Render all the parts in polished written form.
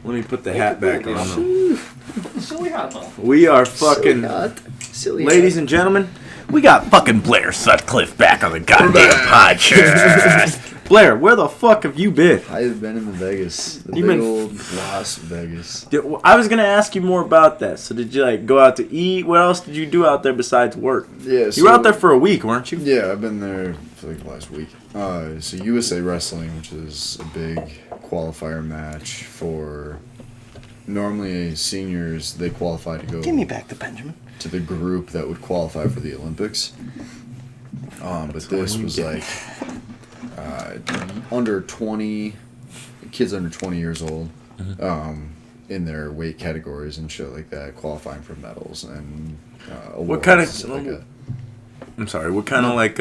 Let me put the hat back on. Silly hot though. We are fucking... Ladies and gentlemen, we got fucking Blair Sutcliffe back on the goddamn podcast. Blair, where the fuck have you been? I've been in Vegas. The big old Las Vegas. I was going to ask you more about that. So did you like go out to eat? What else did you do out there besides work? Yeah, you were out there for a week, weren't you? Yeah, I've been there for like last week. So USA Wrestling, which is a big qualifier match for... Normally seniors, they qualify to go... Give me back the Benjamin. ...to the group that would qualify for the Olympics. But this was like... under 20... Kids under 20 years old. In their weight categories and shit like that, qualifying for medals and awards. What kind of... Like I'm sorry, what kind of like...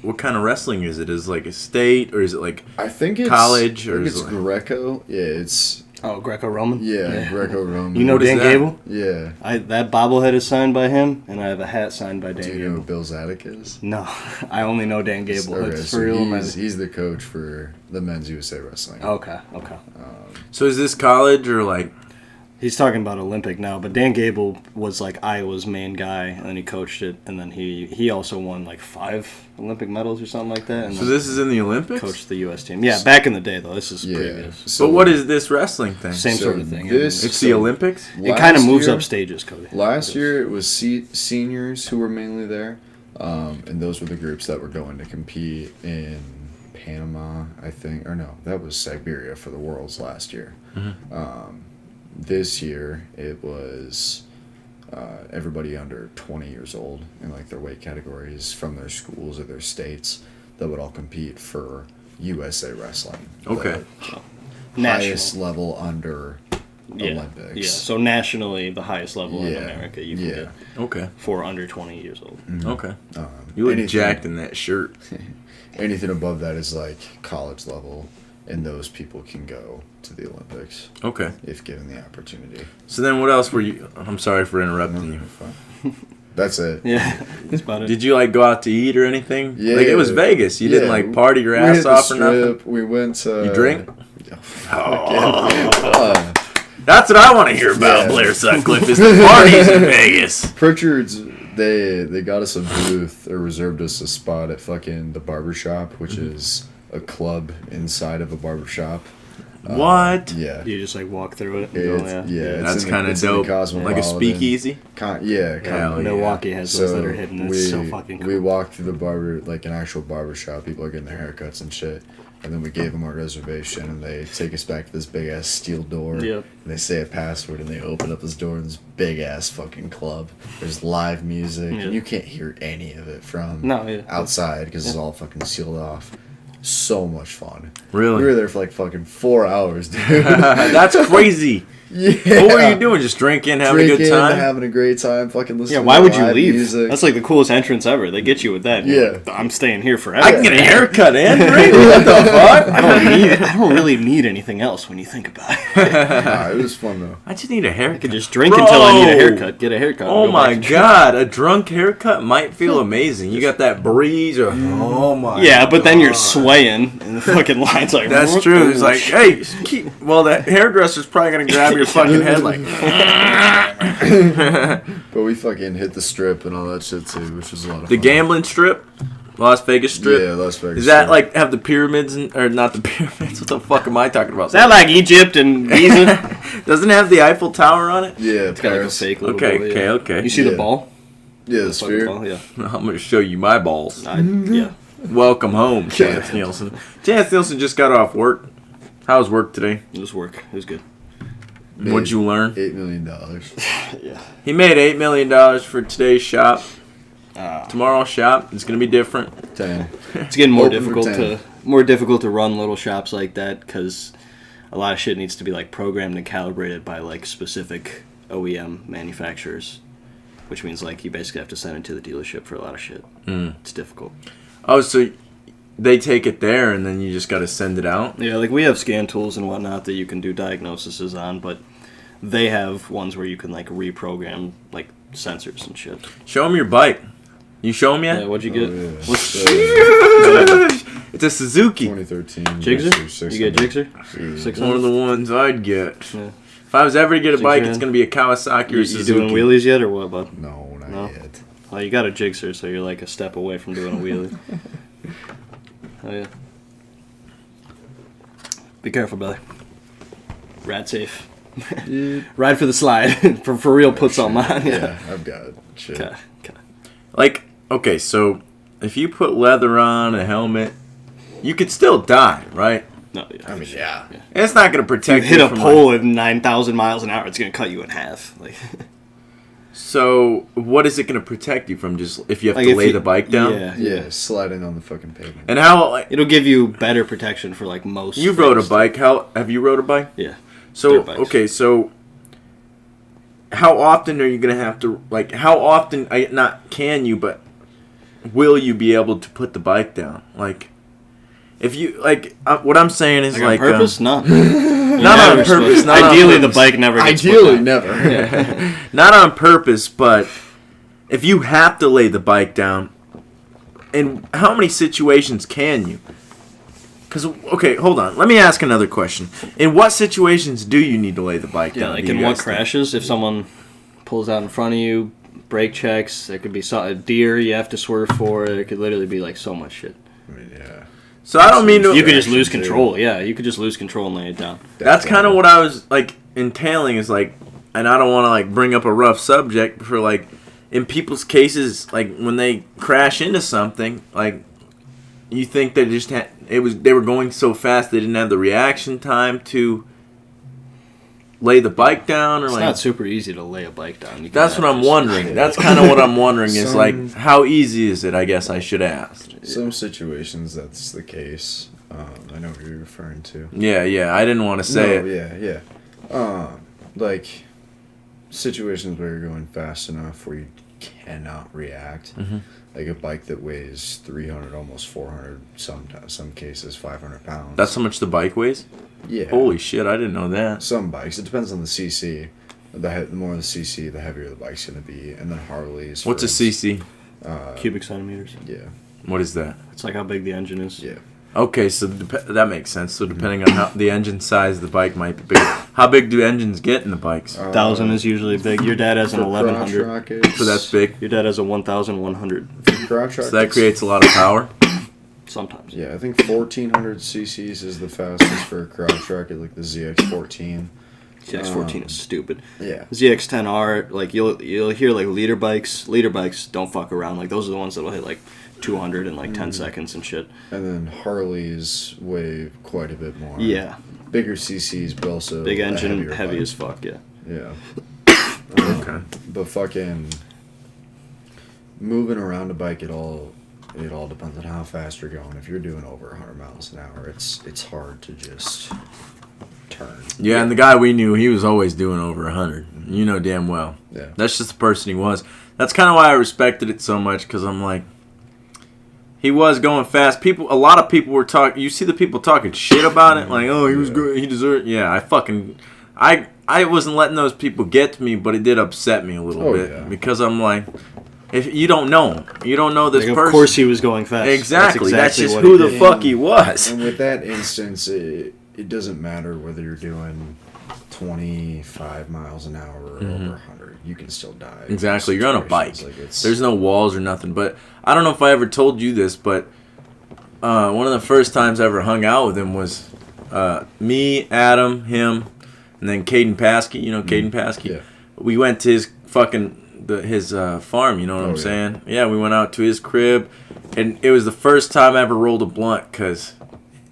what kind of wrestling is it? Is it like a state, or is it like I think it's college, or I think is it's it like... Greco. Yeah, it's... Oh, Greco-Roman? Yeah, Greco-Roman. You know Dan Gable? Yeah. That bobblehead is signed by him, and I have a hat signed by Dan Gable. Do you know who Bill Zadek is? No, I only know Dan Gable. Okay, That's so for real. he's the coach for the men's USA Wrestling. Okay. So is this college, or like... He's talking about Olympic now, but Dan Gable was like Iowa's main guy, and then he coached it, and then he also won like 5 Olympic medals or something like that. And so this is in the Olympics? Coached the U.S. team. Yeah, back in the day, though. This is previous. So what is this wrestling thing? Same sort of thing. It's the Olympics? It kind of moves up stages, Cody. Last year, it was seniors who were mainly there, and those were the groups that were going to compete in Panama, I think. Or no, that was Siberia for the Worlds last year. This year, it was everybody under 20 years old in like their weight categories from their schools or their states that would all compete for USA Wrestling. Okay. Highest level under Olympics. Yeah, so nationally, the highest level in America you can get. Okay. For under 20 years old. Okay. You look jacked in that shirt. Anything above that is like college level, and those people can go to the Olympics. Okay. If given the opportunity. So then what else were you... I'm sorry for interrupting you. That's it. Yeah, that's about it. Did you like go out to eat or anything? Yeah. Like it was Vegas. You didn't like party your ass off or nothing? We went to... You drink? Oh. That's what I want to hear about, Blair Sutcliffe, is the parties in Vegas. Pritchard's, they got us a booth, or reserved us a spot at fucking the Barbershop, which is a club inside of a barbershop. What? Yeah. You just like walk through it. That's kind of dope. Like a speakeasy? Milwaukee has those that are hidden. It's so fucking cool. We walked through the barber, like an actual barbershop. People are getting their haircuts and shit. And then we gave them our reservation, and they take us back to this big-ass steel door. Yep. And they say a password, and they open up this door in this big-ass fucking club. There's live music, and you can't hear any of it from outside because it's all fucking sealed off. So much fun. Really? We were there for like fucking 4 hours, dude. That's crazy. Yeah. What were you doing? Just drinking, having a good time? Having a great time, fucking listening to why would you live leave? music. That's like the coolest entrance ever. They get you with that. Like, I'm staying here forever. I can get a haircut and drink? What the fuck? I don't really need anything else when you think about it. Nah, it was fun, though. I just need a haircut. I could just drink until I need a haircut. Get a haircut. Oh my god, a drunk haircut might feel amazing. You got that breeze. Oh my Yeah, but then you're swaying, and the fucking line's like... That's true. It's like, hey, the hairdresser's probably going to grab your fucking head like... But we fucking hit the strip and all that shit too, which was a lot of fun. The gambling strip? Las Vegas Strip? Yeah, Las Vegas Is that Strip. like have the pyramids or not the pyramids? What the fuck am I talking about? Is that like Egypt and Giza? Doesn't it have the Eiffel Tower on it? Yeah, it's got like a fake little ball. Okay. You see the ball? Yeah, the sphere. Ball, yeah. I'm going to show you my balls. Yeah. Welcome home, Chance Nielsen. Chance Nielsen just got off work. How was work today? It was work. It was good. What'd you learn? $8 million. Yeah. He made $8 million for today's shop. Tomorrow's shop is going to be different. 10. It's getting more difficult to run little shops like that because a lot of shit needs to be like programmed and calibrated by like specific OEM manufacturers, which means like you basically have to send it to the dealership for a lot of shit. It's difficult. Oh, so they take it there and then you just got to send it out? Yeah, like we have scan tools and whatnot that you can do diagnoses on, but they have ones where you can like reprogram like sensors and shit. Show them your bike. You show them yet? Yeah, what'd you get? Oh, yeah. It's It's a Suzuki. 2013. Gixxer? You get Gixxer? One of the ones I'd get. Yeah. If I was ever to get a bike, it's going to be a Kawasaki or Suzuki. You doing wheelies yet or what, bud? No, not yet. Well, you got a Gixxer, so you're like a step away from doing a wheelie. Oh, yeah. Be careful, brother. Ride safe. Ride for the slide. for real, put something on. Yeah, I've got shit. Okay. Like, okay, so if you put leather on, a helmet, you could still die, right? No, yeah. I mean, yeah. It's not going to protect you. Hit a pole at 9,000 miles an hour, it's going to cut you in half. Like. So, what is it going to protect you from? Just if you have to lay the bike down? Yeah, sliding on the fucking pavement. And how? It'll give you better protection for like most. You've rode a bike. Have you rode a bike? Yeah. So okay, so how often are you going to have to How often? Not can you, but will you be able to put the bike down? Like, if you what I'm saying is on purpose, no. Not on purpose. Ideally, the bike never gets Ideally, never. Yeah. Not on purpose, but if you have to lay the bike down, in how many situations can you? Because, okay, hold on. Let me ask another question. In what situations do you need to lay the bike down? Yeah, like in what crashes? If someone pulls out in front of you, brake checks, there could be a deer you have to swerve for. There could literally be like so much shit. I mean, yeah. So I don't mean to... You could just lose control. Yeah, you could just lose control and lay it down. That's kind of what I was, entailing is, and I don't want to, bring up a rough subject, but for, in people's cases, when they crash into something, you think they just they were going so fast they didn't have the reaction time to lay the bike down? Or it's not super easy to lay a bike down. That's what I'm wondering. That's kind of what I'm wondering is, how easy is it, I guess I should ask. Some situations that's the case. I know what you're referring to. Yeah. I didn't want to say it. Yeah. Situations where you're going fast enough where you cannot react. Mm-hmm. Like a bike that weighs 300, almost 400, some cases 500 pounds. That's how much the bike weighs? Yeah. Holy shit, I didn't know that. Some bikes. It depends on the CC. The more the CC, the heavier the bike's going to be. And then Harleys. What's a CC? Cubic centimeters. Yeah. What is that? It's like how big the engine is. Yeah. Okay, so that makes sense. So depending on how the engine size of the bike might be big. How big do engines get in the bikes? 1,000 is usually big. Your dad has an 1,100. So that's big? Your dad has a 1,100. So that creates a lot of power? Sometimes. Yeah, I think 1,400 cc's is the fastest for a crotch rocket, like the ZX-14. ZX-14 is stupid. Yeah. ZX-10R, you'll hear leader bikes. Leader bikes don't fuck around. Those are the ones that'll hit 200 in 10 seconds and shit. And then Harleys weigh quite a bit more. Yeah. Bigger CCs, but also big engine, heavy as fuck, yeah. Yeah. Okay. But fucking moving around a bike, it all depends on how fast you're going. If you're doing over 100 miles an hour, it's hard to just turn. Yeah, and the guy we knew, he was always doing over 100. You know damn well. Yeah. That's just the person he was. That's kind of why I respected it so much, because I'm like, he was going fast. A lot of people were talking. You see the people talking shit about it, oh, he was good, he deserved. Yeah, I wasn't letting those people get to me, but it did upset me a little bit because I'm like, if you don't know him, you don't know this person. Of course, he was going fast. Exactly. That's just who the fuck he was. And with that instance, it doesn't matter whether you're doing 25 miles an hour or over 100. You can still die. Exactly. You're on a bike. There's no walls or nothing. But I don't know if I ever told you this, but one of the first times I ever hung out with him was me, Adam, him, and then Caden Paskey. You know Caden Paskey? Yeah. We went to his his farm, you know what I'm saying? Yeah, we went out to his crib, and it was the first time I ever rolled a blunt, because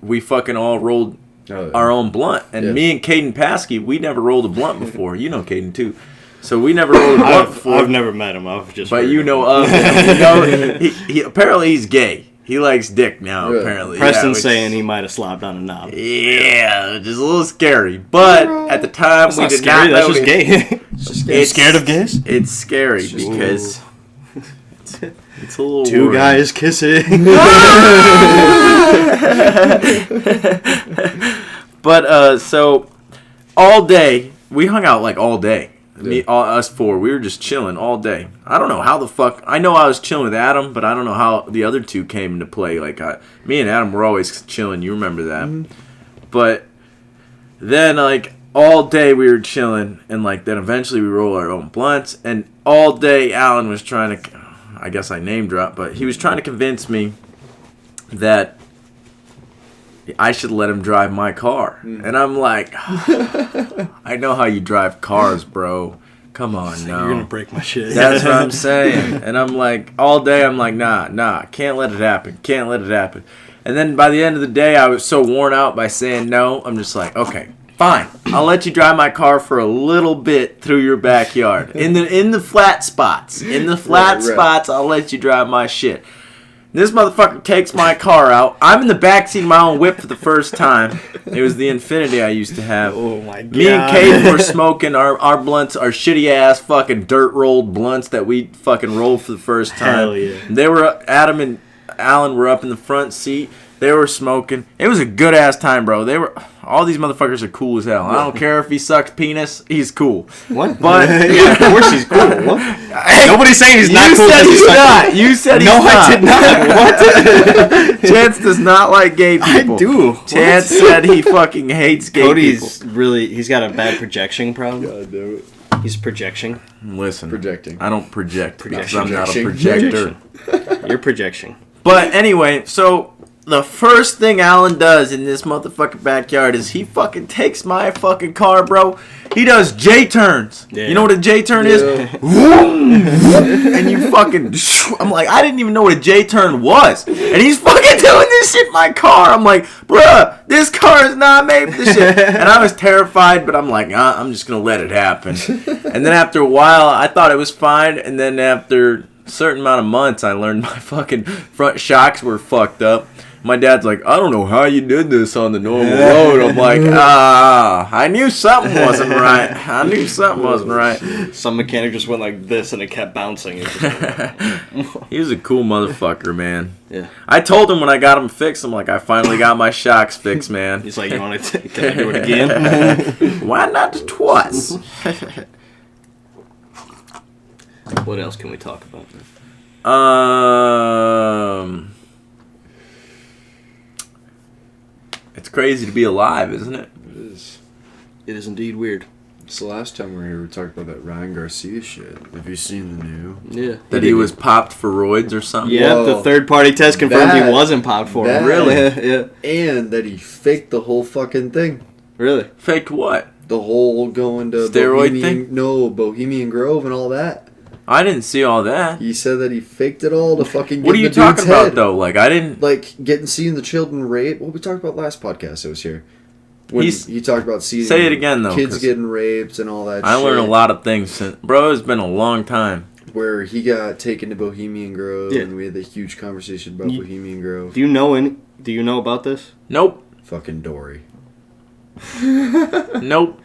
we fucking all rolled our own blunt. And me and Caden Paskey, we never rolled a blunt before. You know Caden, too. So we never rolled a blunt before. I've never met him. I've just But you know of him. He apparently he's gay. He likes dick now, apparently. Preston's saying he might have slopped on a knob. Yeah, just a little scary. But at the time, we did scary. not know. That's just gay. It's scared of gays? It's scary because it's a little Two guys kissing. But so all day we hung out all day. Us four, we were just chilling all day. I don't know how the fuck. I know I was chilling with Adam, but I don't know how the other two came into play. Like, me and Adam were always chilling. You remember that? Mm-hmm. But then, like, all day we were chilling, and like then eventually we roll our own blunts, and all day Alan was trying to. I guess I name drop, but he was trying to convince me that I should let him drive my car. And I'm like, I know how you drive cars, bro. Come on, no. You're going to break my shit. That's what I'm saying. And I'm like, all day I'm like, nah, can't let it happen. Can't let it happen. And then by the end of the day, I was so worn out by saying no, I'm just like, okay, fine. I'll let you drive my car for a little bit through your backyard. In the flat spots. In the flat spots, I'll let you drive my shit. This motherfucker takes my car out. I'm in the backseat of my own whip for the first time. It was the Infiniti I used to have. Oh my god. Me and Kate were smoking our blunts, our shitty ass fucking dirt rolled blunts that we fucking rolled for the first time. Hell yeah. They were Adam and Alan were up in the front seat. They were smoking. It was a good ass time, bro. All these motherfuckers are cool as hell. I don't care if he sucks penis. He's cool. What? But yeah, of course he's cool. What? Hey, nobody's saying he's not cool. You said he's not. No, I did not. What? Chance does not like gay people. I do. Chance said he fucking hates gay Cody's people. He's got a bad projection problem. God damn it. He's projecting. Listen. Projecting. I don't project because I'm not a Projection. projector. You're projecting. But anyway, so the first thing Alan does in this motherfucking backyard is he fucking takes my fucking car, bro. He does J-turns. Yeah. You know what a J-turn is? And you fucking... I'm like, I didn't even know what a J-turn was. And he's fucking doing this shit in my car. I'm like, bruh, this car is not made for this shit. And I was terrified, but I'm like, I'm just going to let it happen. And then after a while, I thought it was fine. And then after a certain amount of months, I learned my fucking front shocks were fucked up. My dad's like, I don't know how you did this on the normal road. I'm like, I knew something wasn't right. Some mechanic just went like this and it kept bouncing. He was a cool motherfucker, man. Yeah. I told him when I got him fixed, I'm like, I finally got my shocks fixed, man. He's like, you want to can I do it again? Why not twice? What else can we talk about? It's crazy to be alive, isn't it? It is. It is indeed weird. So last time we were here, we talked about that Ryan Garcia shit. Have you seen the new? Yeah. That he was popped for roids or something? Yeah, the third-party test confirmed he wasn't popped for it. Really? Yeah. And that he faked the whole fucking thing. Really? Faked what? The whole going to steroid thing? No, Bohemian Grove and all that. I didn't see all that. He said that he faked it all to fucking get What are you talking about, though? Like, I didn't... Like, seeing the children raped. What we talked about last podcast that was here. When he talked about seeing... Say it again, though. Kids getting raped and all that shit. I learned a lot of things since... Bro, it's been a long time. Where he got taken to Bohemian Grove, and we had the huge conversation about Bohemian Grove. Do you know about this? Nope. Fucking Dory. Nope.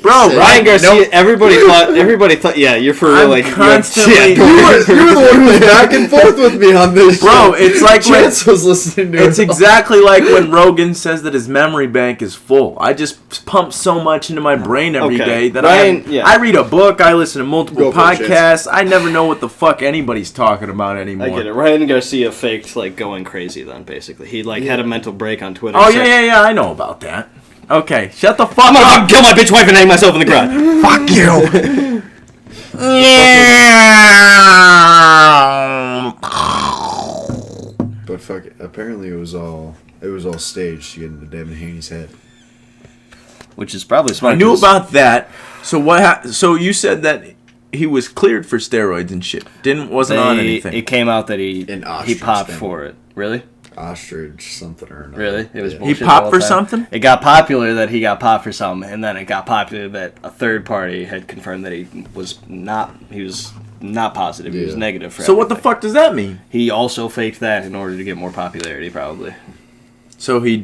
Bro, Ryan Garcia, nope. Everybody thought, yeah, you're for real. Like, constantly... You were the one who was back and forth with me on this. Bro, it's like Chance was listening to it's exactly like when Rogan says that his memory bank is full. I just pump so much into my brain every day that I read a book, I listen to multiple podcasts, I never know what the fuck anybody's talking about anymore. I get it. Ryan Garcia faked, like, going crazy then, basically. He, like, had a mental break on Twitter. Oh, yeah, I know about that. Okay, shut the fuck up. I'm gonna kill my bitch wife and hang myself in the garage. Fuck you. But fuck it. Apparently it was all staged to get into Devin Haney's head. Which is probably smart. I knew about that. So what? So you said that he was cleared for steroids and shit. Wasn't on anything. It came out that he popped for it. Really? Ostrich something or another. Really? It was he popped for something? It got popular that he got popped for something, and then it got popular that a third party had confirmed that he was not positive. He was negative for everything. What the fuck does that mean? He also faked that in order to get more popularity, probably. So he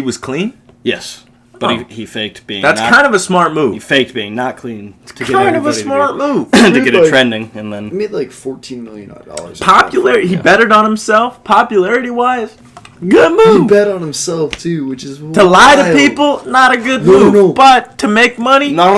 was clean? Yes. But he faked being That's kind of a smart move. He faked being not clean. Kind of a smart move. To get it trending, and then... He made like $14 million. Popularity. He betted on himself, popularity-wise. Good move. He bet on himself too, which is to lie to people. Not a good move. No. But to make money. No.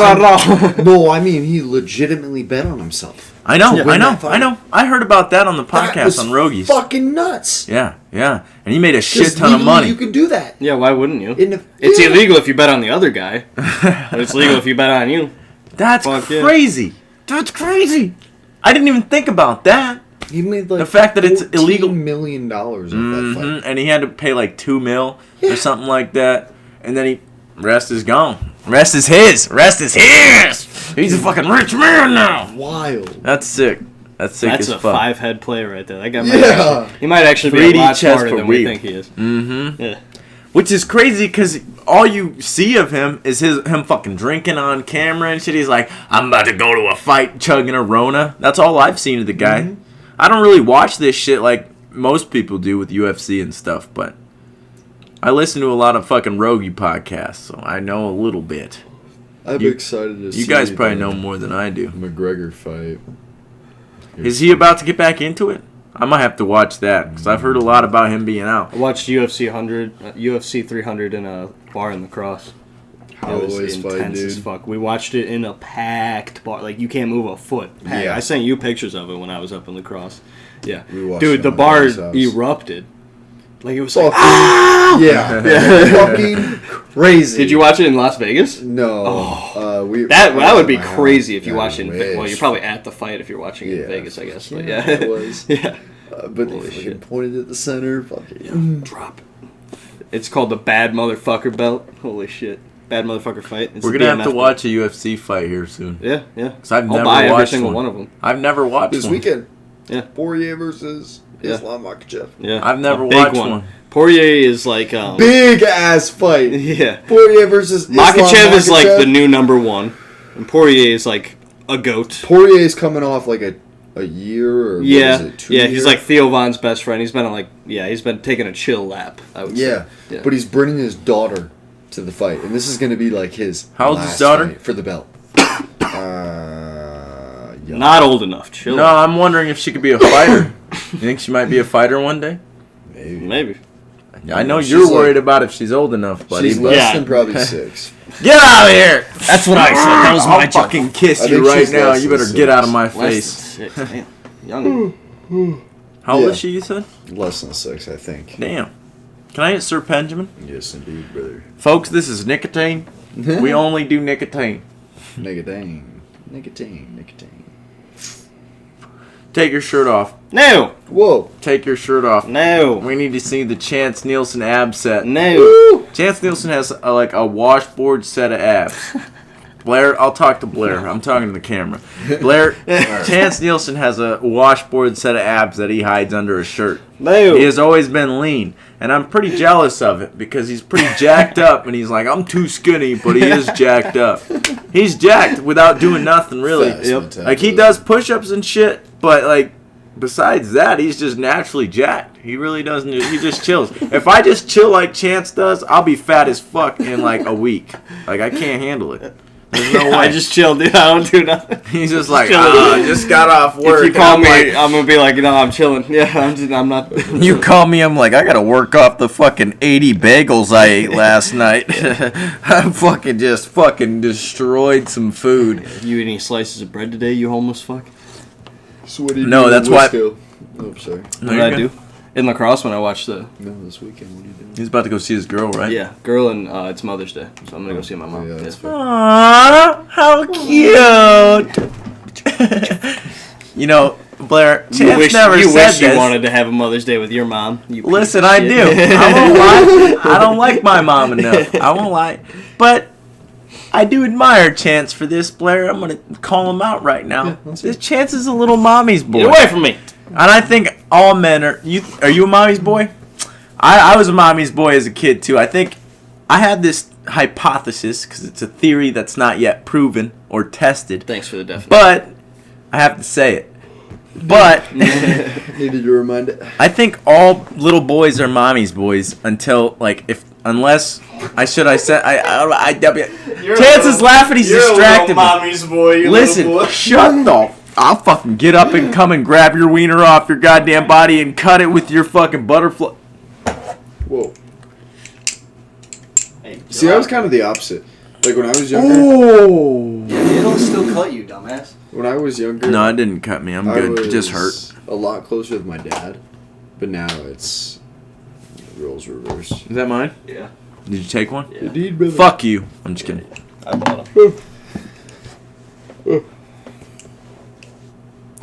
No, I mean he legitimately bet on himself. I know. I heard about that on the podcast on Rogies. Fucking nuts. Yeah. And he made a shit ton of money. You can do that. Yeah, why wouldn't you? It's illegal if you bet on the other guy, but it's legal if you bet on you. That's crazy. Yeah. That's crazy. I didn't even think about that. He made like the fact that it's illegal. $14 million off that fight. And he had to pay like $2 million or something like that. And then rest is gone. Rest is his. He's a fucking rich man now. Wild. That's sick. That's a fuck. 5-head player right there. That guy he might actually be a lot smarter than we think he is. Mm-hmm. Yeah. Which is crazy because all you see of him is him fucking drinking on camera and shit. He's like, I'm about to go to a fight chugging a Rona. That's all I've seen of the guy. Mm-hmm. I don't really watch this shit like most people do with UFC and stuff, but I listen to a lot of fucking Rogie podcasts, so I know a little bit. I'm excited to see you guys probably know more than I do. McGregor fight. Is he about to get back into it? I might have to watch that because I've heard a lot about him being out. I watched UFC 300 in a bar in La Crosse. It was intense as fuck. We watched it in a packed bar. Like, you can't move a foot. Yeah. I sent you pictures of it when I was up in La Crosse. Yeah. Dude, the bar erupted. Like, it was like, yeah. Fucking crazy. Did you watch it in Las Vegas? No. That would be crazy if you watched it in Vegas. Well, you're probably at the fight if you're watching it in Vegas, I guess. But yeah. It was. Yeah. But they fucking pointed at the center. Fucking drop it. It's called the Bad Motherfucker Belt. Holy shit. Bad Motherfucker Fight. We're going to have to watch a UFC fight here soon. Yeah. Because I'll never buy watched every single one of them. I've never watched this weekend. Yeah. Poirier versus Islam Makhachev. Yeah. I've never watched one. Poirier is like big ass fight. Yeah. Poirier versus Makhachev is like the new number one, and Poirier is like a goat. Poirier is coming off like a year or 2 years? He's like Theo Von's best friend. He's been on he's been taking a chill lap. I would say. Yeah. But he's bringing his daughter to the fight, and this is going to be like his how old's his daughter for the belt. Not old enough. Chill. No, I'm wondering if she could be a fighter. You think she might be a fighter one day? Maybe. I know you're worried about if she's old enough, buddy. She's less than probably 6. Get out of here! That's what I said. That was my I'll fucking kiss you right now. You better get out of my face. Damn. Young. How old is she, you said? Less than 6, I think. Damn. Can I get Sir Benjamin? Yes, indeed, brother. Folks, this is nicotine. We only do nicotine. Nicotine. Take your shirt off. No. Whoa. Take your shirt off. No. We need to see the Chance Nielsen ab set. No. Woo! Chance Nielsen has a washboard set of abs. Blair, I'll talk to Blair. I'm talking to the camera. Blair, Chance Nielsen has a washboard set of abs that he hides under his shirt. No. He has always been lean, and I'm pretty jealous of it because he's pretty jacked up, and he's like, I'm too skinny, but he is jacked up. He's jacked without doing nothing, really. Like, he does push-ups and shit, but, like, besides that, he's just naturally jacked. He really doesn't. He just chills. If I just chill like Chance does, I'll be fat as fuck in, like, a week. Like, I can't handle it. There's no way. I just chilled, dude. I don't do nothing. He's just like, I just got off work. If you call me, I'm going to be like, no, I'm chilling. Yeah, I'm not. You call me, I'm like, I got to work off the fucking 80 bagels I ate last night. I fucking destroyed some food. You eat any slices of bread today, you homeless fuck? So what do you do that's why. Oh, sorry. What did I do? In La Crosse when I watched No, this weekend. What are you doing? He's about to go see his girl, right? Yeah, girl, and it's Mother's Day, so I'm gonna go see my mom. Yeah, that's fair. Aww, how cute! You know, Blair, Chance never you said wish this. You wanted to have a Mother's Day with your mom. Listen, I do. I won't lie. I don't like my mom enough. I won't lie. But I do admire Chance for this, Blair. I'm going to call him out right now. This Chance is a little mommy's boy. Get away from me. And I think all men are... Are you a mommy's boy? I was a mommy's boy as a kid, too. I think I had this hypothesis, because it's a theory that's not yet proven or tested. Thanks for the definition. But I have to say it. But needed to remind it. I think all little boys are mommy's boys until unless Chance is laughing. He's distracted. You're a mommy's boy. Listen, little boy. Shut the. I'll fucking get up and come and grab your wiener off your goddamn body and cut it with your fucking butterfly. Whoa. Hey, see, I was kind of the opposite. Like when I was younger. Oh! Yeah, it'll still cut you, dumbass. When I was younger. No, it didn't cut me. I'm good. It just hurt. A lot closer with my dad, but now it's roles reversed. Is that mine? Yeah. Did you take one? Yeah. Indeed, brother. Fuck you. I'm just kidding. I bought them. Oh.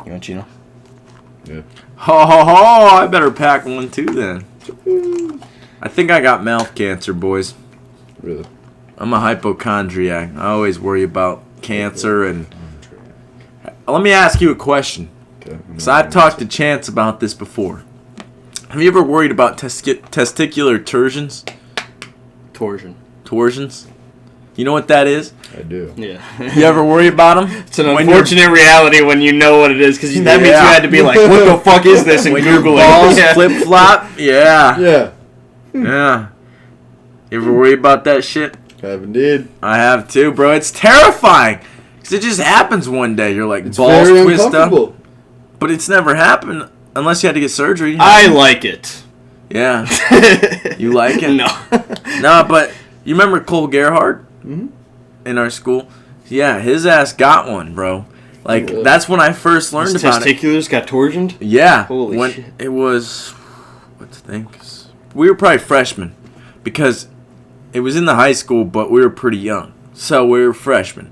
You want Chino? Yeah. Ho ho ho! I better pack one too then. I think I got mouth cancer, boys. Really? I'm a hypochondriac. I always worry about cancer and. Let me ask you a question. Okay. So I've talked to Chance about this before. Have you ever worried about testicular torsions? Torsions? You know what that is? I do. Yeah. You ever worry about them? It's an unfortunate reality when you know what it is, because that means you had to be like, what the fuck is this, and when Google your balls it. flip-flop? Yeah. Yeah. Yeah. You ever worry about that shit? I have indeed. I have too, bro. It's terrifying. Because it just happens one day. You're like, It's balls very twist up. uncomfortable. But it's never happened unless you had to get surgery. I like it. Yeah. You like it? No. No, but you remember Cole Gerhardt Mm-hmm. in our school? Yeah, his ass got one, bro. Like, Really? that's when I first learned His about it. testiculars got torsioned? Yeah. Holy when shit. It was, what to think? We were probably freshmen because it was in the high school, but we were pretty young. So we were freshmen.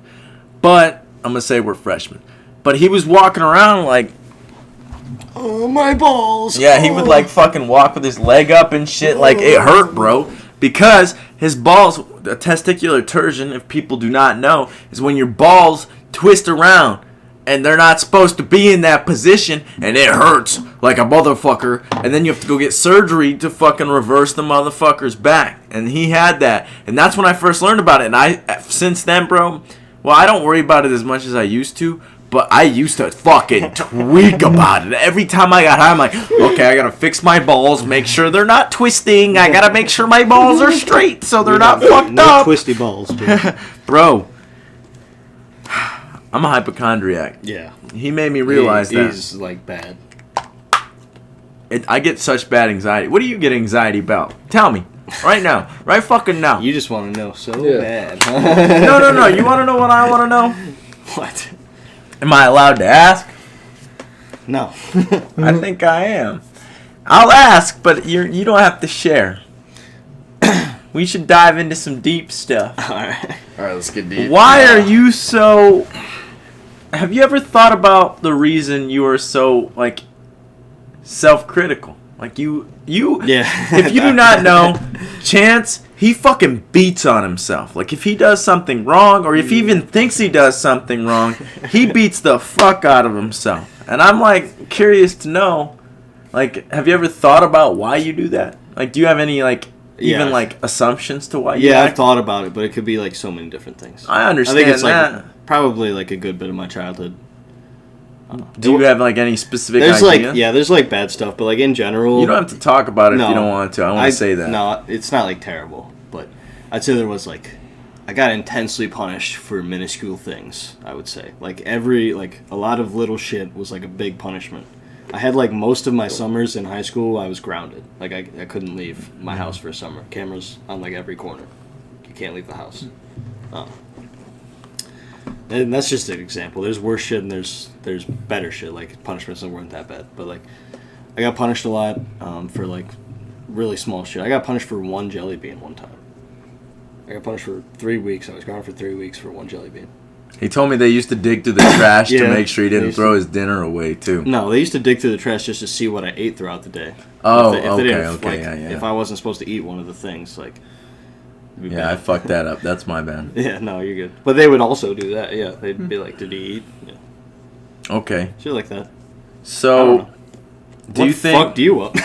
But, I'm going to say we're freshmen. But he was walking around like, Oh, my balls. yeah, he would like fucking walk with his leg up and shit. Like, it hurt, bro. Because his balls, a testicular torsion, if people do not know, is when your balls twist around and they're not supposed to be in that position and it hurts like a motherfucker. And then you have to go get surgery to fucking reverse the motherfucker's back. And he had that. And that's when I first learned about it. And I, since then, bro, well, I don't worry about it as much as I used to. But I used to fucking tweak about it. Every time I got high, I'm like, okay, I gotta fix my balls, make sure they're not twisting. I gotta make sure my balls are straight so they're not fucked up. Twisty balls, dude. Bro, I'm a hypochondriac. Yeah. He made me realize that. He's, like, bad. I get such bad anxiety. What do you get anxiety about? Tell me. Right now. Right fucking now. You just want to know so bad. No. You want to know what I want to know? What? Am I allowed to ask? No. I think I am. I'll ask, but you don't have to share. We should dive into some deep stuff. Alright, let's get deep. Why are you so... Have you ever thought about the reason you are so, like, self-critical? Like, you... Yeah. If you do not know, Chance, he fucking beats on himself. Like, if he does something wrong, or if he even thinks he does something wrong, he beats the fuck out of himself. And I'm, like, curious to know, like, have you ever thought about why you do that? Like, do you have any, like, even, like, assumptions to why you Yeah, act? I've thought about it, but it could be, like, so many different things. I understand I think it's, that. like, probably, like, a good bit of my childhood. Do you have, like, any specific There's, idea? like, yeah, there's, like, bad stuff, but, like, in general... You don't have to talk about it if No. you don't want to. I want to say that. No, it's not, like, terrible, but I'd say there was, like... I got intensely punished for minuscule things, I would say. Like, a lot of little shit was, like, a big punishment. I had, like, most of my summers in high school, I was grounded. Like, I couldn't leave my house for a summer. Cameras on, like, every corner. You can't leave the house. And that's just an example. There's worse shit and there's better shit. Like, punishments that weren't that bad. But, like, I got punished a lot for, like, really small shit. I got punished for one jelly bean one time. I got punished for 3 weeks. I was grounded for 3 weeks for one jelly bean. He told me they used to dig through the trash to Yeah, make sure he didn't throw his dinner away, too. No, they used to dig through the trash just to see what I ate throughout the day. Oh, okay, yeah. If I wasn't supposed to eat one of the things, like... Yeah, I fucked that up. That's my bad. Yeah, no, you're good. But they would also do that, yeah. They'd be like, did he eat? Yeah. Okay. Shit like that. So, do you think... What fucked you up?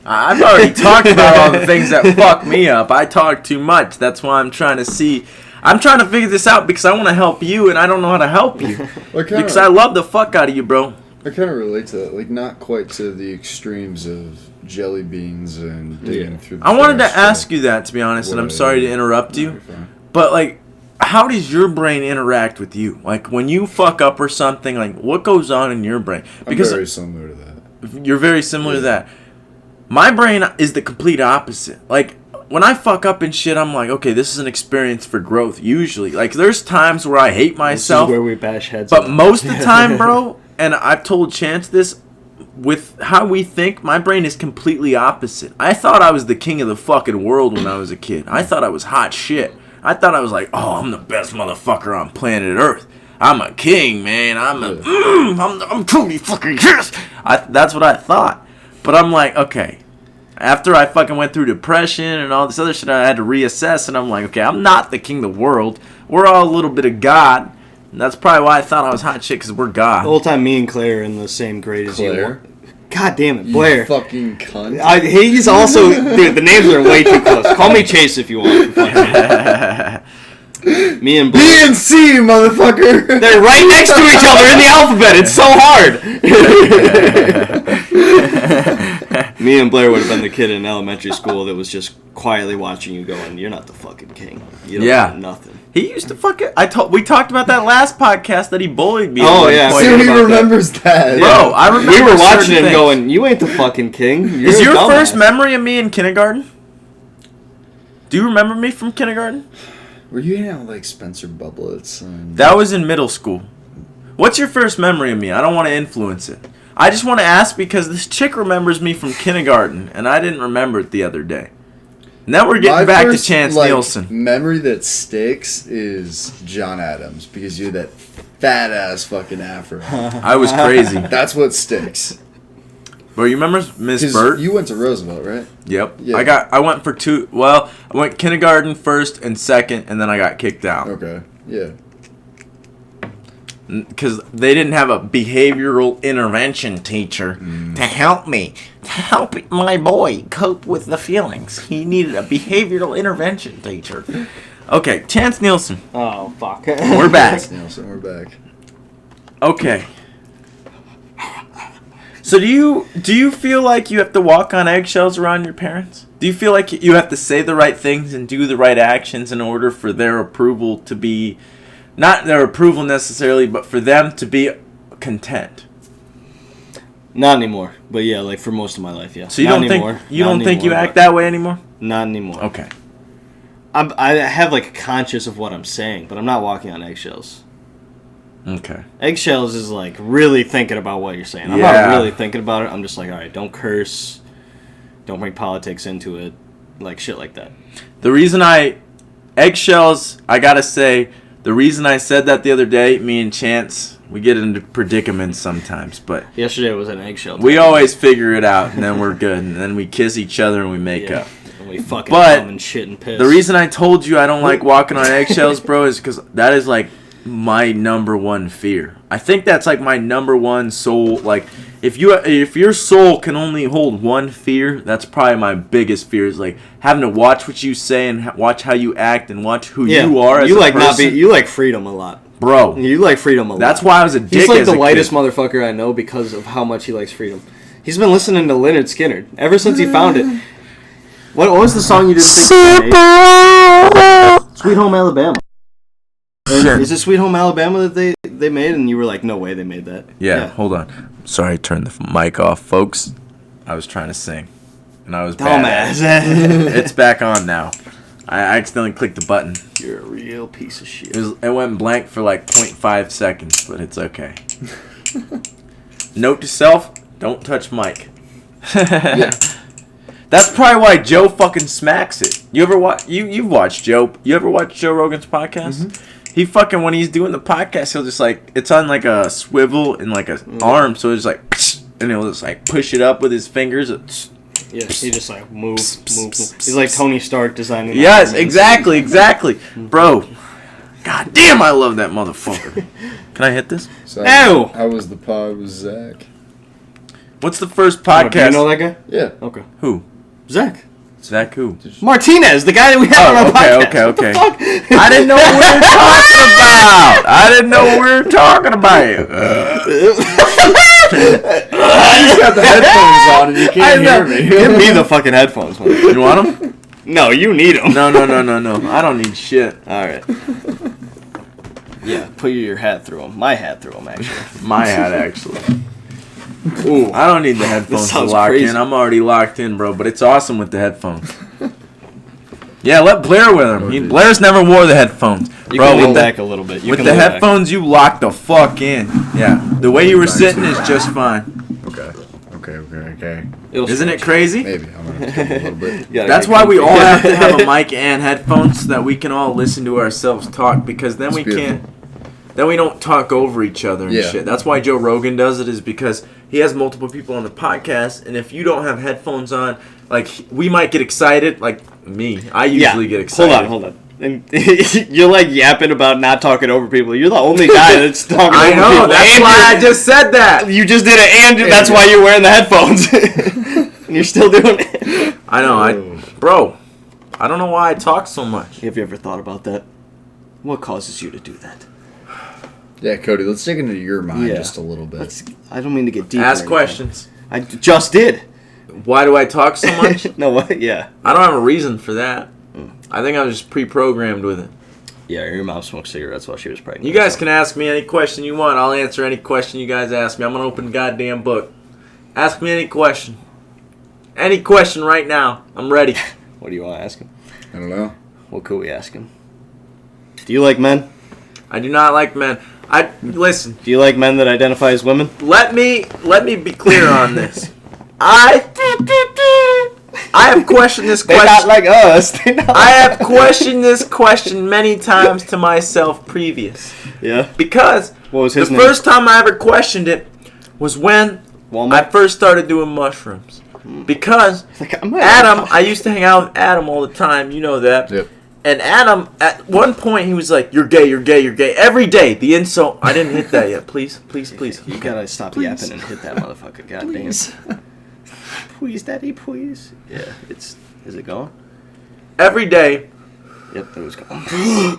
I've already talked about all the things that fuck me up. I talk too much. That's why I'm trying to see... I'm trying to figure this out because I want to help you, and I don't know how to help you. Because I love the fuck out of you, bro. I kind of relate to that. Like, not quite to the extremes of jelly beans and digging through the I wanted to trash, ask you that, to be honest, and I'm sorry to interrupt you. But, like, how does your brain interact with you? Like, when you fuck up or something, like, what goes on in your brain? Because I'm very similar to that. You're very similar to that. My brain is the complete opposite. Like, when I fuck up and shit, I'm like, okay, this is an experience for growth, usually. Like, there's times where I hate myself. This is where we bash heads. But most of the time, bro, and I've told Chance this, with how we think, my brain is completely opposite. I thought I was the king of the fucking world when I was a kid. I thought I was hot shit. I thought I was like, oh, I'm the best motherfucker on planet Earth. I'm a king, man. I'm truly fucking yes. That's what I thought. But I'm like, okay. After I fucking went through depression and all this other shit, I had to reassess, and I'm like, okay, I'm not the king of the world. We're all a little bit of God. And that's probably why I thought I was hot shit, because we're God. The whole time me and Claire are in the same grade as you. God damn it, Blair. You fucking cunt. He's also... Dude, the names are way too close. Call me Chase if you want. Me and Blair. B and C, motherfucker. They're right next to each other in the alphabet. It's so hard. Me and Blair would have been the kid in elementary school that was just quietly watching you going, you're not the fucking king. You don't know nothing. He used to fucking... We talked about that last podcast that he bullied me. Oh, yeah. See, he remembers that. Bro, I remember we were watching him going, you ain't the fucking king. Is your first memory of me in kindergarten? Do you remember me from kindergarten? Were you hanging out with, like, Spencer Bublets? That was in middle school. What's your first memory of me? I don't want to influence it. I just want to ask because this chick remembers me from kindergarten, and I didn't remember it the other day. Now we're getting back to Chance Nielsen. Memory that sticks is John Adams, because you're that fat ass fucking afro. I was crazy. That's what sticks. Bro, you remember Miss Burt? You went to Roosevelt, right? Yep. Yeah. I went for two. Well, I went kindergarten first and second, and then I got kicked out. Okay. Yeah. Because they didn't have a behavioral intervention teacher to help my boy cope with the feelings. He needed a behavioral intervention teacher. Okay, Chance Nielsen. Oh, fuck. We're back. Chance Nielsen, we're back. Okay. So do you feel like you have to walk on eggshells around your parents? Do you feel like you have to say the right things and do the right actions in order for their approval to be... Not their approval necessarily, but for them to be content. Not anymore, but yeah, like for most of my life, yeah. So you don't think you act that way anymore? Not anymore. Okay. I have like a conscious of what I'm saying, but I'm not walking on eggshells. Okay. Eggshells is like really thinking about what you're saying. I'm not really thinking about it. I'm just like, all right, don't curse, don't bring politics into it, like shit like that. The reason eggshells, I gotta say. The reason I said that the other day, me and Chance, we get into predicaments sometimes, but... Yesterday was an eggshell. We always figure it out, and then we're good, and then we kiss each other and we make up. And we fucking come and shit and piss. The reason I told you I don't like walking on eggshells, bro, is because that is, like, my number one fear. I think that's, like, my number one soul, like... If your soul can only hold one fear, that's probably my biggest fear. Is like having to watch what you say and watch how you act and watch who you are as a person. You like freedom a lot, bro. You like freedom a lot. That's why I was a dick. He's like the whitest motherfucker I know because of how much he likes freedom. He's been listening to Lynyrd Skynyrd ever since he found it. What was the song you just sang? Sweet Home Alabama. Is it Sweet Home Alabama that they made? And you were like, no way they made that. Yeah. Hold on. Sorry, turn the mic off, folks. I was trying to sing, and I was bad. It's back on now. I accidentally clicked the button. You're a real piece of shit. It went blank for like 0.5 seconds, but it's okay. Note to self: don't touch mic. That's probably why Joe fucking smacks it. You ever watch? You've watched Joe. You ever watch Joe Rogan's podcast? Mm-hmm. He fucking, when he's doing the podcast, he'll just like, it's on like a swivel and like a arm, so it's like, and he'll just like push it up with his fingers. Yeah, he just like move. He's like Tony Stark designing. Yes, exactly. Bro, god damn, I love that motherfucker. Can I hit this? So how was the pod with Zach? What's the first podcast? Do you know that guy? Yeah. Okay. Who? Zach. Zach who? Martinez, the guy that we had on our podcast. Okay. What the fuck? I didn't know what we were talking about. You got the headphones on and you can't hear me. Give me the fucking headphones, man. You want them? No, you need them. No. I don't need shit. All right. Yeah, put your hat through them. My hat through them, actually. My hat, actually. Ooh, I don't need the headphones to lock in. I'm already locked in, bro. But it's awesome with the headphones. Yeah, let Blair with him. Blair's never wore the headphones. You can lean back a little bit. With the headphones, you lock the fuck in. Yeah, the way you were sitting is just fine. Okay. Isn't it crazy? Maybe. I'm going to a little bit. That's why we all have to have a mic and headphones so that we can all listen to ourselves talk, because then we can't. Then we don't talk over each other and shit. That's why Joe Rogan does it, is because he has multiple people on the podcast, and if you don't have headphones on, like, we might get excited. Like me, I usually get excited. Hold on. And you're like yapping about not talking over people. You're the only guy that's talking over people. I know, that's why I just said that. You just did it, and that's why you're wearing the headphones. And you're still doing it. I know, bro, I don't know why I talk so much. Have you ever thought about that? What causes you to do that? Yeah, Cody, let's dig into your mind just a little bit. I don't mean to get deep. Ask questions. I just did. Why do I talk so much? No, what? Yeah. I don't have a reason for that. I think I was just pre-programmed with it. Yeah, your mom smoked cigarettes while she was pregnant. You guys can ask me any question you want. I'll answer any question you guys ask me. I'm going to open the goddamn book. Ask me any question. Any question right now. I'm ready. What do you want to ask him? I don't know. What could we ask him? Do you like men? I do not like men. Listen. Do you like men that identify as women? Let me be clear on this. I have questioned this question. They're not like us. I have questioned this question many times to myself previous. Yeah. Because what was his the name? first time I ever questioned it was when I first started doing mushrooms. Because Adam, I used to hang out with Adam all the time. You know that. Yep. And Adam, at one point, he was like, "You're gay, you're gay, you're gay." Every day, the insult. I didn't hit that yet. Please. You gotta stop yapping and hit that motherfucker. Goddamn. Please, daddy, please. Yeah, is it going? Every day. Yep, it was going.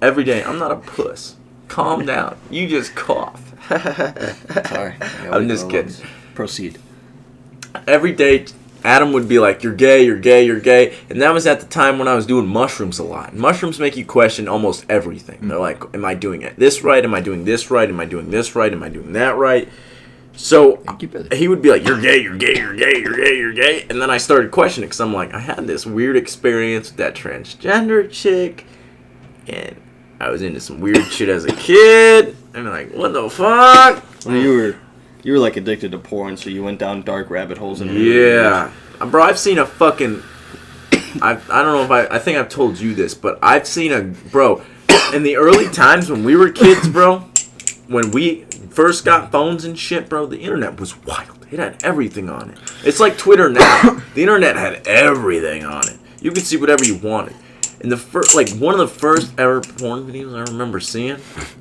Every day. I'm not a puss. Calm down. You just cough. Sorry. I'm just kidding. Proceed. Every day, Adam would be like, "You're gay, you're gay, you're gay." And that was at the time when I was doing mushrooms a lot. Mushrooms make you question almost everything. They're like, am I doing this right? Am I doing this right? Am I doing this right? Am I doing that right? So he would be like, "You're gay, you're gay, you're gay, you're gay, you're gay." And then I started questioning because I'm like, I had this weird experience with that transgender chick. And I was into some weird shit as a kid. And I'm like, what the fuck? Well, you were like addicted to porn, so you went down dark rabbit holes. Yeah. Bro, I've seen a fucking... I don't know if I think I've told you this, but I've seen bro, in the early times when we were kids, bro, when we first got phones and shit, bro, the internet was wild. It had everything on it. It's like Twitter now. The internet had everything on it. You could see whatever you wanted. And one of the first ever porn videos I remember seeing,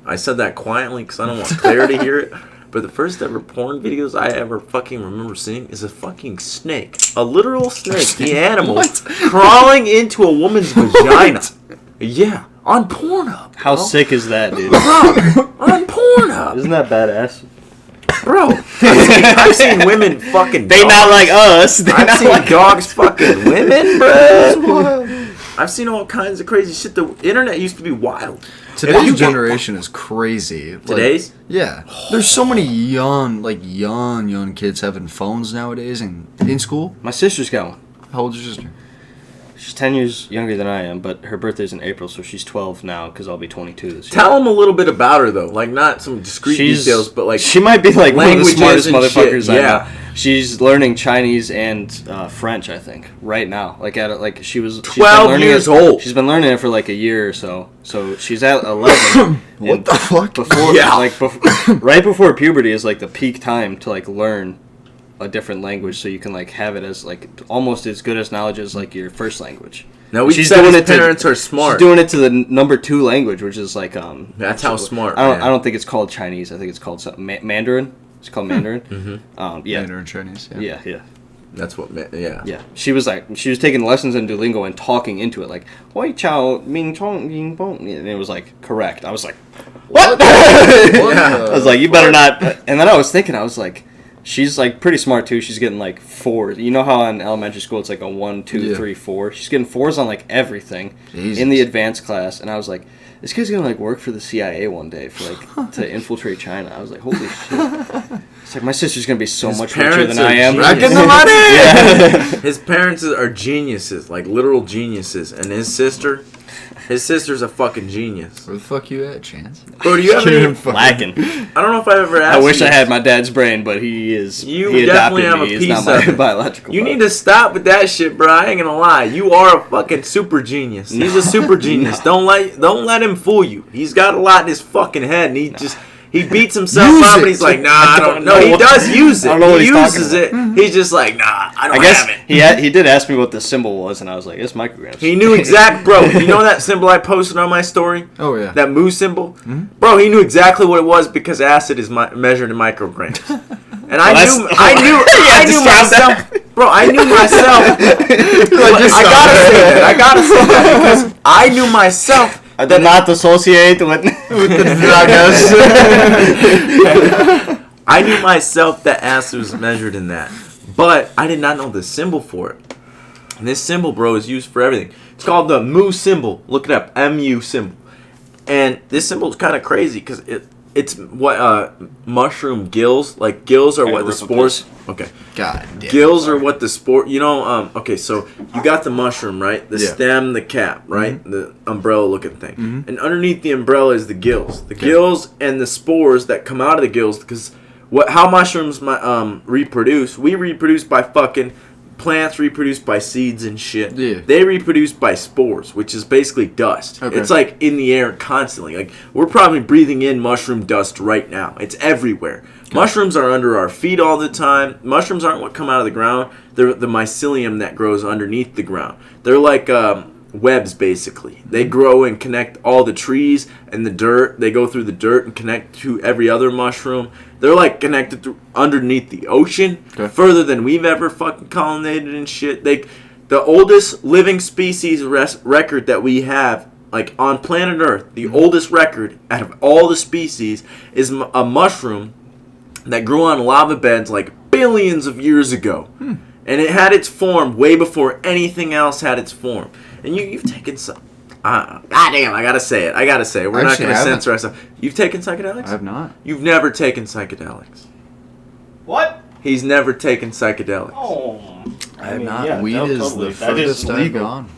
I said that quietly because I don't want Claire to hear it, but the first ever porn videos I ever fucking remember seeing is a fucking snake. A literal snake, the animal, crawling into a woman's vagina. Yeah, on Pornhub. How sick is that, dude? Bro, on Pornhub. Isn't that badass? Bro, I've seen women fucking They dogs. Not like us. I've seen dogs fucking women, bro. I've seen all kinds of crazy shit. The internet used to be wild. Today's generation is crazy. Today's? Yeah. There's so many young kids having phones nowadays in school. My sister's got one. How old is your sister? She's 10 years younger than I am, but her birthday's in April, so she's 12 now, because I'll be 22 this year. Tell them a little bit about her, though. Like, not some discrete details, but like... She might be like one of the smartest motherfuckers I know. Yeah. She's learning Chinese and French, I think, right now. She was 12 years old. She's been learning it for like a year or so. So she's at 11. What the fuck? Right before puberty is like the peak time to like learn a different language, so you can like have it as like almost as good as knowledge as like your first language. Now we said his parents are smart. She's doing it to the number 2 language, which is like That's how smart. I don't think it's called Chinese. I think it's called Mandarin. It's called Mandarin. Mm-hmm. Yeah. Mandarin Chinese. Yeah. That's what. Yeah. Yeah. She was taking lessons in Duolingo and talking into it, like "Hoi chao ming chong ying bong," and it was like correct. I was like, what? I was like, you better not. And then I was thinking, I was like, she's like pretty smart too. She's getting like 4s. You know how in elementary school it's like a 1, 2, 3, 4. She's getting 4s on like everything in the advanced class. And I was like, this kid's gonna like work for the CIA one day for like to infiltrate China. I was like, holy shit! It's like my sister's gonna be so much richer than I am. Racking the money. Yeah. His parents are geniuses, like literal geniuses, and his sister's a fucking genius. Where the fuck you at, Chance? Bro, do you have any lacking? I don't know if I've ever asked. I wish I had my dad's brain, but he is. You definitely have a piece He's not my biological. You need to stop with that shit, bro. I ain't gonna lie. You are a fucking super genius. He's a super genius. No. Don't let him fool you. He's got a lot in his fucking head, and he beats himself up, and he's like, nah, I don't know. He does use it. I don't know what he uses it. He's just like, nah, I don't have it. He did ask me what the symbol was, and I was like, it's micrograms. He knew bro, you know that symbol I posted on my story? Oh, yeah. That moo symbol? Mm-hmm. Bro, he knew exactly what it was because acid is measured in micrograms. And I knew myself. Bro, I knew myself. I gotta say that because I knew myself. I did not associate with the drugs. I knew myself that acid was measured in that. But I did not know the symbol for it. And this symbol, bro, is used for everything. It's called the mu symbol. Look it up. MU symbol. And this symbol is kind of crazy because it's what mushroom gills. Like gills are what the spores. Okay. God damn. Gills are what the spore. You know. Okay. So you got the mushroom, right? The stem, the cap, right? Mm-hmm. The umbrella-looking thing. Mm-hmm. And underneath the umbrella is the gills. The gills and the spores that come out of the gills. Because how mushrooms reproduce? We reproduce by fucking. Plants reproduce by seeds and shit. Yeah. They reproduce by spores, which is basically dust. Okay. It's like in the air constantly. Like we're probably breathing in mushroom dust right now. It's everywhere. Okay. Mushrooms are under our feet all the time. Mushrooms aren't what come out of the ground. They're the mycelium that grows underneath the ground. They're like webs, basically. They grow and connect all the trees and the dirt. They go through the dirt and connect to every other mushroom. They're like connected through underneath the ocean, further than we've ever fucking colonized and shit. The oldest living species record that we have, like on planet Earth, the oldest record out of all the species is a mushroom that grew on lava beds like billions of years ago. And it had its form way before anything else had its form. And you've taken some. Goddamn, I gotta say it. We're not gonna censor ourselves. You've taken psychedelics? I have not. You've never taken psychedelics. What? He's never taken psychedelics. Oh. I have not. Yeah, weed is the furthest I've gone.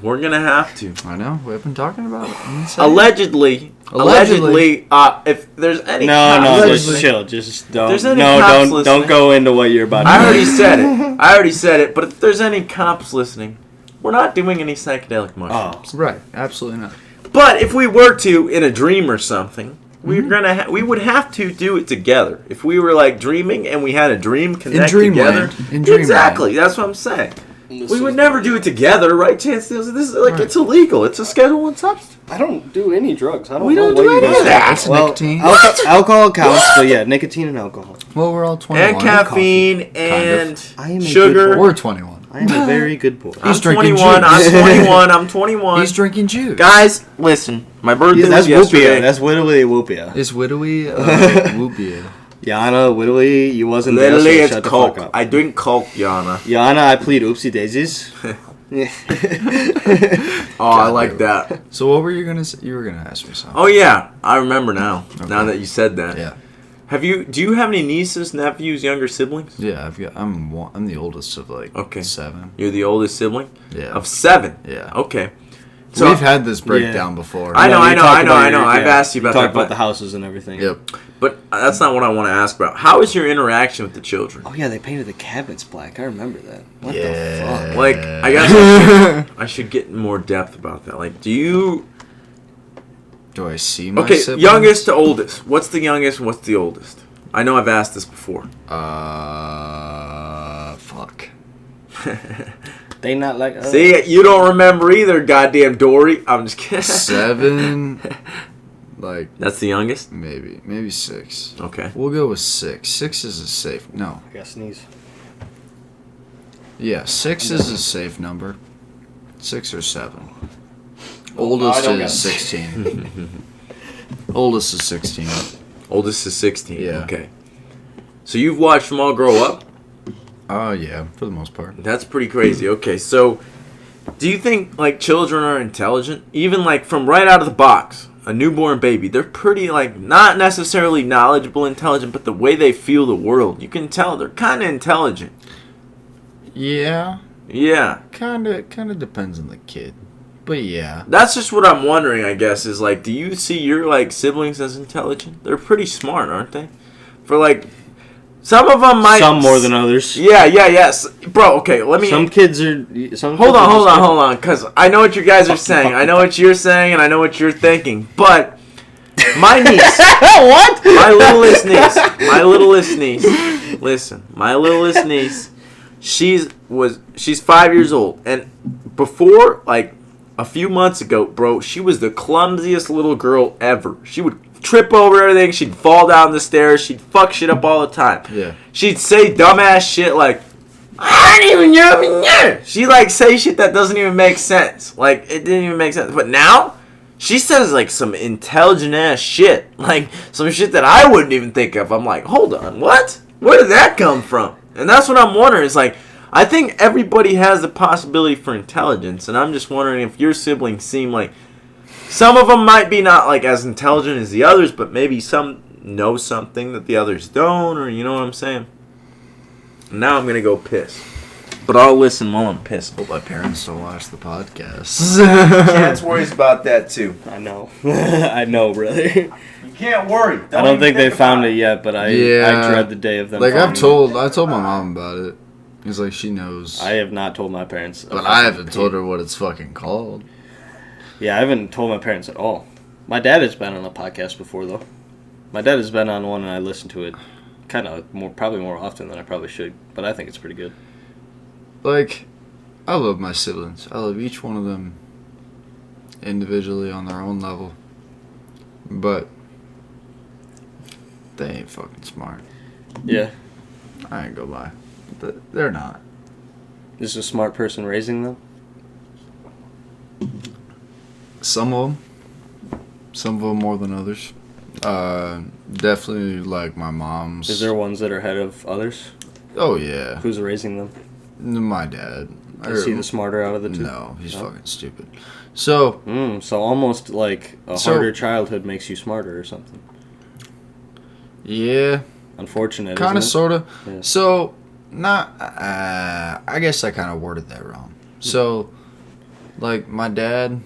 We're gonna have to. I know. We've been talking about it. Allegedly, if there's any just chill. Just don't go into what you're about to I already said it. But if there's any cops listening, we're not doing any psychedelic mushrooms. Oh, right. Absolutely not. But if we were to, in a dream or something, we would have to do it together. If we were like dreaming and we had a dream connect together. Exactly. That's what I'm saying. We would never do it together, right, Chance? This is like it's illegal. It's a Schedule 1 substance. I don't do any drugs. We don't do any of that. It's nicotine. Alcohol counts, but yeah, nicotine and alcohol. Well, we're all 21. And caffeine and sugar. We're 21. I am a very good boy. I'm 21. I'm 21. He's drinking juice. Guys, listen. My birthday was yesterday. That's Whittly Whoopia. It's Whittly Whoopia. Yana, Whittly, you wasn't there, so it's shut the fuck up. I drink Coke, Yana. Yana, I plead oopsie daisies. I like that. So what were you gonna say? You were gonna ask me something. Oh yeah, I remember now. Okay. Now that you said that. Yeah. Do you have any nieces, nephews, younger siblings? Yeah, I'm the oldest of 7. You're the oldest sibling? Yeah. Of 7? Yeah. Okay. So we've had this breakdown before. I know. I've asked you about that. Talk about the houses and everything. Yep. But that's not what I want to ask about. How is your interaction with the children? Oh yeah, they painted the cabinets black. I remember that. What the fuck? Like, I guess I should get more depth about that. Like, do I see my siblings? Youngest to oldest. What's the youngest and what's the oldest? I know I've asked this before. Fuck. They not like us. See, you don't remember either, goddamn Dory. I'm just kidding. 7. That's the youngest? Maybe 6. Okay. We'll go with 6. 6 is a safe. No. I gotta sneeze. Yeah, 6 is a safe number. 6 or 7. Oldest is 16. Oldest is 16. Oldest is 16. Yeah. Okay. So you've watched them all grow up? Oh, yeah, for the most part. That's pretty crazy. Okay, so do you think, like, children are intelligent? Even, like, from right out of the box, a newborn baby, they're pretty, like, not necessarily knowledgeable, intelligent, but the way they feel the world, you can tell they're kind of intelligent. Yeah. Yeah. Kind of depends on the kid. But yeah. That's just what I'm wondering, I guess, is, like, do you see your, like, siblings as intelligent? They're pretty smart, aren't they? For, like... Some of them might... Some more than others. Yes. Bro, okay, let me... Some kids are... Hold on, because I know what you guys are saying. I know what you're saying, and I know what you're thinking. But my niece... What? My littlest niece... Listen, my littlest niece, she's 5 years old. And before, like, a few months ago, bro, she was the clumsiest little girl ever. She would... trip over everything, she'd fall down the stairs, she'd fuck shit up all the time. Yeah. She'd say dumbass shit like, I don't even know. She'd like say shit that doesn't even make sense. Like, it didn't even make sense. But now, she says like some intelligent ass shit. Like, some shit that I wouldn't even think of. I'm like, hold on, what? Where did that come from? And that's what I'm wondering. It's like, I think everybody has the possibility for intelligence. And I'm just wondering if your siblings seem like, some of them might be not like as intelligent as the others, but maybe some know something that the others don't, or you know what I'm saying? Now I'm going to go piss. But I'll listen while I'm pissing. Hope my parents don't watch the podcast. Chance worries about that too. I know. I know, brother. You can't worry. I don't think they found it yet, but I dread the day of them. Like I told my mom about it. He's like, she knows. I have not told my parents. But I haven't told her what it's fucking called. Yeah, I haven't told my parents at all. My dad has been on a podcast before, though. My dad has been on one, and I listen to it probably more often than I probably should. But I think it's pretty good. Like, I love my siblings. I love each one of them individually on their own level. But they ain't fucking smart. Yeah. I ain't gonna lie. They're not. Is a smart person raising them? Some of them more than others. Definitely like my mom's. Is there ones that are ahead of others? Oh yeah. Who's raising them? My dad. Is he the smarter out of the two? No, he's fucking stupid. So. So almost like a harder childhood makes you smarter or something. Yeah. Unfortunate. Kind of, sort of. Yeah. So, not. I guess I kind of worded that wrong. So, like my dad.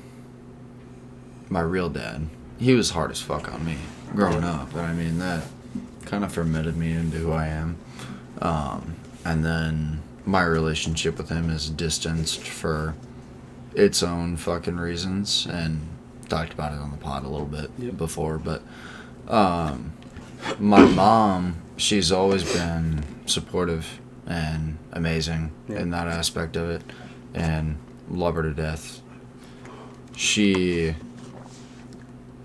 My real dad, he was hard as fuck on me growing up, and I mean that kind of fermented me into who I am. And then my relationship with him is distanced for its own fucking reasons, and talked about it on the pod a little bit before. But my mom, she's always been supportive and amazing in that aspect of it, and love her to death. She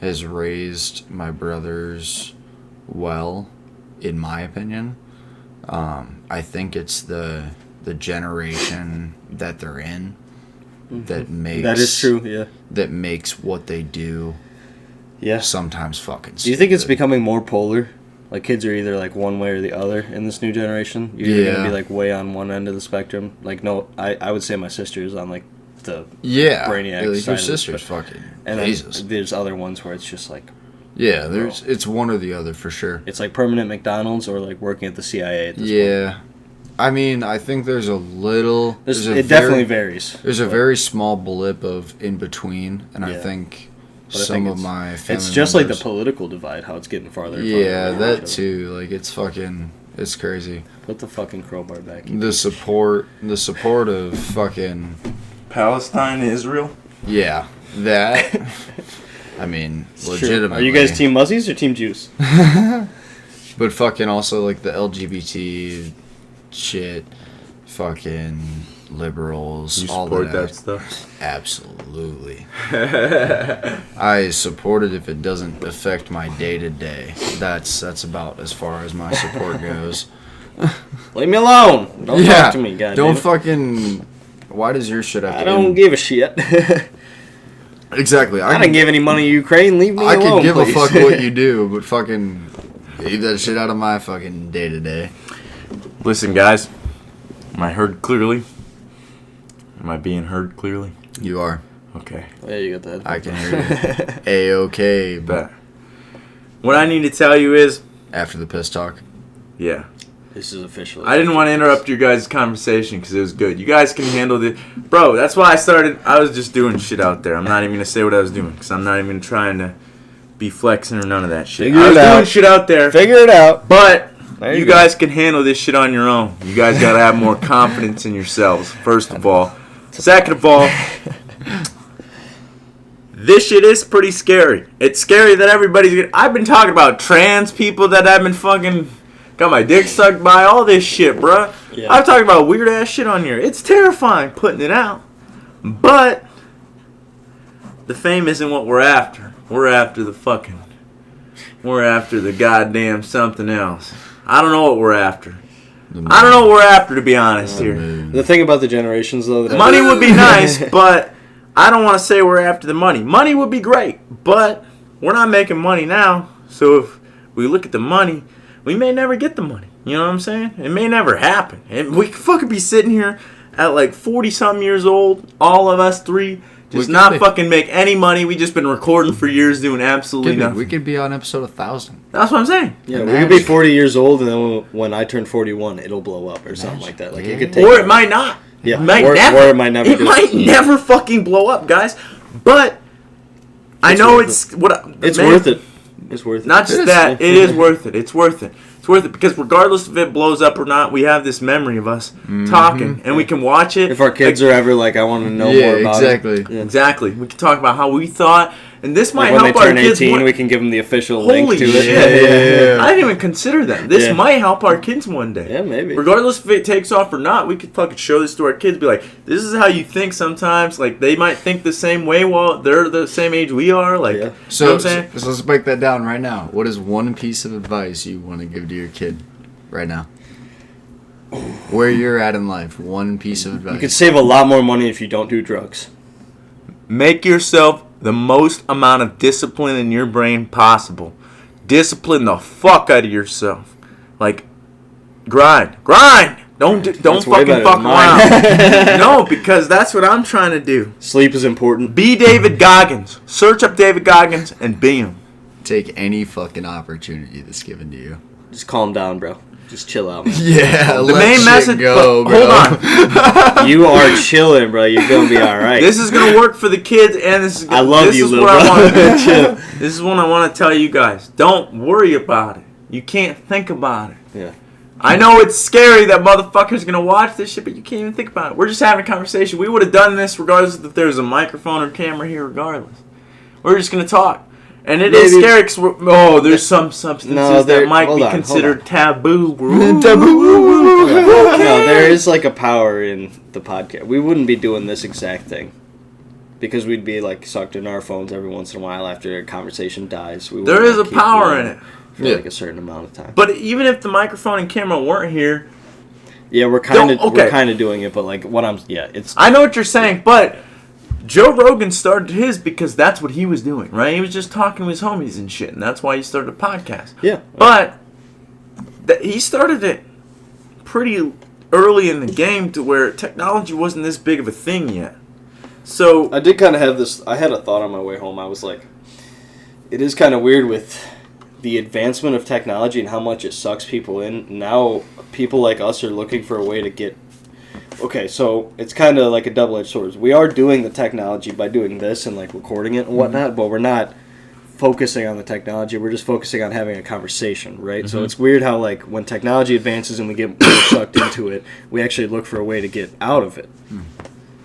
has raised my brothers well, in my opinion. I think it's the generation that they're in that makes... That is true, yeah. That makes what they do sometimes fucking stupid. Do you think it's becoming more polar? Like, kids are either, like, one way or the other in this new generation? You're either going to be, like, way on one end of the spectrum. Like, no, I would say my sister is on, like, the brainiac like side. your sister's fucking Jesus. And there's other ones where it's just like... Yeah, it's one or the other for sure. It's like permanent McDonald's or, like, working at the CIA at this point. Yeah. I mean, I think there's a little... It definitely varies. There's a very small blip of in-between, and I think some of my family It's just members, like the political divide, how it's getting farther and yeah, farther. that too. Like, it's fucking... It's crazy. Put the fucking crowbar back. The support of fucking... Palestine, Israel? Yeah, that... I mean, legitimately. True. Are you guys Team Muzzies or Team Jews? But fucking also, like, the LGBT shit, fucking liberals, you all support that stuff? Absolutely. I support it if it doesn't affect my day-to-day. That's about as far as my support goes. Leave me alone. Don't talk to me, goddamn. Don't fucking... Why does your shit have to... I don't give a shit. Exactly. I didn't give any money to Ukraine. Leave me alone, I can give please. a fuck what you do, but fucking... Leave that shit out of my fucking day-to-day. Listen, guys. Am I heard clearly? Am I being heard clearly? You are. Okay. Yeah, you got that. I can hear you. A-okay. But what I need to tell you is... After the piss talk? Yeah. This is official. I didn't want to interrupt your guys' conversation because it was good. You guys can handle it. Bro, that's why I started. I was just doing shit out there. I'm not even going to say what I was doing because I'm not even trying to be flexing or none of that shit. I was doing shit out there. Figure it out. But you guys can handle this shit on your own. You guys got to have more confidence in yourselves, first of all. Second of all, this shit is pretty scary. It's scary that everybody's... I've been talking about trans people that have been fucking... Got my dick sucked by, all this shit, bruh. Yeah. I'm talking about weird ass shit on here. It's terrifying putting it out. But the fame isn't what we're after. We're after the goddamn something else. I don't know what we're after. I don't know what we're after, to be honest here. The thing about the generations, though... Money would be nice, but I don't want to say we're after the money. Money would be great, but we're not making money now. So if we look at the money... We may never get the money. You know what I'm saying? It may never happen. And we could fucking be sitting here at like 40-something years old, all of us three, just not fucking make any money. We just been recording for years doing absolutely nothing. We could be on episode 1,000. That's what I'm saying. Yeah, we could be 40 years old, and then when I turn 41, it'll blow up or something like that. Like it could take. Or it might not. Yeah, or it might never. It might never fucking blow up, guys. But I know it's worth it. It's worth it. Not just that, it is worth it. It's worth it. It's worth it because regardless if it blows up or not, we have this memory of us talking, and we can watch it. If our kids are ever like, I want to know more about it. Yeah. Exactly. We can talk about how we thought, and this might help our kids. When they turn 18, we can give them the official link to it. Yeah. I didn't even consider that. This might help our kids one day. Yeah, maybe. Regardless if it takes off or not, we could fucking show this to our kids. Be like, this is how you think sometimes. Like, they might think the same way while they're the same age we are. Like, you know what I'm saying? So let's break that down right now. What is one piece of advice you want to give to your kid right now? Where you're at in life, one piece of advice. You could save a lot more money if you don't do drugs. Make yourself the most amount of discipline in your brain possible. Discipline the fuck out of yourself. Like, grind. Don't fucking fuck around. No, because that's what I'm trying to do. Sleep is important. Be David Goggins. Search up David Goggins and be him. Take any fucking opportunity that's given to you. Just calm down, bro. Just chill out, man. Yeah, the main message. Go, hold on. You are chilling, bro. You're gonna be all right. This is gonna work for the kids, and this is. I love this you, is little what bro. I want to This is what I want to tell you guys. Don't worry about it. You can't think about it. Yeah. I know it's scary that motherfuckers gonna watch this shit, but you can't even think about it. We're just having a conversation. We would have done this regardless if there was a microphone or camera here. Regardless, we're just gonna talk. And it is scary because there's some substances that might be considered taboo. Taboo. No, there is like a power in the podcast. We wouldn't be doing this exact thing because we'd be like sucked in our phones every once in a while after a conversation dies. There is a power in it for like a certain amount of time. But even if the microphone and camera weren't here, we're kind of doing it. But like it's. I know what you're saying, but. Joe Rogan started his because that's what he was doing, right? He was just talking to his homies and shit, and that's why he started a podcast. Yeah. But he started it pretty early in the game to where technology wasn't this big of a thing yet. So I did kind of have this. I had a thought on my way home. I was like, it is kind of weird with the advancement of technology and how much it sucks people in. Now people like us are looking for a way to get... Okay, so it's kind of like a double-edged sword. We are doing the technology by doing this and like recording it and whatnot, but we're not focusing on the technology. We're just focusing on having a conversation, right? Mm-hmm. So it's weird how like when technology advances and we get more sucked into it, we actually look for a way to get out of it,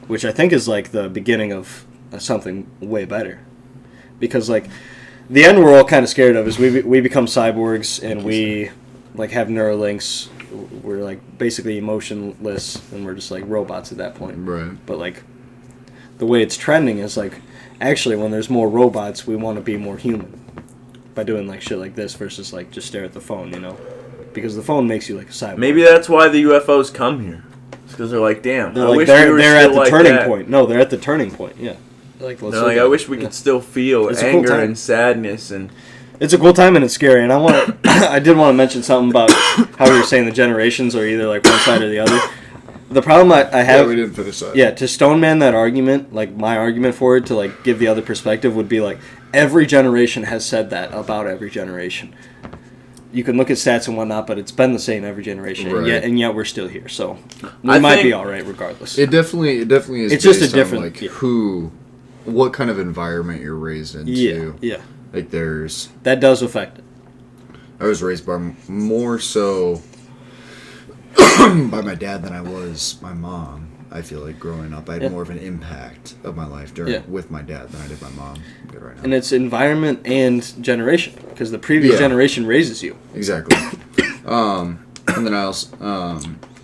which I think is like the beginning of something way better. Because like the end we're all kind of scared of is we become cyborgs and we like have Neuralinks. We're like basically emotionless and we're just like robots at that point. Right. But like the way it's trending is like actually when there's more robots we want to be more human by doing like shit like this versus like just stare at the phone, you know? Because the phone makes you like a cyborg. Maybe that's why the UFOs come here. It's because they're like, damn, I wish we were at the turning point. No, they're at the turning point. Yeah. I wish we could still feel anger and sadness and It's a cool time and it's scary. And I did want to mention something about how we were saying the generations are either like one side or the other. The problem I have... Yeah, we didn't finish that. Yeah, to stoneman that argument, like my argument for it, to like give the other perspective would be like, every generation has said that about every generation. You can look at stats and whatnot, but it's been the same every generation, right. and yet we're still here. So we might be all right regardless. It definitely is. It's just a different... what kind of environment you're raised into. Yeah. Like there's... That does affect it. I was raised by more so by my dad than I was my mom. I feel like growing up, I had more of an impact of my life with my dad than I did my mom. Good right now. And it's environment and generation, because the previous generation raises you. Exactly. And then I also,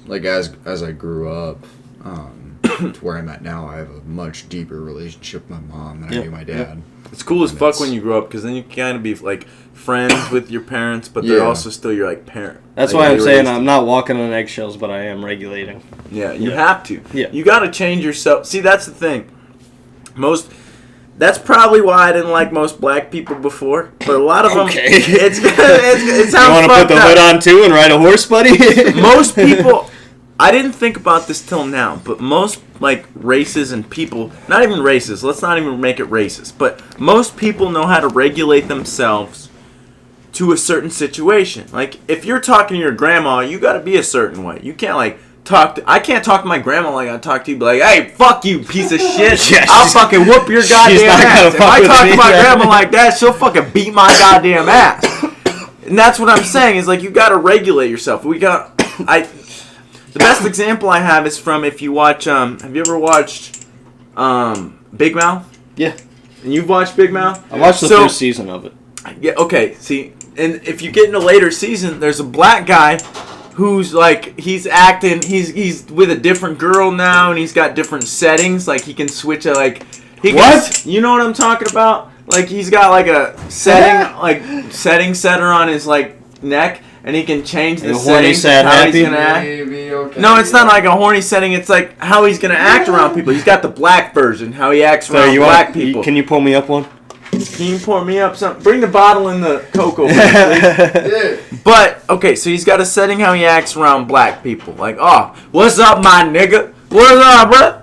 like as I grew up, to where I'm at now, I have a much deeper relationship with my mom than I do my dad. It's cool as fuck when you grow up, because then you kind of be like friends with your parents, but they're also still your like parent. That's why I'm saying I'm not walking on eggshells, but I am regulating. Yeah, you have to. Yeah. You got to change yourself. See, that's the thing. That's probably why I didn't like most black people before, but a lot of them. It sounds. You want to put the hood on too and ride a horse, buddy? Most people. I didn't think about this till now, but most like races and people, not even races, let's not even make it racist, but most people know how to regulate themselves to a certain situation. Like if you're talking to your grandma, you got to be a certain way. You can't like I can't talk to my grandma like I talk to you, be like, hey, fuck you, piece of shit. Yeah, I'll fucking whoop your goddamn ass. If I talk to my grandma like that, she'll fucking beat my goddamn ass. And that's what I'm saying, is like you got to regulate yourself. The best example I have is from if you watch, have you ever watched Big Mouth? Yeah. And you've watched Big Mouth? I watched the first season of it. Yeah, okay, see, and if you get in a later season, there's a black guy who's like, he's acting, he's with a different girl now, and he's got different settings, like he can switch it, like... You know what I'm talking about? Like he's got like a setting setter on his like neck, and he can change the settings how he's gonna act. Okay, no, it's not like a horny setting. It's like how he's gonna act around people. He's got the black version, how he acts around black people. Can you pull me up one? Can you pour me up some? Bring the bottle in the cocoa, please. But okay, so he's got a setting how he acts around black people. Like, oh, what's up, my nigga? What's up, bro?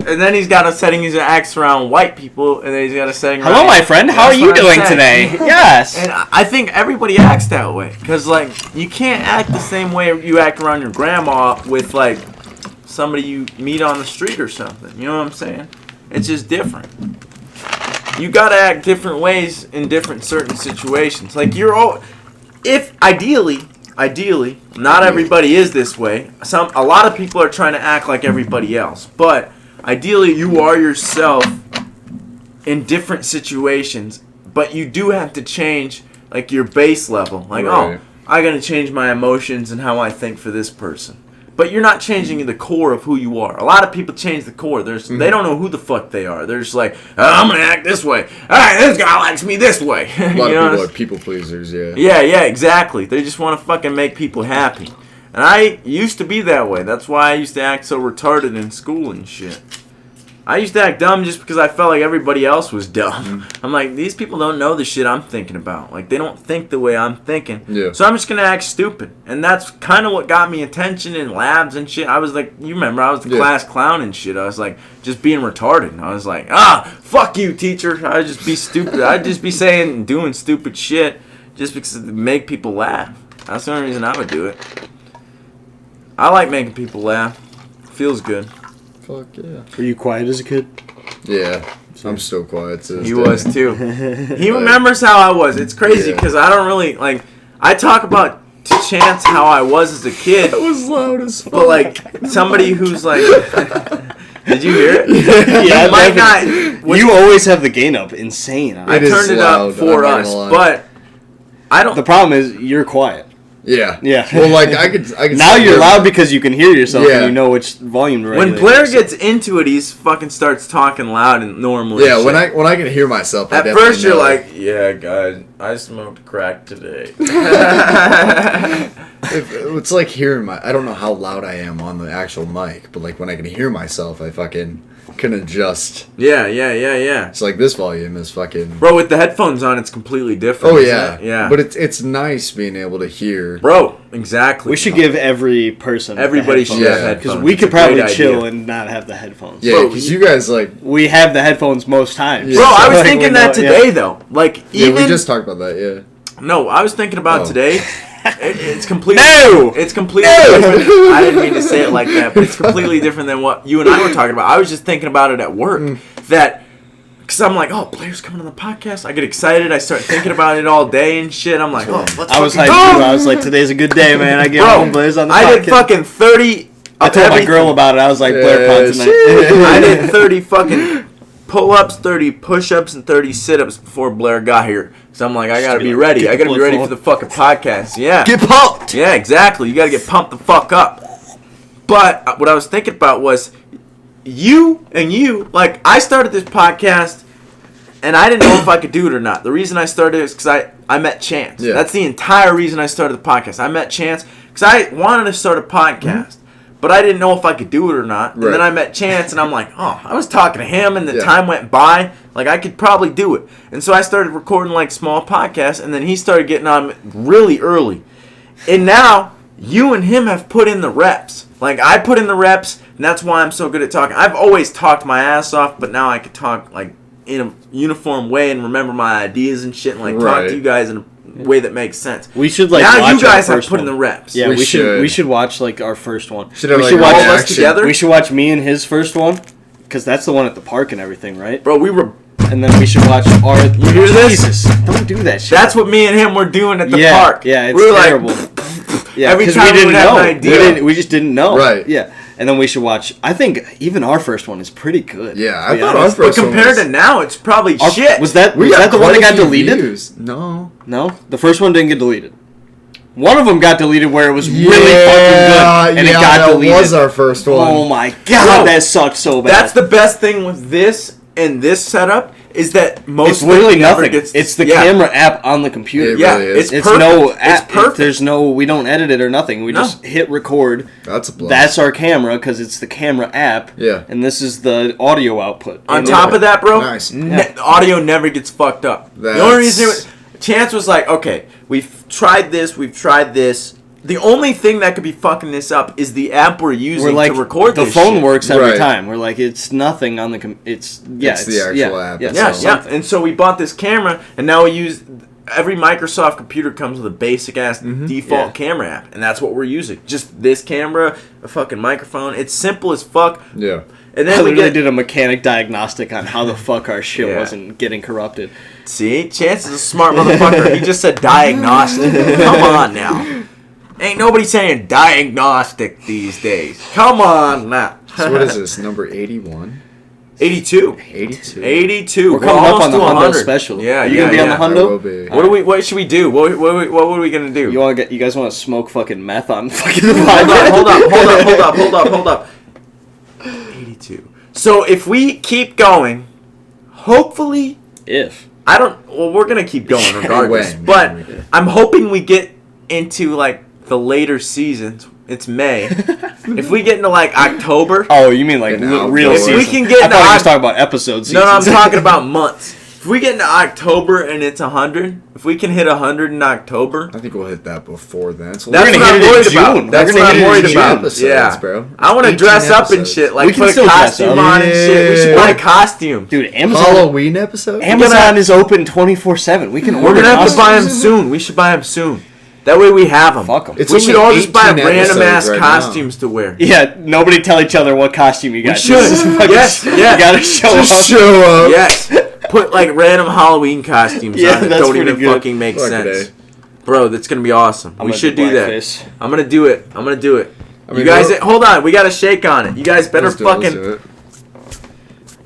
And then he's got a setting he's acts around white people, and then he's got a setting. Hello, my friend. How are you doing today? Yes. And I think everybody acts that way, because like you can't act the same way you act around your grandma with like somebody you meet on the street or something. You know what I'm saying? It's just different. You gotta act different ways in different certain situations. Like Ideally, not everybody is this way. A lot of people are trying to act like everybody else, but ideally you are yourself in different situations. But you do have to change like your base level. Like, right. I gotta change my emotions and how I think for this person. But you're not changing the core of who you are. A lot of people change the core. They don't know who the fuck they are. They're just like, I'm going to act this way. All right, this guy likes me this way. A lot of people are people pleasers, yeah. Yeah, exactly. They just want to fucking make people happy. And I used to be that way. That's why I used to act so retarded in school and shit. I used to act dumb just because I felt like everybody else was dumb. I'm like, these people don't know the shit I'm thinking about. Like, they don't think the way I'm thinking. Yeah. So I'm just going to act stupid. And that's kind of what got me attention in labs and shit. I was like, you remember, I was the class clown and shit. I was like, just being retarded. I was like, fuck you, teacher. I'd just be stupid. I'd just be saying and doing stupid shit just because it make people laugh. That's the only reason I would do it. I like making people laugh. Feels good. Fuck yeah. Were you quiet as a kid? Yeah. I'm still quiet to this He day. was too. He remembers how I was. It's crazy because I don't really, like, I talk about to Chance how I was as a kid. That was loud as fuck. But, like, somebody who's like... Did you hear it? Yeah, might not. You always have the gain up. Insane. I turned it up for us, but I don't... The problem is you're quiet. Yeah. Well, like I could. Now you're loud because you can hear yourself and you know which volume to regulate. When Blair gets into it, he's fucking starts talking loud and normally. Yeah, when I can hear myself. At first, you're like, "Yeah, guys, I smoked crack today." It's like hearing I don't know how loud I am on the actual mic, but like when I can hear myself, I fucking. can adjust. Yeah. It's like this volume is fucking... Bro, with the headphones on, it's completely different. Oh, yeah. Yeah. But it's nice being able to hear. Bro, exactly. We should give every person Everybody should have headphones. Because we could probably chill and not have the headphones. Yeah, because you guys, like... We have the headphones most times. Yeah. Bro, I was thinking that today, though. Like, even... Yeah, we just talked about that, yeah. No, I was thinking about today... It's completely. No! It's completely different. I didn't mean to say it like that, but it's completely different than what you and I were talking about. I was just thinking about it at work. Because I'm like, oh, Blair's coming on the podcast. I get excited. I start thinking about it all day and shit. I'm like, oh, let's I was hyped too. I was like, today's a good day, man. I get home, Blair's on the podcast. I did fucking 30. I told my girl about it. I was like, Blair Pod tonight. I did 30 fucking pull-ups, 30 push-ups, and 30 sit-ups before Blair got here. So I'm like, I gotta be ready. I gotta be ready for the fucking podcast. Yeah. Get pumped! Yeah, exactly. You gotta get pumped the fuck up. But what I was thinking about was you, like, I started this podcast and I didn't know if I could do it or not. The reason I started is because I met Chance. Yeah. That's the entire reason I started the podcast. I met Chance because I wanted to start a podcast. But I didn't know if I could do it or not. And then I met Chance, and I'm like, oh, I was talking to him, and the time went by. Like, I could probably do it. And so I started recording, like, small podcasts, and then he started getting on really early. And now, you and him have put in the reps. Like, I put in the reps, and that's why I'm so good at talking. I've always talked my ass off, but now I can talk, like, in a uniform way and remember my ideas and shit, and, like, talk to you guys in a way that makes sense. We should like now watch you guys our have first put one. in the reps. Yeah, we should watch like our first one. We should watch all of us together. We should watch me and his first one because that's the one at the park and everything, right? Bro, we were. And then we should watch our. You hear this? Jesus, don't do that shit. That's what me and him were doing at the park. Yeah, it's we were terrible. Yeah, every time we didn't know. An idea. We just didn't know. Right. Yeah. And then we should watch. I think even our first one is pretty good. Yeah, I thought our first one. But compared to now, it's probably shit. Was that the one that got deleted? Views. No, the first one didn't get deleted. One of them got deleted where it was really fucking good, and it got deleted. That was our first one. Oh my god, that sucked so bad. That's the best thing with this and this setup is that most it's literally nothing. It's the camera app on the computer. It really is. It's perfect. No app. It's perfect. There's no. We don't edit it or nothing. We just hit record. That's a plus. That's our camera because it's the camera app. Yeah. And this is the audio output. On top of that, bro, nice. Audio never gets fucked up. The only reason Chance was like, okay, we've tried this. The only thing that could be fucking this up is the app we're using to record this. The phone shit. works every time. We're like, it's nothing on the. It's the actual app. Yeah. And so we bought this camera, and now we use. Every Microsoft computer comes with a basic ass default camera app, and that's what we're using. Just this camera, a fucking microphone. It's simple as fuck. Yeah. And then we did a mechanic diagnostic on how the fuck our shit wasn't getting corrupted. See, Chance is a smart motherfucker. He just said diagnostic. Come on now. Ain't nobody saying diagnostic these days. Come on now. So what is this, number 81? 82. 82. We're coming up on the Hundo special. Yeah, Are you going to be on the Hundo? What should we do? What are we going to do? You guys want to smoke fucking meth on fucking the podcast? Hold up. 82. So if we keep going, hopefully... we're going to keep going regardless. But I'm hoping we get into, like, the later seasons. It's May. If we get into like October. Oh, you mean like real season? If we can get into I thought you was talking about episodes. No, I'm talking about months. If we get into October and it's 100, if we can hit 100 in October, I think we'll hit that before then. So that's what I'm worried about. That's what I'm worried about. Episodes, bro. I want to dress up and shit, like put a costume on and shit. We should buy a costume, dude. Amazon Halloween episode. Amazon is open 24/7. We can. We're gonna have to buy them soon. We should buy them soon. That way we have them. Fuck them. We should all just buy random ass costumes to wear. Yeah, nobody tell each other what costume you got. We should. Yes. You gotta show up. Show up. Yes. Put like random Halloween costumes on that don't even fucking make sense. Bro, that's gonna be awesome. We should do that. I'm gonna do it. You guys, hold on. We gotta shake on it. You guys better fucking.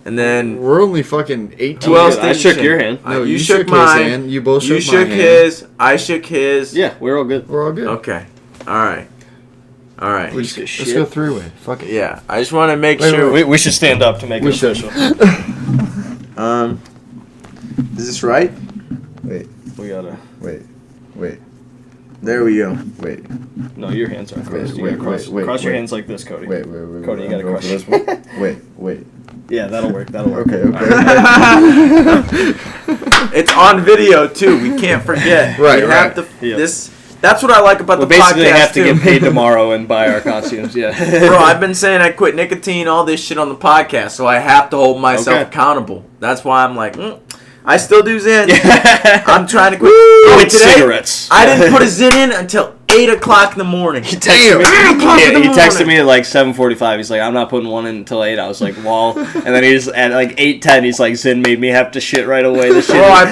And then we're only fucking 18. Who else? I shook your hand. No, you shook mine. His hand. You both shook my hand. You shook his. I shook his. Yeah, we're all good. Okay. All right. Let's go three-way. Fuck it. Yeah, I just want to make sure. We should stand up to make it official. Is this right? Wait. We gotta. Wait. There we go. Wait. No, your hands are crossed. You gotta cross your hands like this, Cody. Wait. Cody, you gotta cross. Wait. Yeah, that'll work. Okay. It's on video too. We can't forget. Right. We have to. This. That's what I like about the basically podcast have to too. get paid tomorrow and buy our costumes. Yeah. Bro, I've been saying I quit nicotine, all this shit on the podcast, so I have to hold myself accountable. That's why I'm like, I still do Zen. I'm trying to quit. With cigarettes. I didn't put a Zen in until 8 o'clock in the morning. He texted me at like 7:45. He's like, I'm not putting one in until 8. I was like, wall. And then he's at like 8:10. He's like, Zen made me have to shit right away. This is what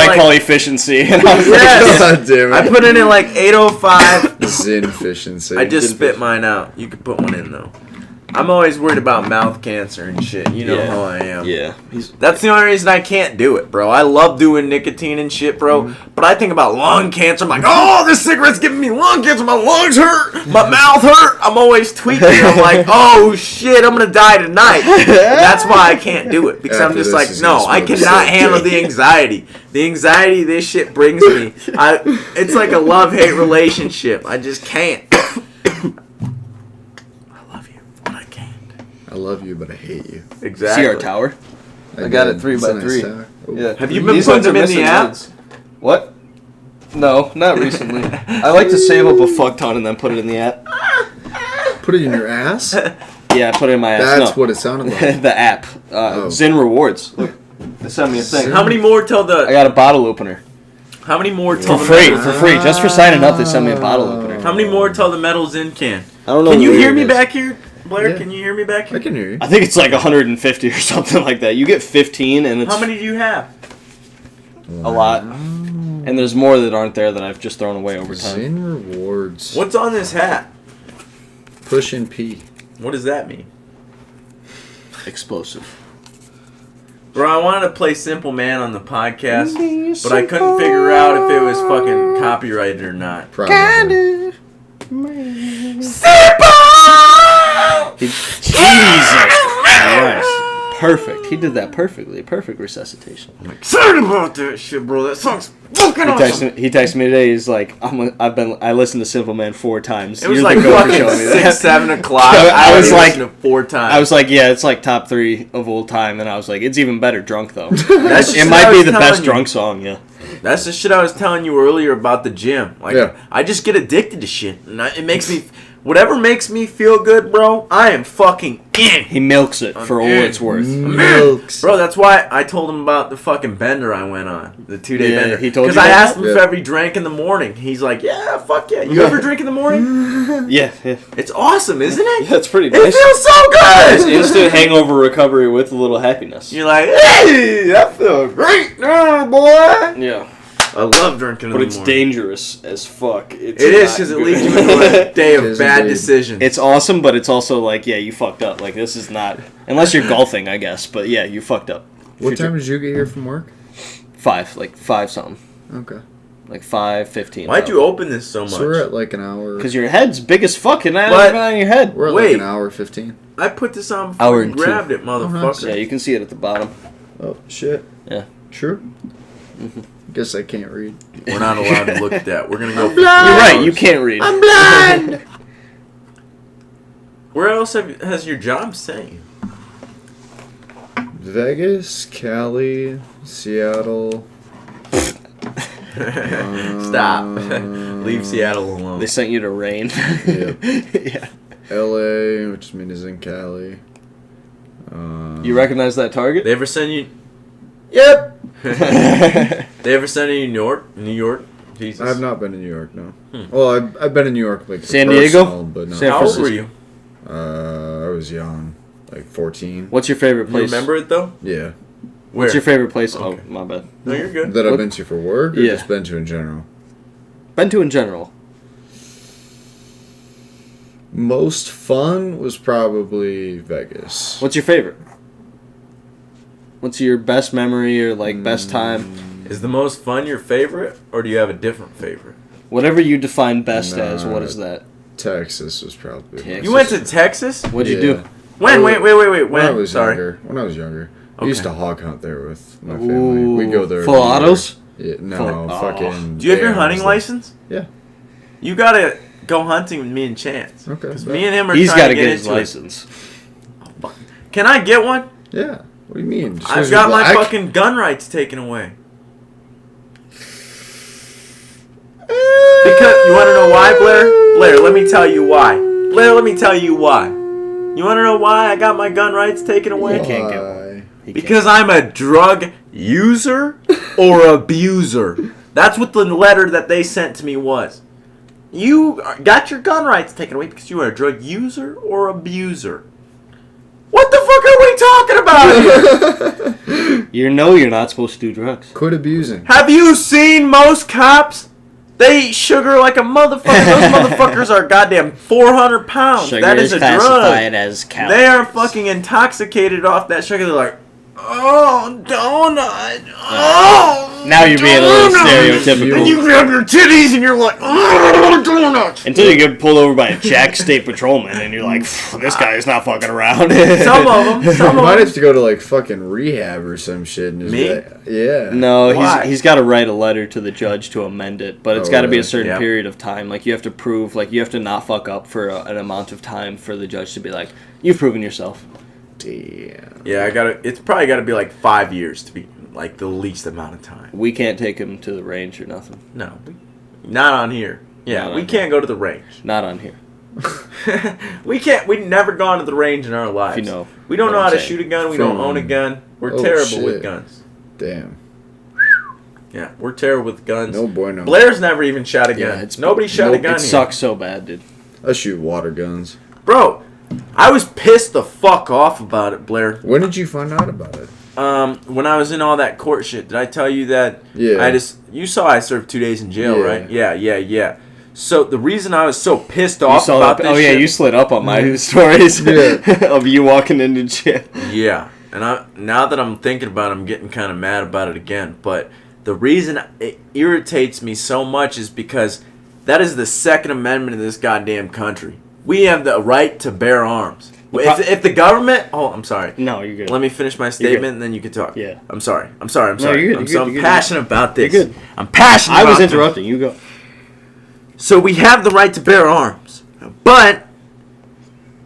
I call efficiency. And I was God damn it. I put it in like 8:05. Zen efficiency. I just spit mine out. You could put one in though. I'm always worried about mouth cancer and shit. You know how I am. Yeah. That's the only reason I can't do it, bro. I love doing nicotine and shit, bro. But I think about lung cancer. I'm like, oh, this cigarette's giving me lung cancer. My lungs hurt. My mouth hurt. I'm always tweaking. I'm like, oh, shit, I'm going to die tonight. That's why I can't do it. Because I'm just like, no, I cannot handle the anxiety. The anxiety this shit brings me. It's like a love-hate relationship. I just can't. I love you, but I hate you. Exactly. See our tower? I got it 3x3. Yeah. Have you been putting them in the app? What? No, not recently. I like to save up a fuck ton and then put it in the app. Put it in your ass? Yeah, I put it in my ass. That's what it sounded like. The app. Zen Rewards. Look, they sent me a thing. How many more till the... I got a bottle opener. How many more till For free. Just for signing up, they sent me a bottle opener. How many more till the metal's in can? I don't know. Can you hear me back here? Blair, can you hear me back here? I can hear you. I think it's like 150 or something like that. You get 15 and it's... How many do you have? A lot. And there's more that aren't there that I've just thrown away over time. Zen Rewards. What's on this hat? Push and P. What does that mean? Explosive. Bro, I wanted to play Simple Man on the podcast, but I couldn't figure out if it was fucking copyrighted or not. Probably. Simple! Jesus Christ. Perfect. He did that perfectly. Perfect resuscitation. I'm excited about that shit, bro. That song's fucking awesome. He texted me today. He's like, I listened to Simple Man 4 times. It was like fucking 6, 7 o'clock. I was like, listened to 4 times. I was like, yeah, it's like top 3 of all time. And I was like, it's even better drunk though. It might be the best drunk song. Yeah. That's the shit I was telling you earlier about the gym. Like, I just get addicted to shit, and it makes me. Whatever makes me feel good, bro, I am fucking in. He milks it for all it's worth. Milks. Bro, that's why I told him about the fucking bender I went on. The 2-day bender. He told you because I asked him if he drank in the morning. He's like, yeah, fuck yeah. You ever drink in the morning? Yeah. It's awesome, isn't it? Yeah, it's pretty nice. It feels so good. It's instant hangover recovery with a little happiness. You're like, hey, that feels great now, boy. Yeah. I love drinking in the morning. But it's dangerous as fuck. It is because it leads you into a day of bad decisions. It's awesome, but it's also like, yeah, you fucked up. Like, this is not... Unless you're golfing, I guess. But yeah, you fucked up. What time did you get here from work? 5. Like, 5 something. Okay. Like 5:15. Why'd you open this so much? So we're at like an hour. Because your head's big as fuck and I don't even on your head. We're at like an hour 15. I put this on before you grabbed it, motherfucker. Yeah, you can see it at the bottom. Oh, shit. Yeah. True. Mm-hmm. Guess I can't read. We're not allowed to look at that. We're going to go... You're right, you can't read. I'm blind! Where else has your job saying? Vegas, Cali, Seattle. Stop. Leave Seattle alone. They sent you to rain. Yep. Yeah. LA, which means is in Cali. You recognize that target? They ever send you... Yep. They ever send you to New York? Jesus. I have not been in New York, no. Well, I've been in New York, like San Diego? But no. How old were you? I was young, like 14. What's your favorite place? You remember it though? Yeah. Where? What's your favorite place? Okay. Oh, my bad. No, you're good. That I've been to for work, or just been to in general? Been to in general. Most fun was probably Vegas. What's your favorite? What's your best memory or like best time? Is the most fun your favorite, or do you have a different favorite? Whatever you define best as, what is that? Texas was probably. Texas. You went to Texas? What'd you do? When? Wait. When? When I was Sorry. younger. When I was younger. Okay. I used to hog hunt there with my family. We go there. Full autos? Yeah, no, fucking. Do you have your hunting license? Yeah. You gotta go hunting with me and Chance. Okay. Because me and him are He's trying to get his into license. Can I get one? Yeah. What do you mean? I've got my fucking gun rights taken away. Because you want to know why, Blair? Blair, let me tell you why. Blair, let me tell you why. You want to know why I got my gun rights taken away? You can't get one. Because I'm a drug user or abuser. That's what the letter that they sent to me was. You got your gun rights taken away because you are a drug user or abuser. What the fuck are we talking about here? You know you're not supposed to do drugs. Quit abusing. Have you seen most cops? They eat sugar like a motherfucker. Those motherfuckers are goddamn 400 pounds. Sugar that is a drug. classified as calories. They are fucking intoxicated off that sugar. They're like, oh, donut. Oh, now you're being a little stereotypical. And you grab your titties and you're like, oh, donuts. Until you get pulled over by a Jack State patrolman and you're like, this guy's not fucking around. Some of them. You might have to go to like fucking rehab or some shit. And just Me? Yeah. No, he's got to write a letter to the judge to amend it, but it's got to be a certain period of time. Like you have to prove, like you have to not fuck up for an amount of time for the judge to be like, you've proven yourself. Damn. Yeah, it's probably got to be like 5 years to be like the least amount of time. We can't take him to the range or nothing. No, not on here. Yeah, we can't go to the range. Not on here. We can't. We've never gone to the range in our lives. If you know. We don't know how to shoot a gun. We don't own a gun. We're terrible with guns. Damn. Yeah, we're terrible with guns. No bueno. Blair's never even shot a gun. Nobody shot a gun. It sucks so bad, dude. I shoot water guns. Bro, I was pissed the fuck off about it, Blair. When did you find out about it? When I was in all that court shit. Did I tell you that? Yeah. You saw I served 2 days in jail, right? Yeah. So the reason I was so pissed off about this shit... you slid up on my stories of you walking into jail. Yeah. And now that I'm thinking about it, I'm getting kind of mad about it again. But the reason it irritates me so much is because that is the Second Amendment of this goddamn country. We have the right to bear arms. If the government... Oh, I'm sorry. No, you're good. Let me finish my statement and then you can talk. Yeah. I'm sorry. No, you're good. I'm passionate about this. You're good. I'm passionate about this. I was interrupting. You go. So we have the right to bear arms. But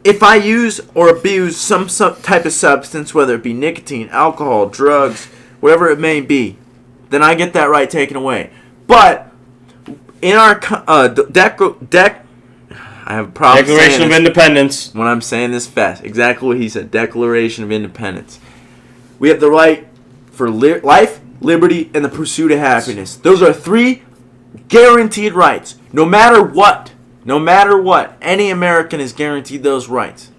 if I use or abuse some type of substance, whether it be nicotine, alcohol, drugs, whatever it may be, then I get that right taken away. But in our I have a problem Declaration of Independence. When I'm saying this fast. Exactly what he said. Declaration of Independence. We have the right for life, liberty, and the pursuit of happiness. Those are 3 guaranteed rights. No matter what, any American is guaranteed those rights.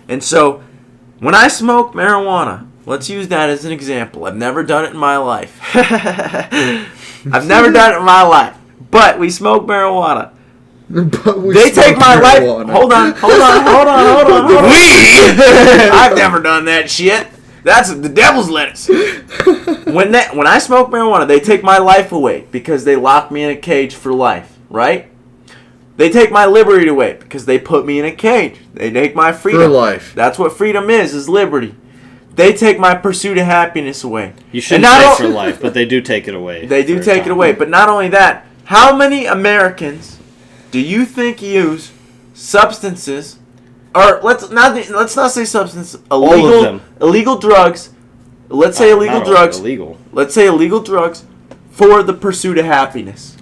And so, when I smoke marijuana, let's use that as an example. I've never done it in my life. I've never done it in my life. But we smoke marijuana. They take my life. Hold on. I've never done that shit. That's the devil's lettuce. When I smoke marijuana, they take my life away because they lock me in a cage for life, right? They take my liberty away because they put me in a cage. They take my freedom. For life. That's what freedom is liberty. They take my pursuit of happiness away. You shouldn't say for life, but they do take it away. They do take it away. But not only that, how many Americans do you think use substances, or let's not say substance, illegal drugs? Let's say illegal drugs. Let's say illegal drugs for the pursuit of happiness.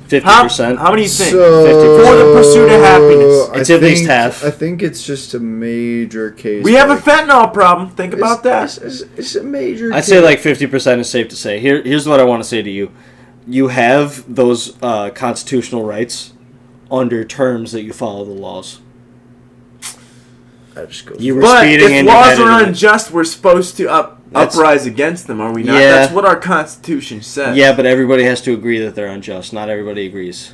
50%. How many you think? 50% for the pursuit of happiness. It's at least half. I think it's just a major case. We have a fentanyl problem. Think about that. It's a major. I'd say like 50% is safe to say. Here's what I want to say to you. You have those constitutional rights under terms that you follow the laws. But if laws are unjust, we're supposed to uprise against them, are we not? Yeah. That's what our Constitution says. Yeah, but everybody has to agree that they're unjust. Not everybody agrees.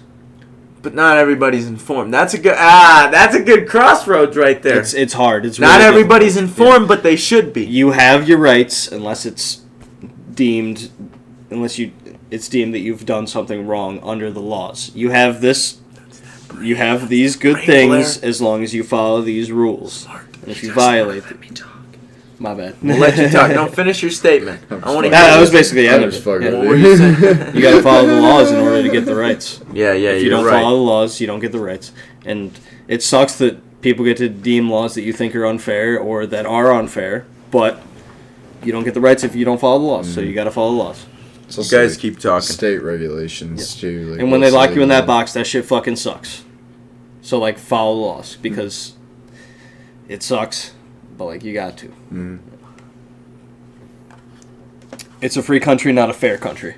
But not everybody's informed. That's a good crossroads right there. It's hard. It's not really everybody's informed, but they should be. You have your rights unless it's deemed that you've done something wrong under the laws. You have this. You have these good things as long as you follow these rules. And if you violate them, my bad. We'll let you talk. Don't finish your statement. That was basically the end of it. What were you saying? You got to follow the laws in order to get the rights. Yeah. If you don't follow the laws, you don't get the rights. And it sucks that people get to deem laws that you think are unfair or that are unfair but you don't get the rights if you don't follow the laws. So you got to follow the laws. You guys keep talking. State regulations too. Like and when they lock you in that box, that shit fucking sucks. So like follow the laws because it sucks, but like you got to. Mm. It's a free country, not a fair country.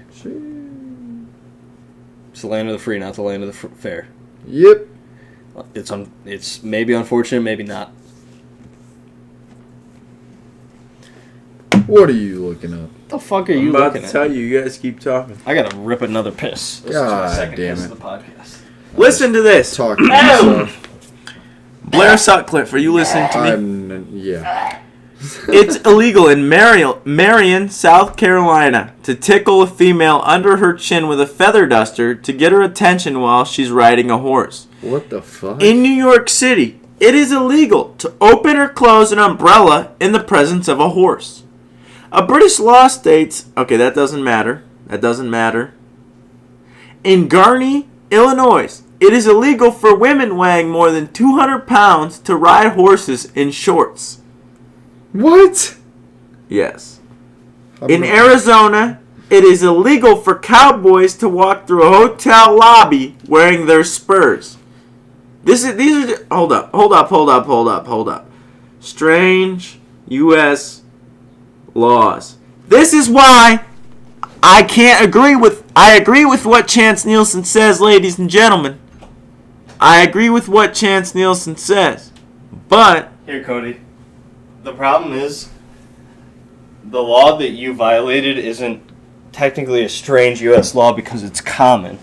It's the land of the free, not the land of the fair. Yep. It's maybe unfortunate, maybe not. What are you looking up? The fuck are you I'm about looking to at? tell you. You guys keep talking. I gotta rip another piss. This is my second damn piss it. of the podcast. Listen to this. Talking to yourself. Blair Sutcliffe, are you listening to me? Yeah. It's illegal in Marion, South Carolina, to tickle a female under her chin with a feather duster to get her attention while she's riding a horse. What the fuck? In New York City, it is illegal to open or close an umbrella in the presence of a horse. A British law states... Okay, that doesn't matter. In Garney, Illinois, it is illegal for women weighing more than 200 pounds to ride horses in shorts. What? Yes. In Arizona, it is illegal for cowboys to walk through a hotel lobby wearing their spurs. Hold up. Strange U.S. laws. This is why I agree with what Chance Nielsen says, ladies and gentlemen. I agree with what Chance Nielsen says. But Here, Cody. The problem is, the law that you violated isn't technically a strange U.S. law because it's common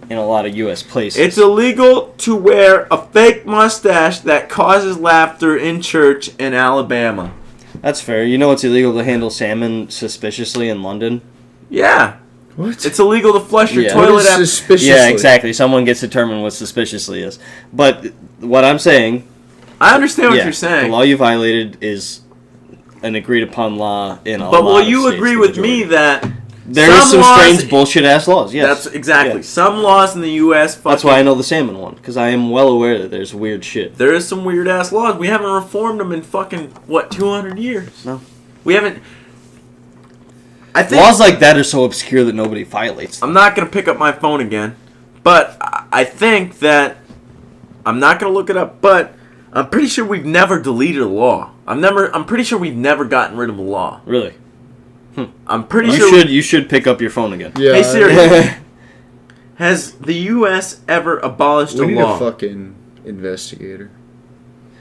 in a lot of U.S. places. it's illegal to wear a fake mustache that causes laughter in church in Alabama. That's fair. You know it's illegal to handle salmon suspiciously in London? Yeah. What? It's illegal to flush your Yeah. toilet What is after... suspiciously? Yeah, exactly. Someone gets determined what suspiciously is. But what I'm saying... I understand what you're saying. The law you violated is an agreed upon law in a lot But of will you states, agree the with me majority. that There is some laws- strange bullshit ass laws, yes. That's exactly. Yeah. Some laws in the U.S. That's why I know the salmon one, because I am well aware that there's weird shit. There is some weird ass laws. We haven't reformed them in fucking 200 years. No. We haven't. I think Laws like that are so obscure that nobody violates them. I'm not gonna pick up my phone again, but I think that I'm not gonna look it up. But I'm pretty sure we've never deleted a law. I'm pretty sure we've never gotten rid of a law. Really? I'm pretty sure. You should pick up your phone again. Yeah. Hey Siri, has the U.S. ever abolished We a need law? a fucking investigator.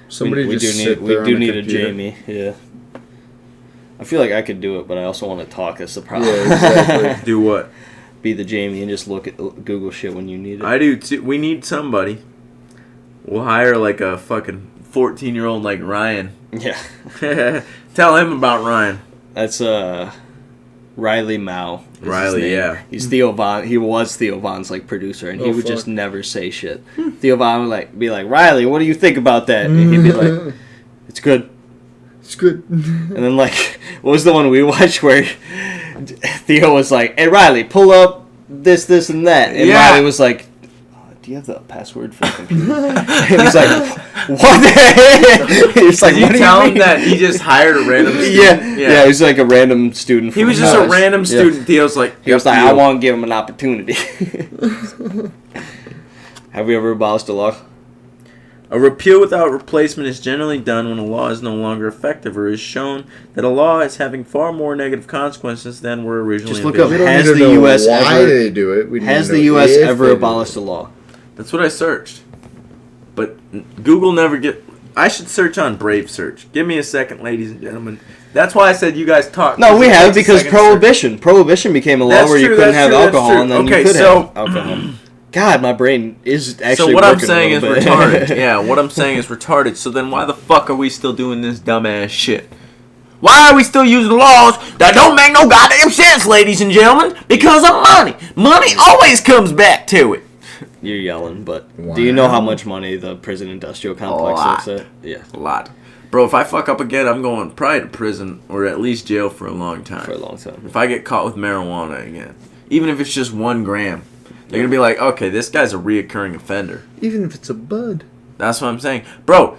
Somebody we just do sit need there we do on a need a computer. Jamie. Yeah. I feel like I could do it, but I also want to talk. That's the problem. Yeah, exactly. Do what? Be the Jamie and just look at Google shit when you need it. I do too. We need somebody. We'll hire like a fucking 14-year-old like Ryan. Yeah. Tell him about Ryan. That's Riley Mao. is his Riley, name. yeah. He's Theo Von. He was Theo Von's like producer, and he would just never say shit. Theo Von would be like, Riley, what do you think about that? And he'd be like, it's good. It's good. And then what was the one we watched where Theo was like, hey Riley, pull up this, and that, and Yeah. Riley was like, do you have the password for the computer? And he's like, what the heck? He's like, Did you tell him that he just hired a random student? Yeah, he was like a random student. He from was just a college. random Yeah. student. Theo's like, He was like, I want to give him an opportunity. Have we ever abolished a law? A repeal without replacement is generally done when a law is no longer effective or is shown that a law is having far more negative consequences than were originally Just look envisioned. up, We don't has need to the know US why ever- they do it. We need Has to the know U.S. if ever they do abolished it. a law? That's what I searched. But Google never get... I should search on Brave Search. Give me a second, ladies and gentlemen. That's why I said you guys talk. No, we It have, takes a because second to search. Prohibition. Prohibition became a law That's where you true, couldn't that's have true, that's alcohol, true. and then Okay, you could so- have alcohol. God, my brain is actually So what I'm working saying a is little bit. retarded. Yeah, what I'm saying is retarded. So then why the fuck are we still doing this dumbass shit? Why are we still using laws that don't make no goddamn sense, ladies and gentlemen? Because of money. Money always comes back to it. You're yelling, but Wow. do you know how much money the prison industrial complex lot. looks at? Yeah, A lot. Bro, if I fuck up again, I'm going probably to prison or at least jail for a long time. for a long time. If I get caught with marijuana again, even if it's just 1 gram, they're going to be like, okay, this guy's a reoccurring offender. Even if it's a bud. That's what I'm saying. Bro,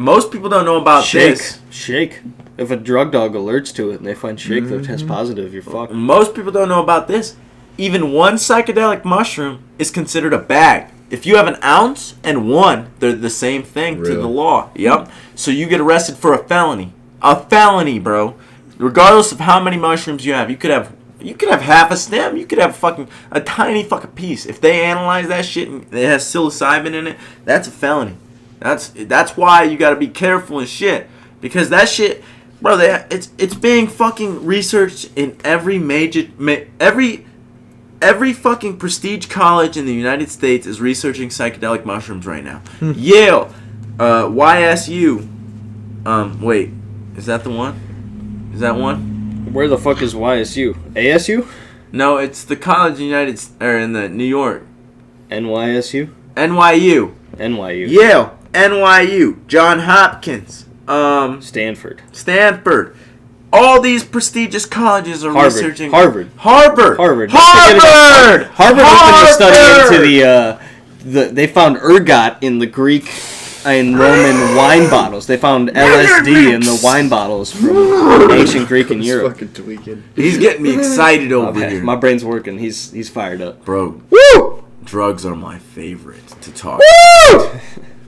most people don't know about this. Shake. If a drug dog alerts to it and they find shake that tests positive, you're fucked. Most people don't know about this. Even one psychedelic mushroom is considered a bag. If you have an ounce and one, they're the same thing to the law. Yep. So you get arrested for a felony. A felony, bro. Regardless of how many mushrooms you have. You could have half a stem. You could have a tiny fucking piece. If they analyze that shit and it has psilocybin in it, that's a felony. That's why you got to be careful and shit. Because that shit, bro, it's being fucking researched in every fucking prestige college in the United States is researching psychedelic mushrooms right now. Yale, YSU. Wait, is that the one? Is that one? Where the fuck is YSU? ASU? No, it's the college in the New York. NYSU? NYU. Yale, NYU, Johns Hopkins, Stanford. All these prestigious colleges are researching. Harvard. Harvard has been studying into they found ergot in the Greek and Roman wine bottles. They found LSD in the wine bottles from ancient Greek and Europe. Fucking tweaking. He's getting me excited over here. My brain's working. He's fired up. Bro. Woo! Drugs are my favorite to talk about.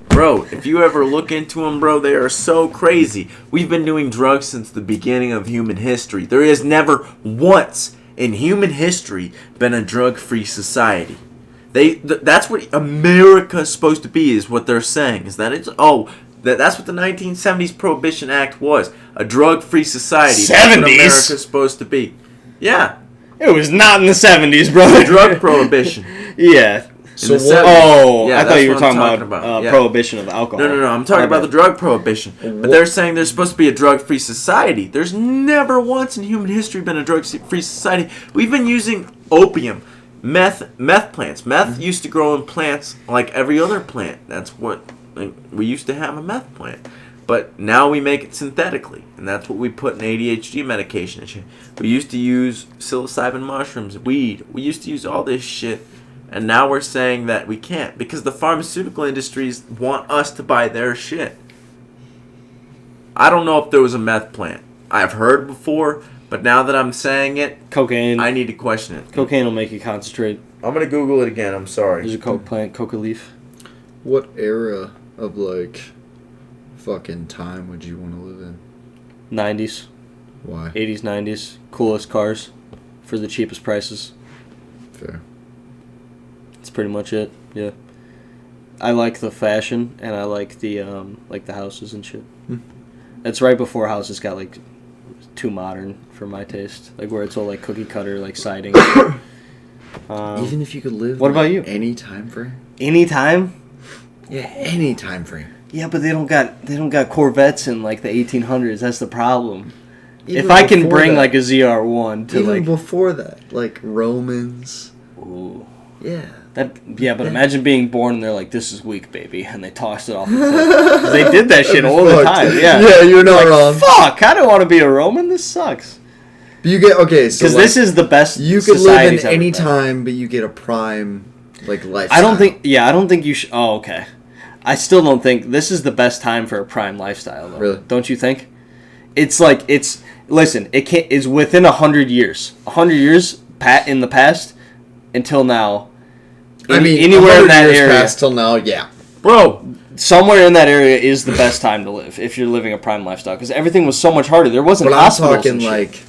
Bro, if you ever look into them, bro, they are so crazy. We've been doing drugs since the beginning of human history. There has never once in human history been a drug-free society. That's what America's supposed to be, is what they're saying. Is that that's what the 1970s Prohibition Act was. A drug-free society. 70s? That's what America's supposed to be. Yeah. It was not in the 70s, bro. Drug prohibition. Yeah. So I thought you were talking about prohibition of alcohol. No. I'm talking about the drug prohibition. But they're saying there's supposed to be a drug-free society. There's never once in human history been a drug-free society. We've been using opium, meth plants. Meth used to grow in plants like every other plant. That's what we used to have, a meth plant. But now we make it synthetically, and that's what we put in ADHD medication and shit. We used to use psilocybin mushrooms, weed. We used to use all this shit. And now we're saying that we can't because the pharmaceutical industries want us to buy their shit. I don't know if there was a meth plant. I've heard before, but now that I'm saying it, cocaine. I need to question it. Cocaine will make you concentrate. I'm going to Google it again. I'm sorry. There's a coke plant, coca leaf. What era of, fucking time would you want to live in? 90s. Why? 80s, 90s. Coolest cars for the cheapest prices. Fair. That's pretty much it. Yeah. I like the fashion, and I like the houses and shit. That's right before houses got too modern for my taste. Where it's all cookie cutter, siding. Even if you could live. What about you? Any time frame. Any time? Yeah, any time frame. Yeah, but they don't got Corvettes in the 1800s. That's the problem. Even if I can bring a ZR1 to even before that, Romans. Ooh. Yeah. But imagine being born and they're like, "This is weak, baby," and they tossed it off the cliff. They did that shit all the time. Yeah. Yeah, you're not wrong. Fuck! I don't want to be a Roman. This sucks. You get because this is the best. You could live in any time, but you get a prime lifestyle. I don't think you should. Oh, okay. I still don't think this is the best time for a prime lifestyle, though. Really? Don't you think? Listen. It's within 100 years. 100 years in the past until now. Anywhere in that area past till now, yeah. Bro, somewhere in that area is the best time to live if you're living a prime lifestyle because everything was so much harder. There wasn't hospitals. I'm talking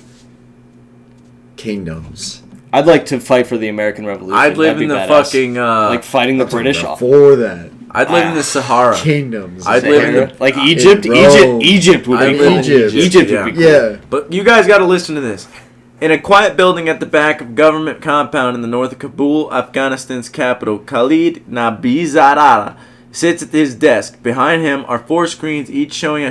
kingdoms. I'd like to fight for the American Revolution. I'd live in the badass. fucking fighting the British off. Before that, I'd live in the Sahara. Kingdoms. I'd live in Egypt. Egypt would be cool. Egypt would be cool. Yeah. But you guys got to listen to this. In a quiet building at the back of government compound in the north of Kabul, Afghanistan's capital, Khalid Nabizadeh sits at his desk. Behind him are 4 screens, each showing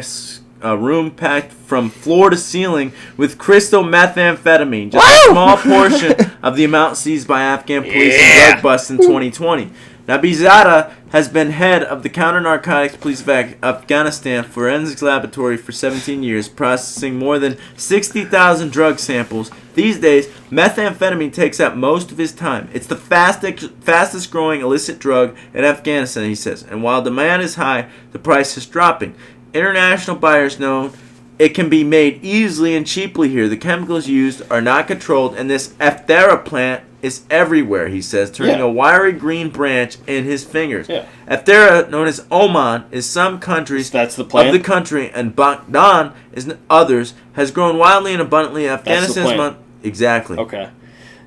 a room packed from floor to ceiling with crystal methamphetamine, just a small portion of the amount seized by Afghan police in drug busts in 2020. Nabizadeh has been head of the Counter-Narcotics Police of Afghanistan Forensics Laboratory for 17 years, processing more than 60,000 drug samples. These days, methamphetamine takes up most of his time. It's the fastest growing illicit drug in Afghanistan, he says. And while demand is high, the price is dropping. International buyers know it can be made easily and cheaply here. The chemicals used are not controlled, and this Aphthera plant is everywhere, he says, turning a wiry green branch in his fingers. Yeah. Aphthera, known as Oman, is some countries that's the plant? of the country, and Bogdan is others, has grown wildly and abundantly. Afghanistan's exactly. Okay.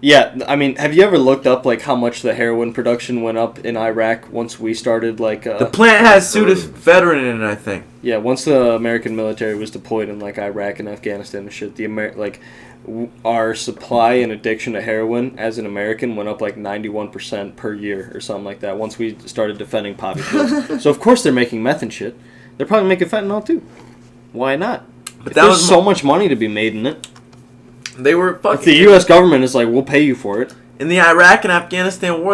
Yeah, I mean, have you ever looked up like how much the heroin production went up in Iraq once we started like the plant has pseudoephedrine in it, I think. Yeah, once the American military was deployed in like Iraq and Afghanistan and shit, our supply and addiction to heroin as an American went up like 91% per year or something like that once we started defending poppy pills. So of course they're making meth and shit. They're probably making fentanyl too. Why not? But there's so much money to be made in it. They were fucking. If the U.S. government is like, we'll pay you for it. In the Iraq and Afghanistan war,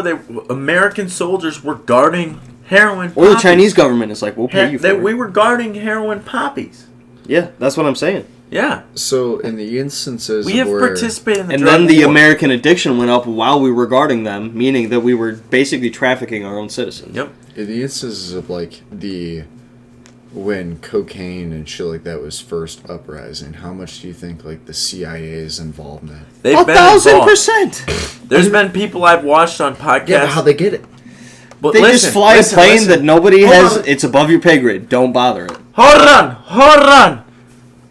American soldiers were guarding heroin. Or the Chinese government is like, we'll pay you for it. We were guarding heroin poppies. Yeah, that's what I'm saying. Yeah. So in the instances we have participated in the and then the American addiction went up while we were guarding them, meaning that we were basically trafficking our own citizens. Yep. In the instances of like when cocaine and shit like that was first uprising, how much do you think like the CIA's involvement? They've 1,000%. There's been people I've watched on podcasts. Yeah, but how they get it? But they just fly a plane that nobody has. It's above your pay grade. Don't bother it. Hold on.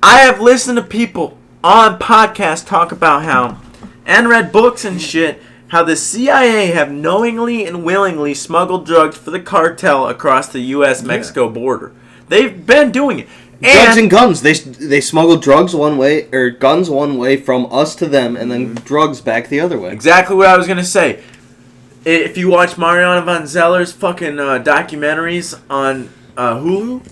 I have listened to people on podcasts talk about how, and read books and shit, how the CIA have knowingly and willingly smuggled drugs for the cartel across the U.S.-Mexico border. They've been doing it. Drugs and guns. They smuggled drugs one way, or guns one way from us to them, and then drugs back the other way. Exactly what I was going to say. If you watch Mariana Van Zeller's fucking documentaries on Hulu,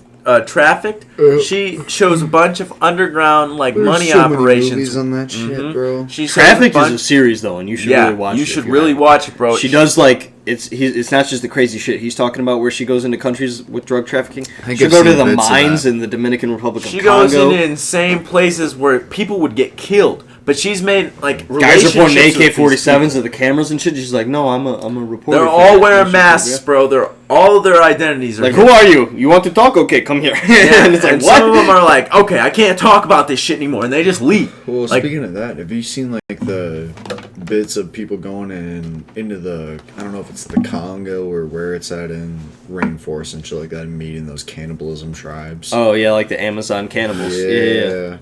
Trafficked, she shows a bunch of underground money operations. Movies on that shit, bro. Trafficked is a series though, and you should really watch it. You should really watch it, bro. She does it's not just the crazy shit he's talking about where she goes into countries with drug trafficking. She'll go to the mines in the Dominican Republic of Congo. She goes into insane places where people would get killed. But she's made guys reporting AK-47s of the cameras and shit. She's like, no, I'm a reporter. They're all wearing masks, bro. All their identities are like, who are you? You want to talk? Okay, come here. Yeah, and it's like, what? Some of them are like, okay, I can't talk about this shit anymore, and they just leave. Well, speaking of that, have you seen the bits of people going into the, I don't know if it's the Congo or where it's at in rainforest and shit like that, and meeting those cannibalism tribes? Oh yeah, like the Amazon cannibals. Yeah.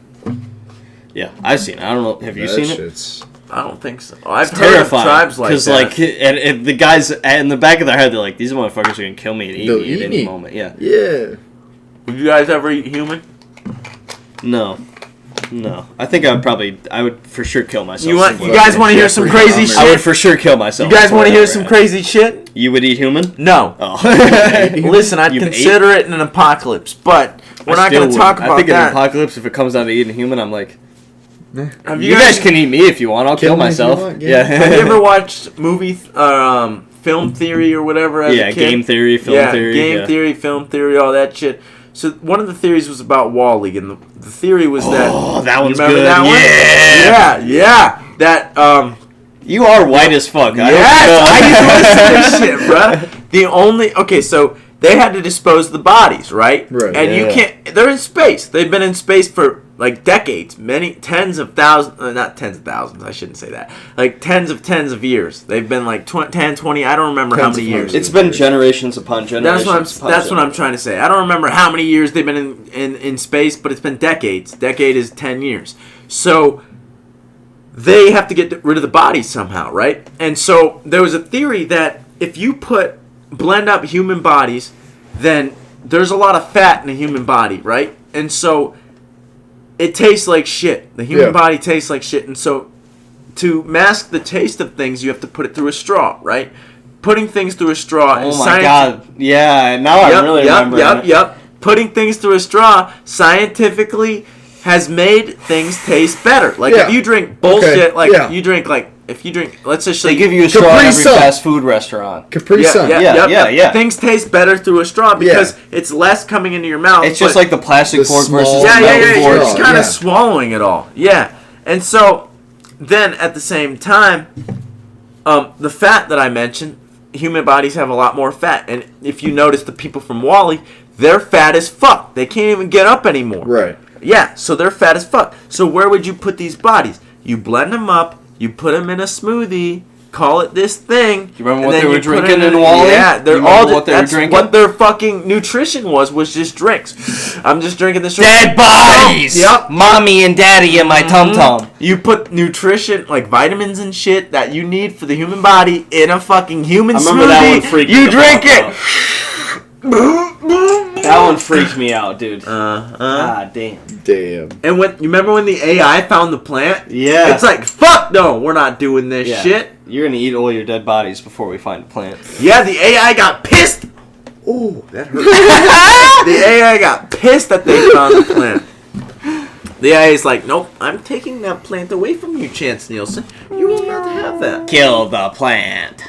Yeah, I've seen it. I don't know. Have you seen it? I don't think so. I've heard of tribes like that. Because, and the guys in the back of their head, they're like, these motherfuckers are going to kill me and eat me at any moment. Yeah. Yeah. Would you guys ever eat human? No. I think I would for sure kill myself. You guys want to hear some crazy shit? I would for sure kill myself. You guys want to hear some crazy shit? You would eat human? No. Oh. Listen, I'd consider it an apocalypse, but we're not going to talk about that. I think an apocalypse, if it comes down to eating human, I'm like, you guys can eat me if you want. I'll kill myself. Yeah. Have you ever watched film theory or whatever? As a kid? Game theory, film theory. Theory, film theory, all that shit. So one of the theories was about Wall-E, and the theory was that. Oh, that one's remember good. That one? Yeah. That you are white as fuck. I used to listen to this shit, bruh. So they had to dispose of the bodies, right? Right. And you can't. They're in space. They've been in space for decades, tens of thousands, not tens of thousands, I shouldn't say that, tens of years. They've been 10, 20, I don't remember how many years. It's been generations upon generations. That's what I'm trying to say. I don't remember how many years they've been in space, but it's been decades. Decade is 10 years. So they have to get rid of the bodies somehow, right? And so there was a theory that if you blend up human bodies, then there's a lot of fat in a human body, right? And so it tastes like shit. The human body tastes like shit. And so to mask the taste of things, you have to put it through a straw, right? Putting things through a straw. Oh my God. Yeah, now I really remember. Yep. Putting things through a straw scientifically has made things taste better. If you drink bullshit, if you drink, let's just say... They give you a straw at every fast food restaurant. Capri Sun. Yeah. Things taste better through a straw because it's less coming into your mouth. It's just like the plastic fork versus the metal fork. You're just kind of swallowing it all. Yeah. And so, then at the same time, the fat that I mentioned, human bodies have a lot more fat. And if you notice the people from Wall-E, they're fat as fuck. They can't even get up anymore. Right. Yeah, so they're fat as fuck. So where would you put these bodies? You blend them up, you put them in a smoothie, call it this thing. You remember what they were drinking in Wally? Yeah, they're all what they were drinking? What their fucking nutrition was just drinks. I'm just drinking this. Dead bodies! Yep. Mommy and daddy in my tum-tum. You put nutrition, like vitamins and shit that you need for the human body in a fucking human smoothie. I remember that one freaked me out. You drink it. That one freaked me out, dude. God damn. And you remember when the AI found the plant? Yeah. It's like, fuck no, we're not doing this shit. You're gonna eat all your dead bodies before we find a plant. Yeah, the AI got pissed. Oh, that hurt. The AI got pissed that they found the plant. The AI is like, nope, I'm taking that plant away from you, Chance Nielsen. You will not have that. Kill the plant.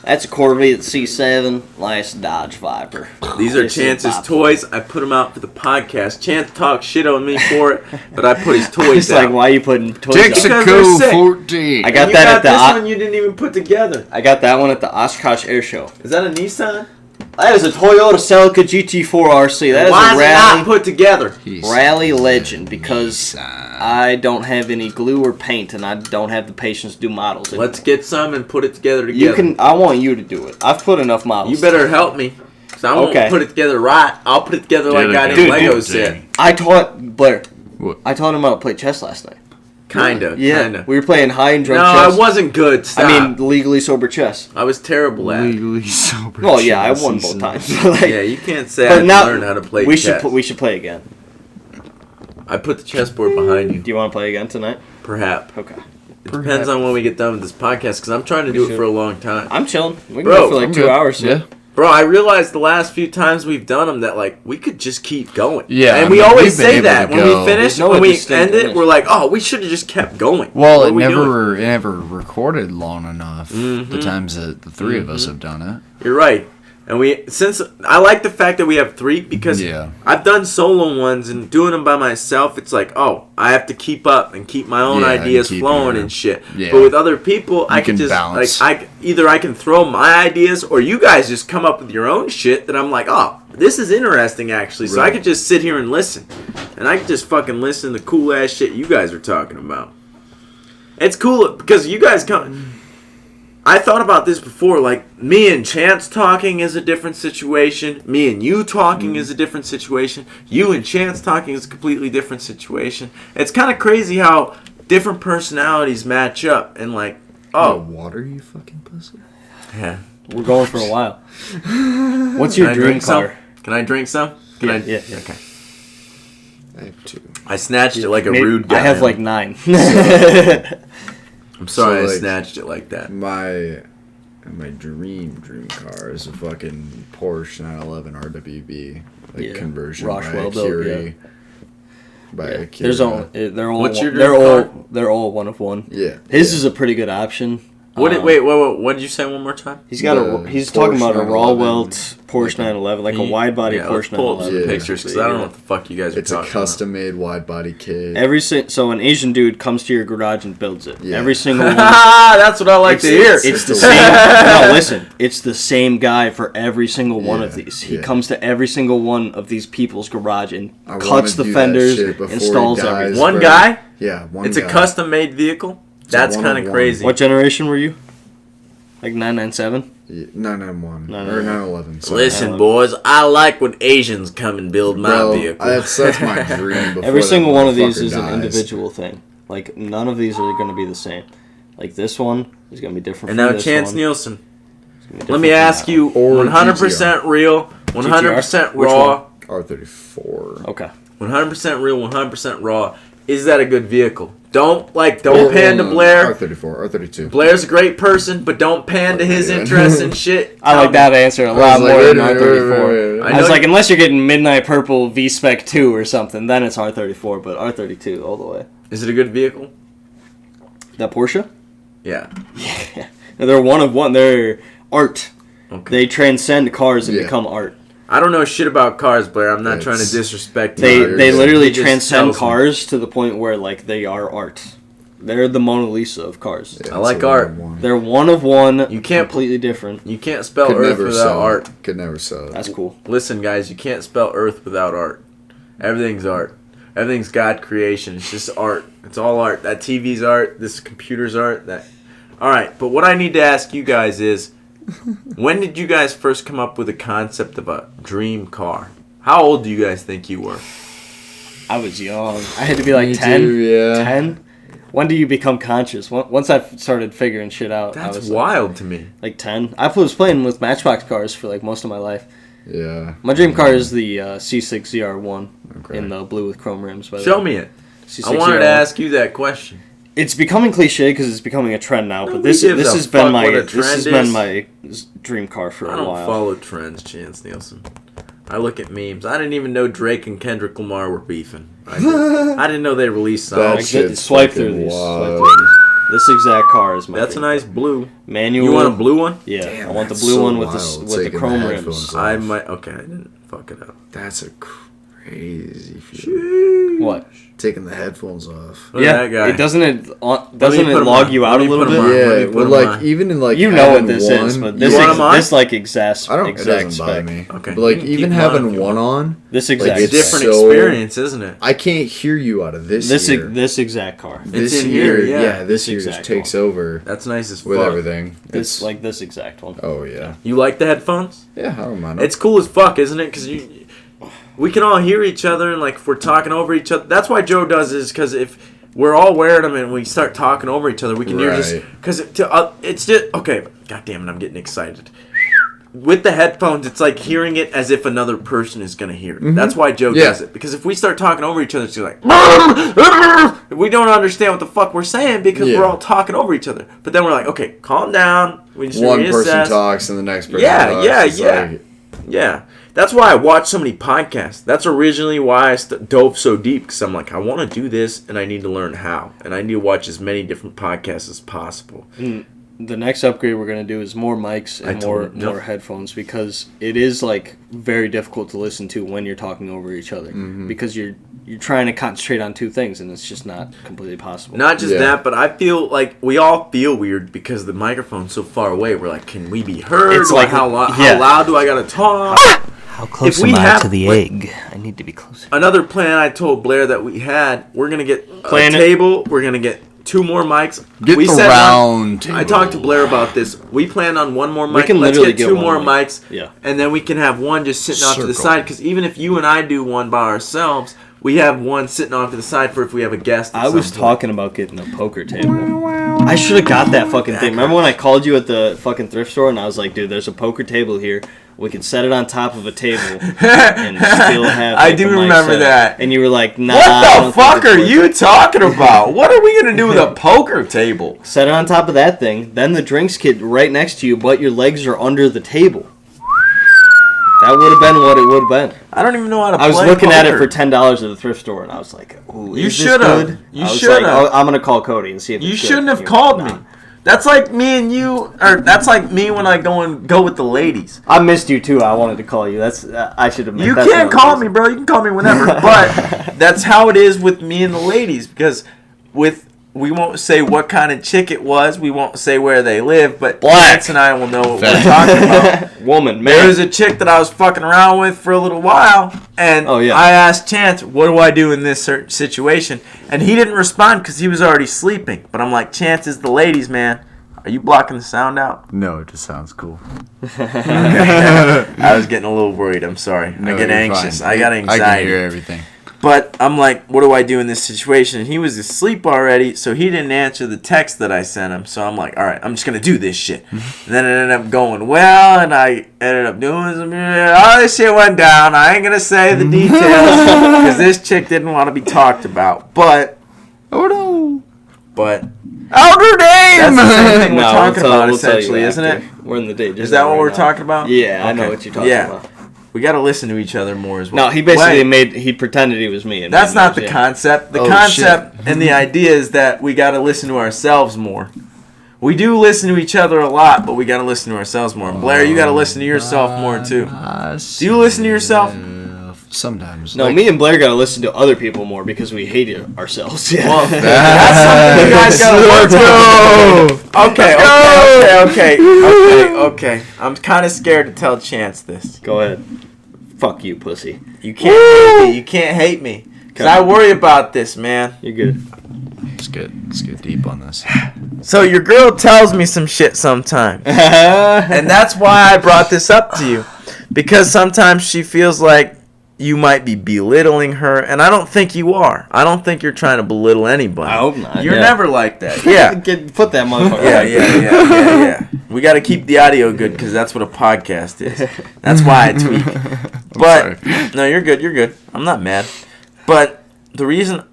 That's a Corvette C7, last Dodge Viper. These are Chance's toys. I put them out for the podcast. Chance talks shit on me for it, but I put his toys out. Like, why are you putting toys out? Texaco 14. I got that at the... this one you didn't even put together. I got that one at the Oshkosh Air Show. Is that a Nissan? That is a Toyota Celica GT4 RC. That why is a rally, it not put together? Rally legend, because I don't have any glue or paint, and I don't have the patience to do models anymore. Let's get some and put it together. I want you to do it. I've put enough models. You better help me, because I won't put it together right. I'll put it together like I did Lego set. I taught Blair. What? I taught him how to play chess last night. Kinda. We were playing high and drunk chess. No, I wasn't good. Stop. I mean, legally sober chess. I was terrible at legally sober. Well, yeah, I won both times. Yeah, you can't say I learned how to play chess. We should play again. I put the chessboard behind you. Do you want to play again tonight? Perhaps. Okay. It depends on when we get done with this podcast, because I'm trying to do it for a long time. I'm chilling. We can go for like 2 hours. Yeah. Bro, I realized the last few times we've done them that, like, we could just keep going. Yeah. And we always say that. When we finish, when we end it, we're like, oh, we should have just kept going. Well, it never recorded long enough the times that the three of us have done it. You're right. And since I like the fact that we have 3, because I've done solo ones and doing them by myself, it's like, oh, I have to keep up and keep my own ideas flowing and shit. Yeah. But with other people, I can just balance. Like either I can throw my ideas or you guys just come up with your own shit that I'm like, oh, this is interesting actually. So I could just sit here and listen. And I could just fucking listen to cool ass shit you guys are talking about. It's cool because you guys come. I thought about this before, like, me and Chance talking is a different situation. Me and you talking is a different situation. You and Chance talking is a completely different situation. It's kind of crazy how different personalities match up and, like, oh. Water, you fucking pussy? Yeah. We're going for a while. What's your dream car? Can I drink some? Yeah. Okay. I have 2. I snatched it like a rude guy. I have like 9. I'm sorry I snatched it like that. My dream car is a fucking Porsche 911 RWB conversion Rockwell by a Curie. By a Curie. They're all What's your dream car? They're all one of one. Yeah. His is a pretty good option. Wait, what did you say one more time? He's talking about a Rawwelt Porsche 911, like a wide body Porsche 911. Pull up some pictures because I don't know what the fuck you guys are talking about. It's a custom made wide body kit. So an Asian dude comes to your garage and builds it. Yeah. Every single one. That's what I like to hear. It's the same. No, listen. It's the same guy for every single one of these. He comes to every single one of these people's garage and cuts the fenders, installs everything. One guy? Yeah, one guy. It's a custom made vehicle? That's kind of crazy. What generation were you? Like 997? 991 or 911. Listen, boys, I like when Asians come and build my vehicle. That's my dream. Every single one of these is an individual thing. Like none of these are going to be the same. Like this one is going to be different. And now Chance Nielsen. Let me ask you, 100% real, 100% raw. R34. Okay. 100% real, 100% raw. Is that a good vehicle? Don't pan to Blair. R34, R32. Blair's a great person, but don't pan to his interests and shit. I like that answer a lot more than R34. I was like, unless you're getting Midnight Purple V-Spec 2 or something, then it's R34, but R32 all the way. Is it a good vehicle? That Porsche? Yeah. Yeah. They're one of one. They're art. Okay. They transcend cars and become art. I don't know shit about cars, Blair. I'm not trying to disrespect you. They literally transcend cars to the point where like they are art. They're the Mona Lisa of cars. Yeah, I like art. They're one of one. You can't completely different. You can't spell Earth without art. Could never sell it. That's cool. Listen, guys, you can't spell Earth without art. Everything's art. Everything's God creation. It's just art. It's all art. That TV's art. This computer's art. All right, but what I need to ask you guys is, when did you guys first come up with the concept of a dream car? How old do you guys think you were? I was young. I had to be like 10. Too, yeah. 10? When do you become conscious? Once I started figuring shit out. That's I was wild to me. Like 10. I was playing with Matchbox cars for like most of my life. Yeah. My dream car is the C6 ZR1 in the blue with chrome rims. Show me it. C6 I wanted ZR1. to ask you that question. It's becoming cliche because it's becoming a trend now. But this has been my dream car for a while. I don't follow trends, Chance Nielsen. I look at memes. I didn't even know Drake and Kendrick Lamar were beefing. I didn't know they released songs. Swipe through these. This exact car is my That's favorite. a nice blue. Manual. You want a blue one? Yeah, Damn, I want the blue one with the chrome rims. Off. I might. Okay, I didn't fuck it up. That's a crazy feeling. What? Taking the headphones off. Look at that guy. It doesn't it log you out a little bit? Yeah, but like even in like you know what this is, but this like exact spec. Me. Okay, but like even having one on, this exact it's a different experience, isn't it? I can't hear you out of this exact car. It's in here, yeah. This here just takes over. That's nice as fuck. With everything. It's like this exact one. Oh yeah. You like the headphones? Yeah, I don't mind. It's cool as fuck, isn't it? Because we can all hear each other, and like if we're talking over each other, that's why Joe does is because if we're all wearing them and we start talking over each other, we can hear just because it's just okay. God damn it, I'm getting excited. With the headphones, it's like hearing it as if another person is gonna hear it. Mm-hmm. That's why Joe does it, because if we start talking over each other, it's just like we don't understand what the fuck we're saying because we're all talking over each other. But then we're like, okay, calm down. We just one person talks and the next person talks. Yeah. That's why I watch so many podcasts. That's originally why I dove so deep, because I'm like, I want to do this, and I need to learn how. And I need to watch as many different podcasts as possible. The next upgrade we're going to do is more mics and more headphones, because it is like very difficult to listen to when you're talking over each other. Mm-hmm. Because you're trying to concentrate on two things, and it's just not completely possible. Not just that, but I feel like we all feel weird because the microphone's so far away. We're like, can we be heard? It's like how loud do I got to talk? How close am I to the egg? I need to be closer. Another plan I told Blair that we had, we're going to get a table. We're going to get 2 more mics. Get the round table. I talked to Blair about this. We planned on 1 more mic. We can literally get 2 more mics. Yeah. And then we can have one just sitting off to the side. Because even if you and I do one by ourselves, we have one sitting off to the side for if we have a guest. I was talking about getting a poker table. I should have got that fucking thing. Remember when I called you at the fucking thrift store and I was like, dude, there's a poker table here. We can set it on top of a table and still have. I do remember that. And you were like, nah. What the fuck are you talking about? What are we going to do with a poker table? Set it on top of that thing. Then the drinks kit right next to you, but your legs are under the table. That would have been what it would have been. I don't even know how to play I was looking poker. at it for $10 at the thrift store, and I was like, ooh, you should have. You should have. I'm going to call Cody and see if you shouldn't have called me. That's like me and you, or that's like me when I go with the ladies. I missed you too. I wanted to call you. That's I should have. You can't call me, bro. You can call me whenever. But that's how it is with me and the ladies, because we won't say what kind of chick it was. We won't say where they live, but Lance and I will know what we're talking about. Woman, man. There was a chick that I was fucking around with for a little while, and I asked Chance, what do I do in this certain situation? And he didn't respond because he was already sleeping. But I'm like, Chance is the ladies, man. Are you blocking the sound out? No, it just sounds cool. I was getting a little worried. I'm sorry. No, I get anxious. Fine. I got anxiety. I can hear everything. But I'm like, what do I do in this situation? And he was asleep already, so he didn't answer the text that I sent him. So I'm like, all right, I'm just going to do this shit. And then it ended up going well, and I ended up doing some all this shit went down. I ain't going to say the details because this chick didn't want to be talked about. But, Outer Dame! That's the same thing we're talking about, essentially, isn't it? We're in the day. Is that what we're talking about? Yeah, okay. I know what you're talking about. We got to listen to each other more as well. No, he basically he pretended he was me. That's not the concept. The concept and the idea is that we got to listen to ourselves more. We do listen to each other a lot, but we got to listen to ourselves more. And Blair, you got to listen to yourself more too. Do you listen to yourself? Sometimes. No, me and Blair gotta listen to other people more because we hate it ourselves. Yeah. Well, that's something you guys gotta work on. Okay. I'm kind of scared to tell Chance this. Go ahead. Fuck you, pussy. You can't hate me. You can't hate me. Because I worry about this, man. You're good. Let's get deep on this. So your girl tells me some shit sometimes. And that's why I brought this up to you. Because sometimes she feels like you might be belittling her, and I don't think you are. I don't think you're trying to belittle anybody. I hope not. You're never like that. Yeah. Put that motherfucker. Yeah. We got to keep the audio good because that's what a podcast is. That's why I tweak. But no, you're good. I'm not mad. But the reason,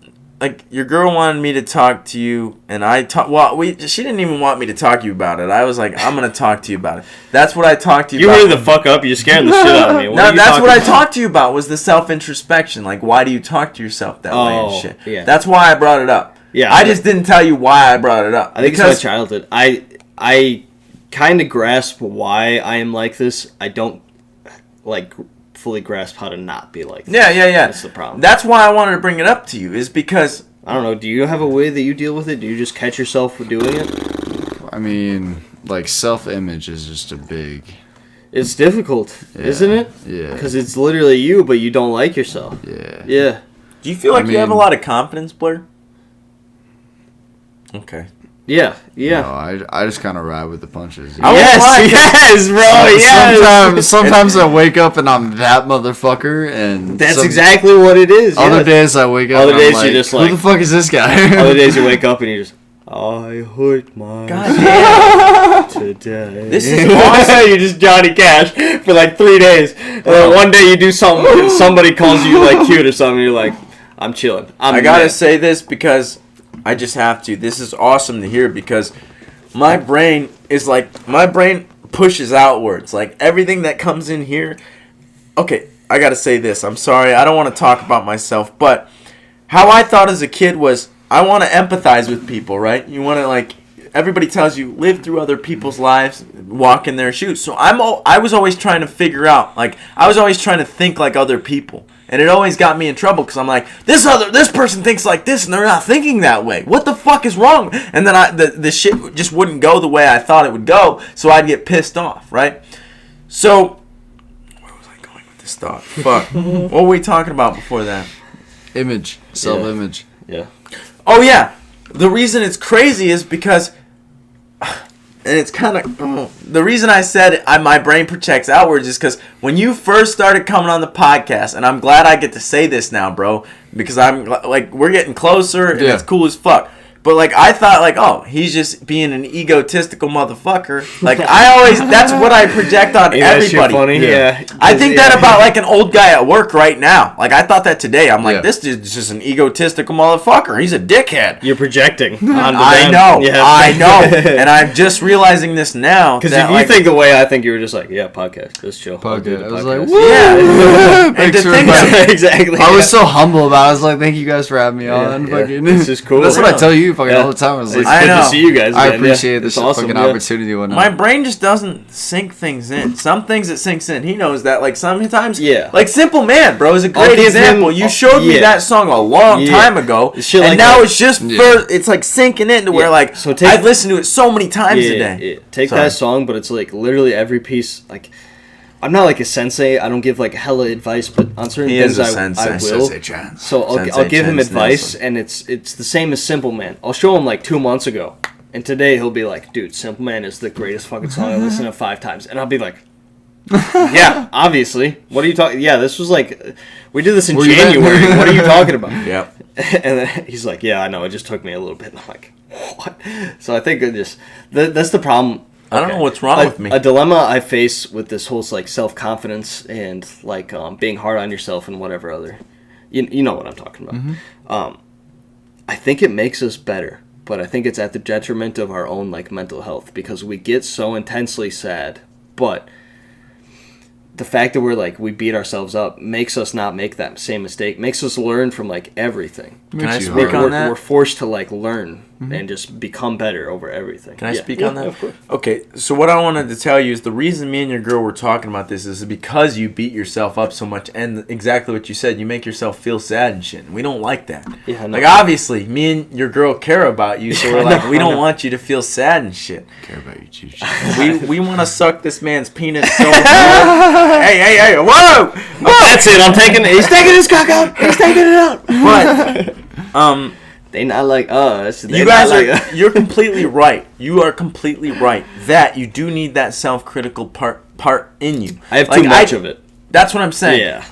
like, your girl wanted me to talk to you, and she didn't even want me to talk to you about it. I was like, I'm going to talk to you about it. That's what I talked to you about. You hurry the fuck up. You're scaring the shit out of me. No, that's what I talked to you about, was the self-introspection. Like, why do you talk to yourself that way and shit? Yeah. That's why I brought it up. Yeah. I just didn't tell you why I brought it up. I think it's my childhood. I kind of grasp why I am like this. I don't, like, fully grasp how to not be like this. Yeah. That's the problem. That's why I wanted to bring it up to you, is because... I don't know, do you have a way that you deal with it? Do you just catch yourself doing it? I mean, like, self-image is just a big... It's difficult, isn't it? Yeah. Because it's literally you, but you don't like yourself. Yeah. Do you feel like you have a lot of confidence, Blair? Okay. Yeah. No, I just kind of ride with the punches. Yes, bro. Yes. Sometimes I wake up and I'm that motherfucker, and that's exactly what it is. Other days I wake up. Other and days I'm like, you're just like, who the fuck is this guy? Other days you wake up and you're just, I hurt my today. This is awesome. You're just Johnny Cash for like 3 days, and then one day you do something, and somebody calls you like cute or something. And you're like, I'm chilling. I gotta say this because I just have to. This is awesome to hear because my brain pushes outwards. Like, everything that comes in here. Okay, I gotta say this. I'm sorry. I don't want to talk about myself, but how I thought as a kid was I want to empathize with people, right? You want to, like, everybody tells you live through other people's lives, walk in their shoes. So I was always trying to figure out, like, I was always trying to think like other people. And it always got me in trouble because I'm like, this person thinks like this and they're not thinking that way. What the fuck is wrong? And then the shit just wouldn't go the way I thought it would go, so I'd get pissed off, right? So, where was I going with this thought? Fuck. What were we talking about before that? Image. Self-image. Yeah. Oh, yeah. The reason it's crazy is because... And it's kind of... the reason I said my brain projects outwards is because when you first started coming on the podcast, and I'm glad I get to say this now, bro, because I'm like, we're getting closer, and it's cool as fuck. But, like, I thought, like, oh, he's just being an egotistical motherfucker. Like, that's what I project on everybody. Funny. Yeah. I think that about, like, an old guy at work right now. Like, I thought that today. I'm like, this is just an egotistical motherfucker. He's a dickhead. You're projecting onto I them. know. Yeah. I know. And I'm just realizing this now. Because if you think the way I think, you were just like, yeah, podcast. Let's chill. Podcast. I was podcast. like, woo! Yeah. And to think exactly. I was so humble about it. I was like, thank you guys for having me on. Fucking, this is cool. That's what I tell you fucking all the time. I was like, it's good to see you guys. I appreciate this awesome, fucking opportunity. My brain just doesn't sink things in. Some things it sinks in. He knows that. Like, sometimes, like Simple Man, bro, is a great example. You showed me that song a long time ago, and now it's just it's like sinking in to where, like, I've listened to it so many times a day. Take that song, but it's like literally every piece, like, I'm not like a sensei. I don't give like hella advice, but on certain things I will. So I'll give him advice, and it's the same as Simple Man. I'll show him like 2 months ago, and today he'll be like, "Dude, Simple Man is the greatest fucking song I listened to 5 times," and I'll be like, "Yeah, obviously. What are you talking? Yeah, this was like we did this in January. What are you talking about?" Yeah. And then he's like, "Yeah, I know. It just took me a little bit." And I'm like, "What?" So I think that's the problem. I don't know what's wrong with me. A dilemma I face with this whole like self-confidence and like being hard on yourself and whatever other, you know what I'm talking about. Mm-hmm. I think it makes us better, but I think it's at the detriment of our own like mental health because we get so intensely sad. But the fact that we beat ourselves up makes us not make that same mistake. Makes us learn from like everything. Can I speak on that? We're forced to like learn. and just become better over everything. Can I speak on that? Of course. Okay, so what I wanted to tell you is the reason me and your girl were talking about this is because you beat yourself up so much, and exactly what you said, you make yourself feel sad and shit. And we don't like that. Yeah, like, obviously, me and your girl care about you, so we're like, we don't want you to feel sad and shit. Care about you, Choo. we want to suck this man's penis so hard. Hey, whoa! That's it, I'm taking it. He's taking his cock out. He's taking it out. But, they not like us. You guys are. You're completely right. You are completely right that you do need that self-critical part in you. I have too much of it. That's what I'm saying. Yeah.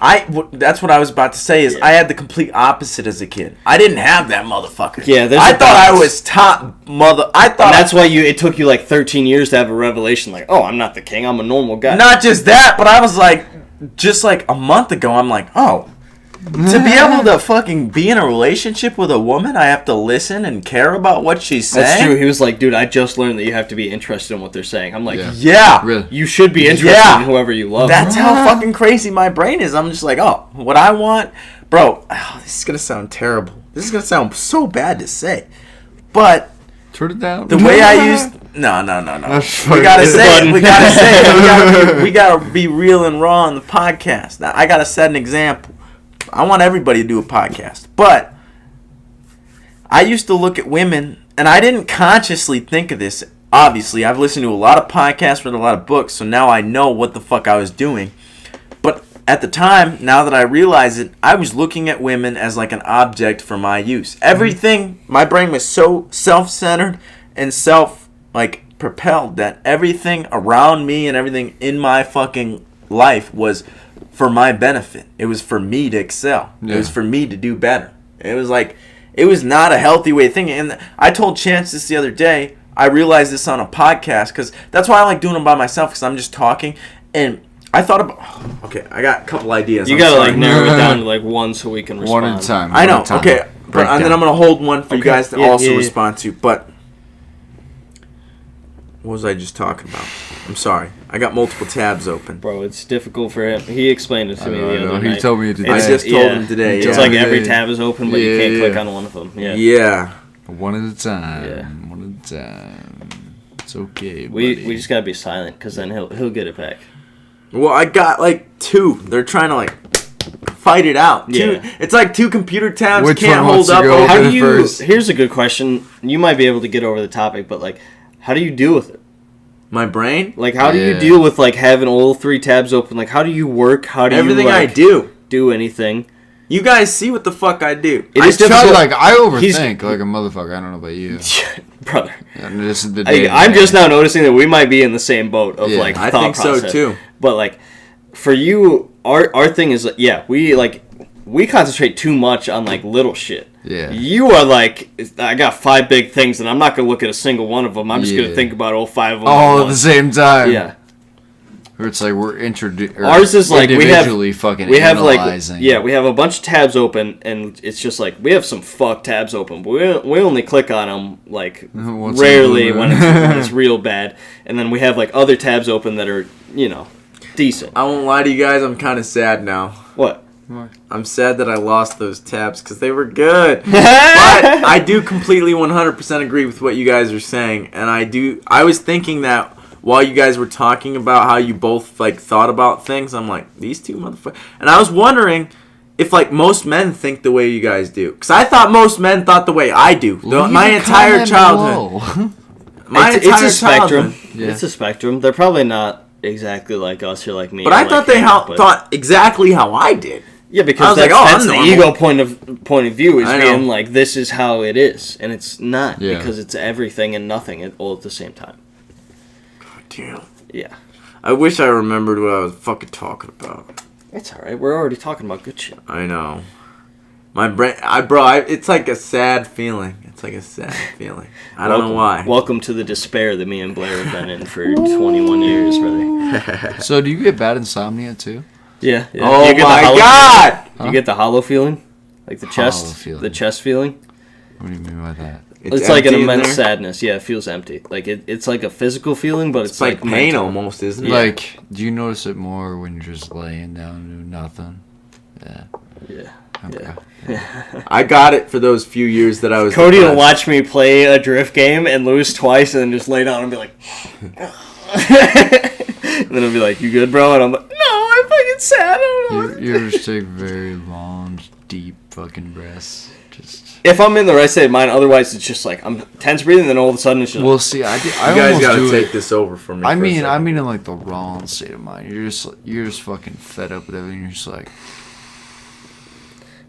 That's what I was about to say. Is I had the complete opposite as a kid. I didn't have that motherfucker. Yeah. I thought I was top mother. I thought. And that's why it took you like 13 years to have a revelation. Like, oh, I'm not the king. I'm a normal guy. Not just that, but I was like, just like a month ago, I'm like, oh. To be able to fucking be in a relationship with a woman, I have to listen and care about what she's saying. That's true. He was like, dude, I just learned that you have to be interested in what they're saying. I'm like, yeah. Really? You should be interested in whoever you love. That's how fucking crazy my brain is. I'm just like, oh, what I want, bro. Oh, this is gonna sound terrible. This is gonna sound so bad to say, but turn it down. The way I used. No. We gotta say it. We gotta say it. We gotta be real and raw on the podcast. Now, I gotta set an example. I want everybody to do a podcast. But I used to look at women, and I didn't consciously think of this. Obviously, I've listened to a lot of podcasts, read a lot of books, so now I know what the fuck I was doing. But at the time, now that I realize it, I was looking at women as like an object for my use. Everything, my brain was so self-centered and propelled that everything around me and everything in my fucking life was for my benefit. It was for me to excel. Yeah. It was for me to do better. It was like, it was not a healthy way of thinking. And I told Chance this the other day. I realized this on a podcast because that's why I like doing them by myself, because I'm just talking. And I thought about, okay, I got a couple ideas. You got to like narrow it down to like one so we can respond. One at a time. I know. Okay. And then I'm going to hold one for you guys to also respond to. But what was I just talking about? I'm sorry. I got multiple tabs open. Bro, it's difficult for him. He explained it to me the other night. He told me today. I just told him today. It's like every tab is open, but you can't click on one of them. Yeah. One at a time. Yeah. One at a time. It's okay, buddy. We just gotta be silent, because then he'll get it back. Well, I got like two. They're trying to like fight it out. Yeah. It's like two computer tabs. Which can't one hold up. How do you? First? Here's a good question. You might be able to get over the topic, but like, how do you deal with it? My brain? Like, how do you deal with like having all three tabs open? Like, how do you work? How do everything you I do anything? You guys see what the fuck I do. I overthink like a motherfucker. I don't know about you. Brother. I'm just now noticing that we might be in the same boat of like thought I think process. So too. But like, for you, our thing is we concentrate too much on like little shit. Yeah. You are like, I got 5 big things and I'm not gonna look at a single one of them. I'm just gonna think about all 5 of them all at the same time. Yeah. Or it's like we're ours is like individually we have analyzing. Like we have a bunch of tabs open, and it's just like we have some fuck tabs open, but we only click on them like rarely when it's real bad, and then we have like other tabs open that are decent. I won't lie to you guys, I'm kind of sad now. What? I'm sad that I lost those tabs because they were good. But I do completely 100% agree with what you guys are saying, and I was thinking that while you guys were talking about how you both like thought about things, I'm like, these two motherfuckers. And I was wondering if like most men think the way you guys do, because I thought most men thought the way I do. My entire childhood. It's a spectrum. Yeah. It's a spectrum. They're probably not exactly like us or like me. But I thought they thought exactly how I did. Yeah, because that's the ego point of view is being like, this is how it is, and it's not because it's everything and nothing all at the same time. Damn. Yeah. I wish I remembered what I was fucking talking about. It's alright. We're already talking about good shit. I know. My brain... it's like a sad feeling. It's like a sad feeling. I don't know why. Welcome to the despair that me and Blair have been in for 21 years, brother. So do you get bad insomnia, too? Yeah. Oh, my God! Huh? You get the hollow feeling? Like the chest? The chest feeling? What do you mean by that? It's like an immense sadness. Yeah, it feels empty. Like it's like a physical feeling, but it's like pain almost, isn't it? Like, do you notice it more when you're just laying down and doing nothing? Yeah. Yeah. Okay. Yeah. I got it for those few years that I was. Cody will watch me play a drift game and lose twice, and then just lay down and be like, and then he'll be like, "You good, bro?" And I'm like, "No, I'm fucking sad. I don't know." You just take very long, deep fucking breaths. Just. If I'm in the right state of mind, otherwise it's just like I'm tense breathing, and then all of a sudden it's just. Well, see, I you guys gotta take this over from me. I mean in like the wrong state of mind. You're just fucking fed up with everything. You're just like.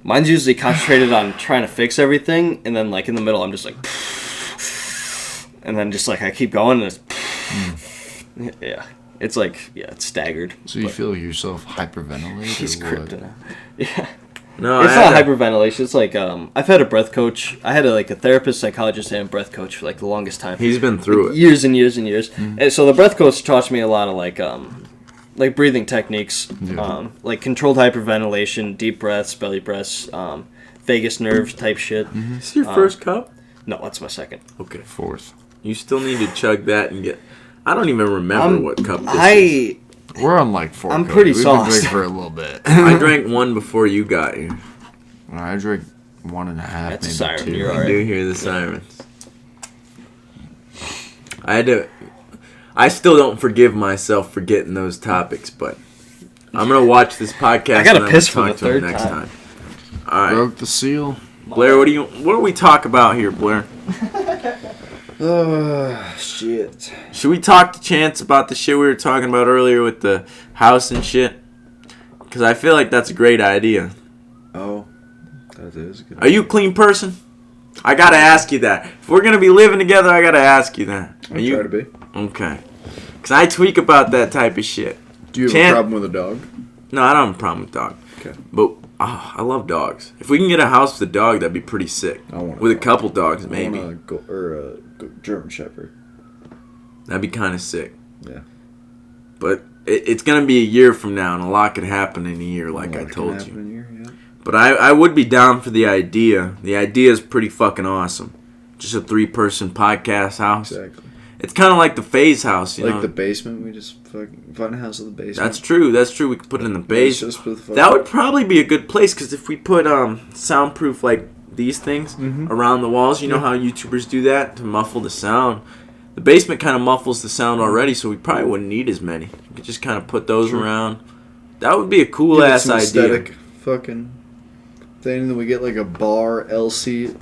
Mine's usually concentrated on trying to fix everything, and then like in the middle, I'm just like, and then just like I keep going, and it's, yeah, it's like it's staggered. So you feel yourself hyperventilate? He's cryptic. Yeah. No, it's not hyperventilation. It's like I've had a breath coach. I had a therapist, psychologist, and a breath coach for like the longest time. He's been through it years and years and years. And so the breath coach taught me a lot of like breathing techniques, like controlled hyperventilation, deep breaths, belly breaths, vagus nerve type shit. Is this your first cup? No, that's my second. Okay, fourth. You still need to chug that and get. I don't even remember what cup this is. We're on like 4. I'm pretty We've sauced. been drinking for a little bit. I drank one before you got here. I drank 1.5. That's maybe a siren. 2. You're I right. do hear the sirens. I still don't forgive myself for getting those topics, but I'm gonna watch this podcast. I gotta and piss for talk the to him third next time. All right, Broke the seal. Blair. What do we talk about here, Blair? Oh shit. Should we talk to Chance about the shit we were talking about earlier with the house and shit? Because I feel like that's a great idea. Oh, that is a good. Are you a clean person? I gotta ask you that. If we're gonna be living together, I gotta ask you that. I try to be. Okay. Because I tweak about that type of shit. Do you have a problem with a dog? No, I don't have a problem with dog. Okay. But I love dogs. If we can get a house with a dog, that'd be pretty sick. I want with a couple dogs, maybe. I want a German Shepherd. That'd be kind of sick. Yeah. But it's gonna be a year from now, and a lot could happen in a year, like I told you. But I would be down for the idea. The idea is pretty fucking awesome. Just a 3-person podcast house. Exactly. It's kind of like the Phase house, you know? Like the basement. We just fucking find a house in the basement. That's true. We could put it in the basement. Just That would probably be a good place, because if we put soundproof, like these things around the walls, you know how YouTubers do that to muffle the sound. The basement kind of muffles the sound already, so we probably wouldn't need as many. We could just kind of put those around. That would be a cool ass idea. Aesthetic fucking thing. Then we get like a bar L seat.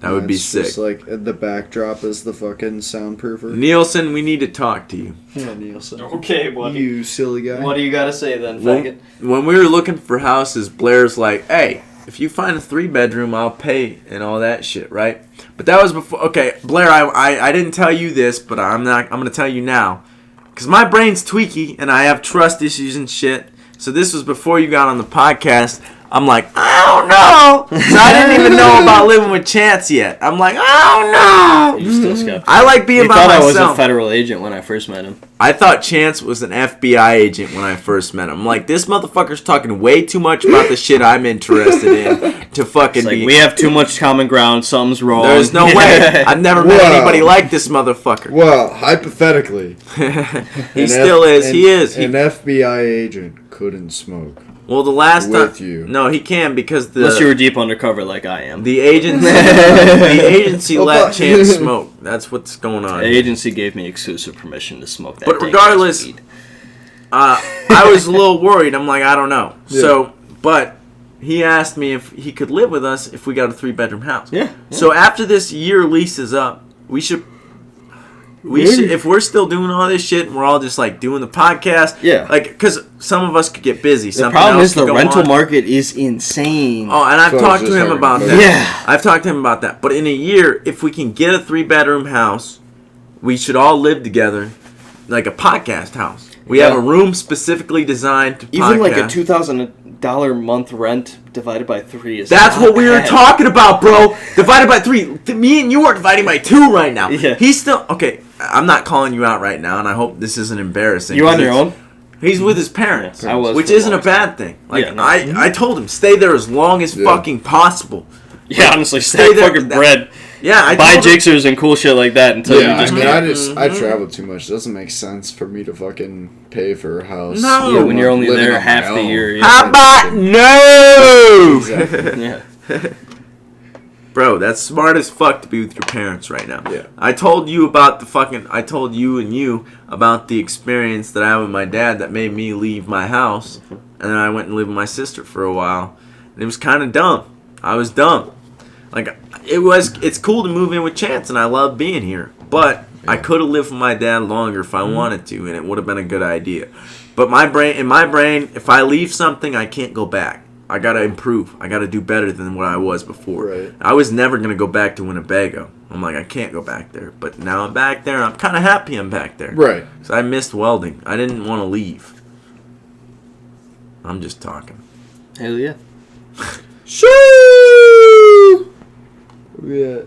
That would be sick. Just like the backdrop is the fucking soundproofer. Nielsen, we need to talk to you. Yeah, Nielsen. Okay, buddy. You silly guy. What do you gotta say then, faggot? When we were looking for houses, Blair's like, "Hey, if you find a 3-bedroom, I'll pay," and all that shit, right? But that was before. Okay, Blair, I didn't tell you this, but I'm gonna tell you now, because my brain's tweaky and I have trust issues and shit. So this was before you got on the podcast. I'm like, I don't know. 'Cause I didn't even know about living with Chance yet. I'm like, I don't know. You're still skeptical. I like being by myself. I was a federal agent when I first met him. I thought Chance was an FBI agent when I first met him. I'm like, this motherfucker's talking way too much about the shit I'm interested in to fucking like, be. We have too much common ground. Something's wrong. There's no way. I've never met anybody like this motherfucker. Well, hypothetically, he still is. He is. An FBI agent couldn't smoke. Well, the last time. With you. No, he can because the. Unless you were deep undercover like I am. The agency let Chance smoke. That's what's going on. The agency gave me exclusive permission to smoke that. But regardless, I was a little worried. I'm like, I don't know. Yeah. So, but he asked me if he could live with us if we got a 3-bedroom house. Yeah. So after this year lease is up, we should, if we're still doing all this shit and we're all just like doing the podcast, like, because some of us could get busy. The problem is the rental market is insane. Oh, and I've talked to him about that. Yeah, I've talked to him about that. But in a year, if we can get a 3-bedroom house, we should all live together, like a podcast house. We have a room specifically designed to podcast. Even like a $2,000 month rent divided by 3 is. That's what we were talking about, bro. Divided by 3. Me and you are dividing by 2 right now. Yeah. He's still okay. I'm not calling you out right now, and I hope this isn't embarrassing. You on your own? He's with his parents, which isn't a bad thing. Like I told him, stay there as long as fucking possible. Yeah, honestly, stay there. Fucking bread. Yeah, buy jigsers and cool shit like that until you just I travel too much. It doesn't make sense for me to fucking pay for a house. No. Yeah, when you're only there half the year. Yeah. How about no? Exactly. Yeah. Bro, that's smart as fuck to be with your parents right now. Yeah. I told you about about the experience that I had with my dad that made me leave my house. And then I went and lived with my sister for a while. And it was kind of dumb. I was dumb. Like, it's cool to move in with Chance, and I love being here. But I could have lived with my dad longer if I wanted to, and it would have been a good idea. But in my brain, if I leave something, I can't go back. I got to improve. I got to do better than what I was before. Right. I was never going to go back to Winnebago. I'm like, I can't go back there. But now I'm back there, and I'm kind of happy I'm back there. Right. So I missed welding. I didn't want to leave. I'm just talking. Hell yeah. Shoo! Yeah.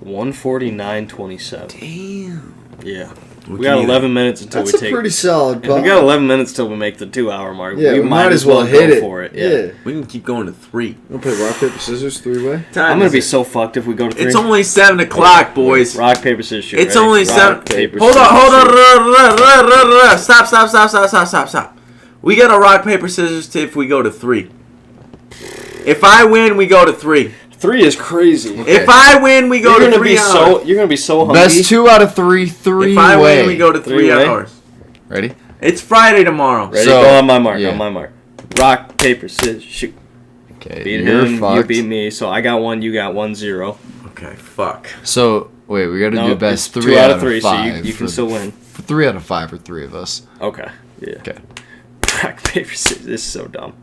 149.27. Damn. Yeah. We got 11 minutes until That's we take. a pretty solid We got 11 minutes till we make the 2-hour mark. Yeah, we might as well hit go it. for it. Yeah. We can keep going to 3. We'll play rock, paper, scissors, 3-way. I'm gonna be so fucked if we go to 3. It's only 7 o'clock, boys. Rock, paper, scissors, shoot. It's ready? only Rock, 7. paper, Hold scissors, on. shoot. Stop. We got a rock, paper, scissors if we go to 3. If I win, we go to 3. 3 is crazy. Okay. If I win, we go to 3 hours. You're gonna be so hungry. Best 2 out of 3, 3-way. If I win, we go to 3 3-way. hours. Ready? It's Friday tomorrow. Ready? So, go on my mark. yeah. On my mark. Rock, paper, scissors, shoot. Okay, Beat you're him. fucked. You beat me. So I got 1. You got 1-0. Okay, fuck. So, wait, we gotta do best it's 3 2 out of 3. 5. So you can still win. 3 out of 5 for 3 of us. Okay. Yeah. Okay. Rock, paper, scissors. This is so dumb.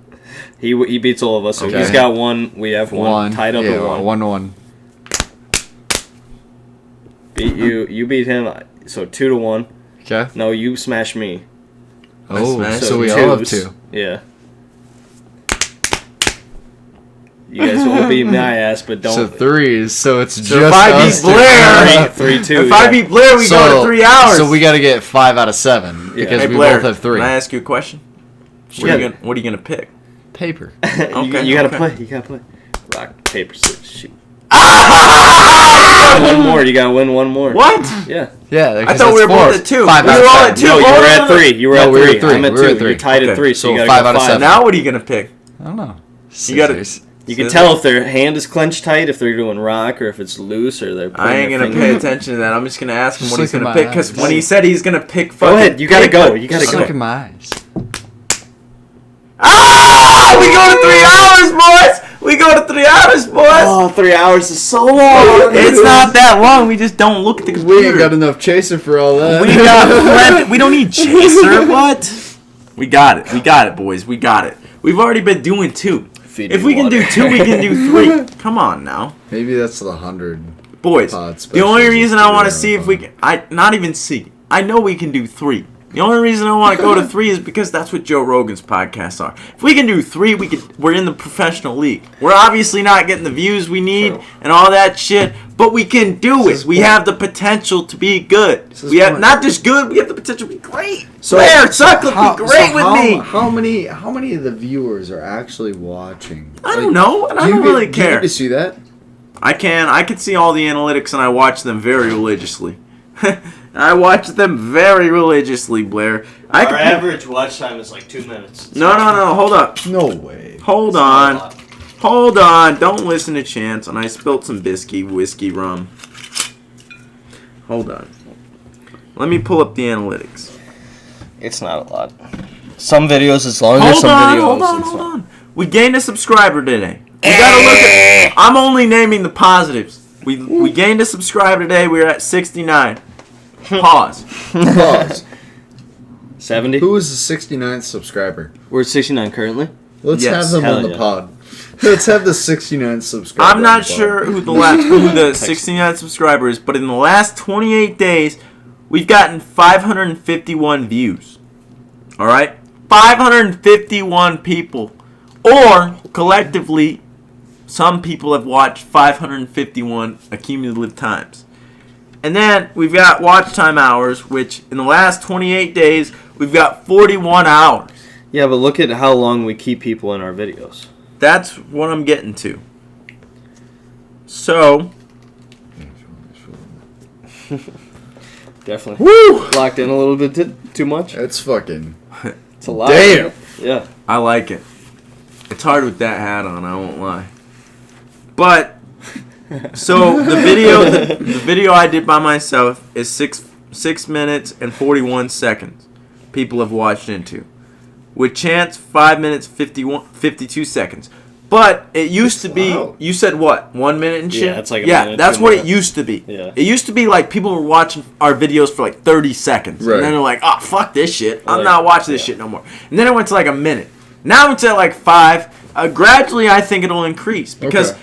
He beats all of us. So Okay. he's got 1. We have 1. Tied up at 1. 1-1. Beat you. You beat him. So 2-1. Okay. No, you smash me. Oh, smashed so we twos. all have 2. Yeah. You guys won't beat my ass, but don't. So 3s, so it's just if I beat us two. Blair, 3-2. if I beat Blair, we go to 3 hours. So we gotta get 5 out of 7 because Hey, we Blair, both have 3. Can I ask you a question? What are you gonna pick? Paper. Okay, you gotta okay. play. You gotta play. Rock, paper, scissors, shoot. One more. You gotta win 1 more. What? Yeah. Yeah, I thought we were both at 2. 5 We out were of all 7. at 2. No, you Oh, were no, at no, no. 3. You were No, at we were 3. at 3. I'm at We were 2. at 3. You're tied Okay. at 3, so So you gotta 5 go out of 5. 7. Now what are you gonna pick? I don't know. You gotta- Scissors. You can tell if their hand is clenched tight, if they're doing rock, or if it's loose, or they're. I ain't gonna putting pay their attention to that. I'm just gonna ask him Just what he's look at gonna my pick because eyes. when he said he's gonna pick Go fucking ahead. You gotta paper- go. You gotta Just go. look at my eyes. Ah! We go to 3 hours, boys. We go to 3 hours, boys. Oh, 3 hours is so long. It's not that long. We just don't look at the computer. We ain't got enough chaser for all that. We got plenty. We don't need chaser. What? We got it. We got it, boys. We got it. We've already been doing 2. If we can do 2, we can do 3. Come on now, Maybe that's the 100. boys. Pod The only specials reason is I want to to see if run we can. Not even see. I know we can do 3. The only reason I want to go to 3 is because that's what Joe Rogan's podcasts are. If we can do 3, we're in the professional league. We're obviously not getting the views we need and all that shit, but we can do it. We have the potential to be good. We have not just good, we have the potential to be great. So Blair, Sutcliffe, be great with me. How many of the viewers are actually watching? I don't know, and I don't really Do you care. get to see that? I can see all the analytics, and I watch them very religiously. I watch them very religiously, Blair. Our average watch time is like 2 minutes. No, hold up. No way. Hold on. Hold on. Don't listen to Chance. And I spilled some whiskey rum. Hold on. Let me pull up the analytics. It's not a lot. Some videos it's longer, some videos Hold on. We gained a subscriber today. We gotta look at. I'm only naming the positives. We gained a subscriber today. We're at 69. Pause. 70? Who is the 69th subscriber? We're at 69 currently. Let's Yes, have them hell on the yeah. pod. Let's have the 69th subscriber. I'm not sure who the 69th subscriber is, but in the last 28 days, we've gotten 551 views. All right, 551 people, or collectively, some people have watched 551 accumulative times. And then we've got watch time hours, which in the last 28 days, we've got 41 hours. Yeah, but look at how long we keep people in our videos. That's what I'm getting to. So, Definitely. Woo! Locked in a little bit too much. That's fucking... It's a lot. Damn! Yeah. I like it. It's hard with that hat on, I won't lie. But, so the video I did by myself is 6 minutes and 41 seconds. People have watched into. With Chance, 5 minutes 52 seconds. But it used to be, you said what, 1 minute and shit? Yeah, it's like a minute. That's what it used to be. Yeah. It used to be like people were watching our videos for like 30 seconds. Right. And then they're like, oh, fuck this shit. I'm not watching this shit no more. And then it went to like a minute. Now it's at like 5. Gradually, I think it'll increase. Because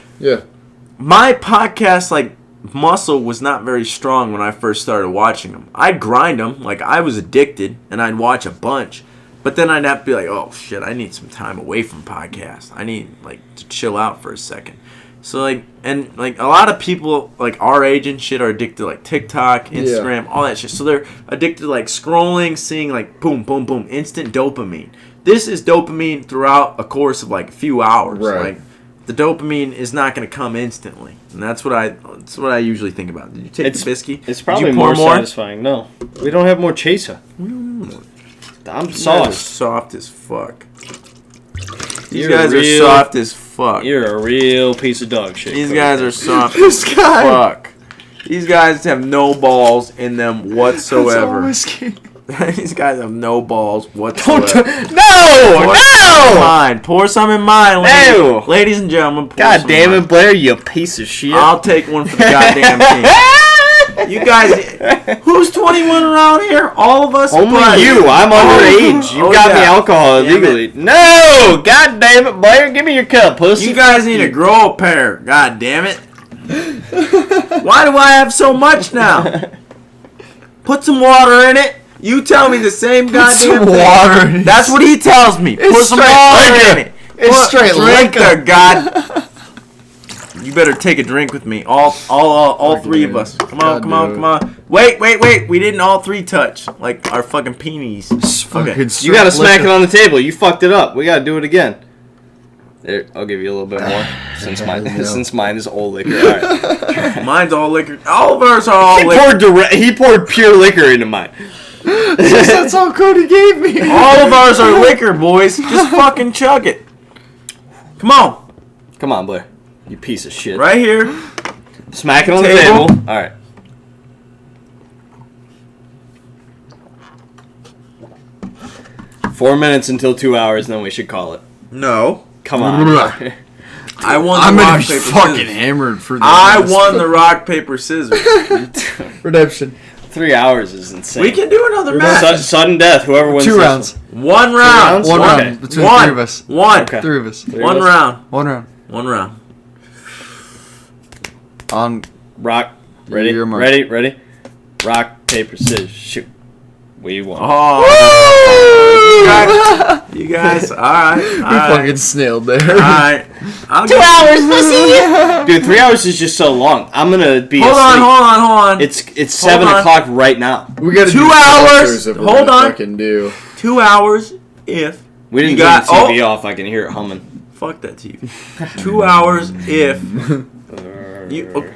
my podcast, like, muscle was not very strong when I first started watching them. I'd grind them. Like, I was addicted, and I'd watch a bunch. But then I'd have to be like, oh, shit, I need some time away from podcasts. I need, like, to chill out for a second. So, like, and, like, a lot of people, like, our age and shit are addicted to, like, TikTok, Instagram, all that shit. So they're addicted to, like, scrolling, seeing, like, boom, boom, boom, instant dopamine. This is dopamine throughout a course of, like, a few hours. Right. Like, the dopamine is not going to come instantly. And that's what I usually think about. Did you take the biscuit? It's probably more satisfying. No. We don't have more chaser. I'm soft. Soft as fuck. These You're guys are soft as fuck. You're a real piece of dog shit. These guys are soft as fuck. These guys have no balls in them whatsoever. These guys have no balls whatsoever. Pour some in mine, ladies and gentlemen. God damn it, Blair, you piece of shit. I'll take one for the goddamn team. You guys, who's 21 around here? All of us? Only you. I'm underage. You got me alcohol illegally. No! God damn it, Blair. Give me your cup, pussy. You guys need to grow a pair. God damn it. Why do I have so much now? Put some water in it. You tell me the same goddamn thing. Water in it. That's what he tells me. Put some water in it. It's straight liquor. God. You better take a drink with me. All three of us. Come on. Wait. We didn't all three touch. Like our fucking peenies. Okay. You gotta smack it on the table. You fucked it up. We gotta do it again. There, I'll give you a little bit more. Since mine is all liquor. All right. Mine's all liquor. All of ours are all liquor. He poured pure liquor into mine. That's all Cody gave me. All of ours are liquor, boys. Just fucking chug it. Come on, Blair. You piece of shit. Right here. Smack it on the table. All right. Four minutes until 2 hours, and then we should call it. No. Come on. I won I'm the gonna rock, be paper, fucking scissors. hammered for this. I won the rock, paper, scissors. Redemption. 3 hours is insane. We can do another match. Sudden death. Whoever wins. 2 rounds. 1 round. One round between the three of us. Okay. Three of us. 1 round. 1 round. 1 round. On rock. Ready? Ready? Rock, paper, scissors, shoot. We won. Oh. You guys. All right. We fucking snailed there. All right. 2 hours, pussy. Dude, 3 hours is just so long. I'm gonna be. Hold on. It's 7 o'clock right now. We gotta 2 do hours. Hold on. Fucking do 2 hours if we didn't get the TV off. I can hear it humming. Fuck that TV. 2 hours if.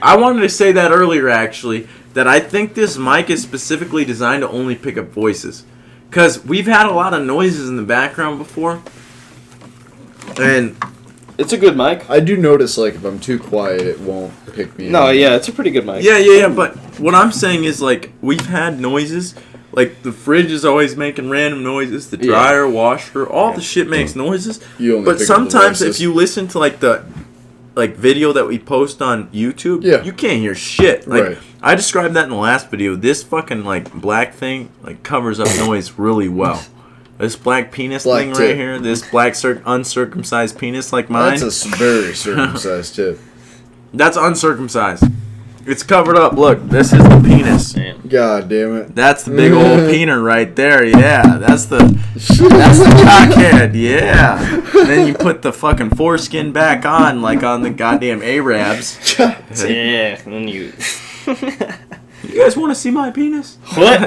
I wanted to say that earlier, actually, that I think this mic is specifically designed to only pick up voices. Because we've had a lot of noises in the background before. And it's a good mic. I do notice, like, if I'm too quiet, it won't pick me up. up. Yeah, it's a pretty good mic. Yeah, but what I'm saying is, like, we've had noises. Like, the fridge is always making random noises. The dryer, washer, all the shit makes noises. But sometimes if you listen to, like, the video that we post on YouTube, you can't hear shit. Like I described that in the last video. This fucking like black thing like covers up noise really well. This black penis thing right here, this black uncircumcised penis like mine. That's a very circumcised tip. That's uncircumcised. It's covered up. Look, this is the penis. God damn it. That's the big old peener right there. Yeah, that's the cockhead. Yeah. And then you put the fucking foreskin back on, like on the goddamn Arabs. Yeah. And then you. You guys want to see my penis? What?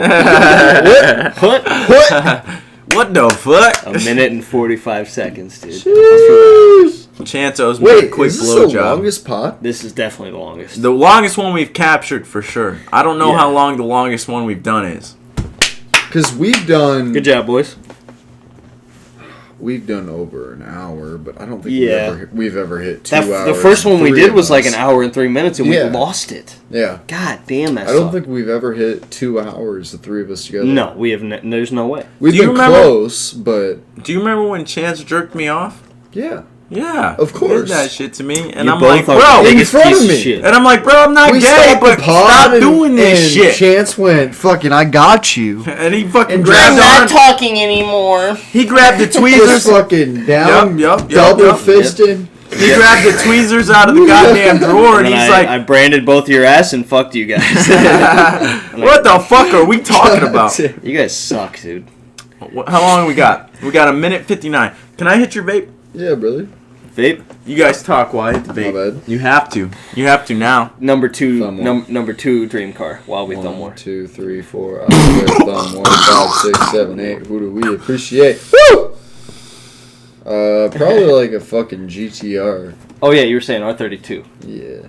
What the fuck? 1 minute and 45 seconds, dude. Jeez. Chance owes me a quick is this blowjob. the longest pod? This is definitely the longest. The longest one we've captured for sure. I don't know how long the longest one we've done is. Because we've done... Good job, boys. We've done over an hour, but I don't think we've ever hit 2 hours. The first one we did was like an hour and 3 minutes, and we lost it. Yeah. God damn, that I don't think we've ever hit 2 hours, the three of us together. No, we have. There's no way. We've been close, but... Do you remember when Chance jerked me off? Yeah. Yeah. Of course. He did that shit to me, and You I'm both like, are bro. in front of me. Shit. And I'm like, bro, I'm not gay, but stop doing this shit. Chance went, fucking, I got you. And he fucking And grabbed I'm not on. talking anymore. He grabbed the Just tweezers. fucking down, Yup. double fisting. He grabbed the tweezers out of the goddamn drawer, and And he's I branded both your ass and fucked you guys. what the fuck are we talking about? You guys suck, dude. How long we got? We got 1:59. Can I hit your vape? Yeah, brother. Vape. You guys talk while I hit the vape. My bad. You have to. You have to now. Number two. Thumb war. Number 2 dream car. While we thumb war. 1, 2, 3, 4. I swear, thumb 1, 5, 6, 7, 8. Who do we appreciate? Woo! Probably like a fucking GTR. Oh yeah, you were saying R32. Yeah.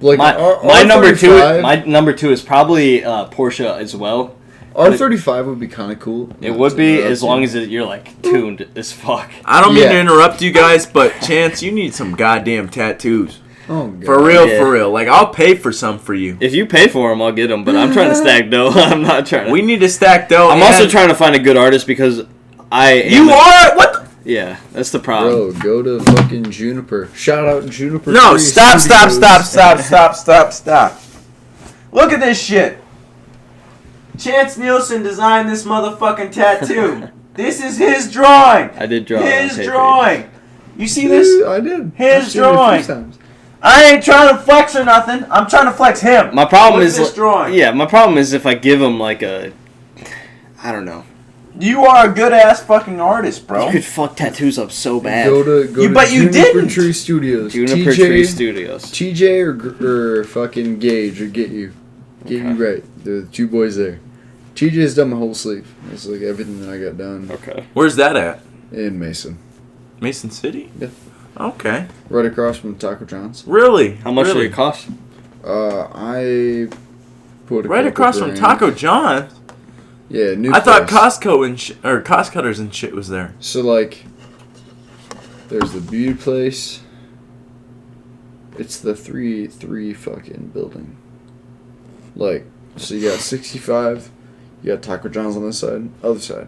Like My number two. R35 My number 2 is probably Porsche as well. R35 would be kind of cool. It would be as long as you're like tuned as fuck. I don't mean to interrupt you guys, but Chance, you need some goddamn tattoos. Oh, God. For real. Like, I'll pay for some for you. If you pay for them, I'll get them. But I'm trying to stack dough. I'm not trying to. We need to stack dough. I'm also trying to find a good artist because You are? What the? Yeah, that's the problem. Bro, go to fucking Juniper. Shout out Juniper. No, Tree stop. Studios. Look at this shit. Chance Nielsen designed this motherfucking tattoo. This is his drawing. I did draw it on His paper. drawing. You see this? I did. His I've seen it a few drawing. times. I ain't trying to flex or nothing. I'm trying to flex him. My problem Look is at this drawing. Yeah, my problem is if I give him like a, I don't know. You are a good ass fucking artist, bro. You could fuck tattoos up so bad. Go to but you Juniper didn't. Tree Studios. Juniper Tree Studios. TJ or fucking Gage or get you right. The two boys there. TJ's done my whole sleeve. That's like everything that I got done. Okay. Where's that at? In Mason. Mason City? Yeah. Okay. Right across from Taco John's. Really? How much did it cost? I put right across from Taco John's. Yeah, new. I thought place. Costco and or Cost Cutters and shit was there. So like, there's the beauty place. It's the three fucking building. Like, so you got 65. You got Taco John's on this side. Other side.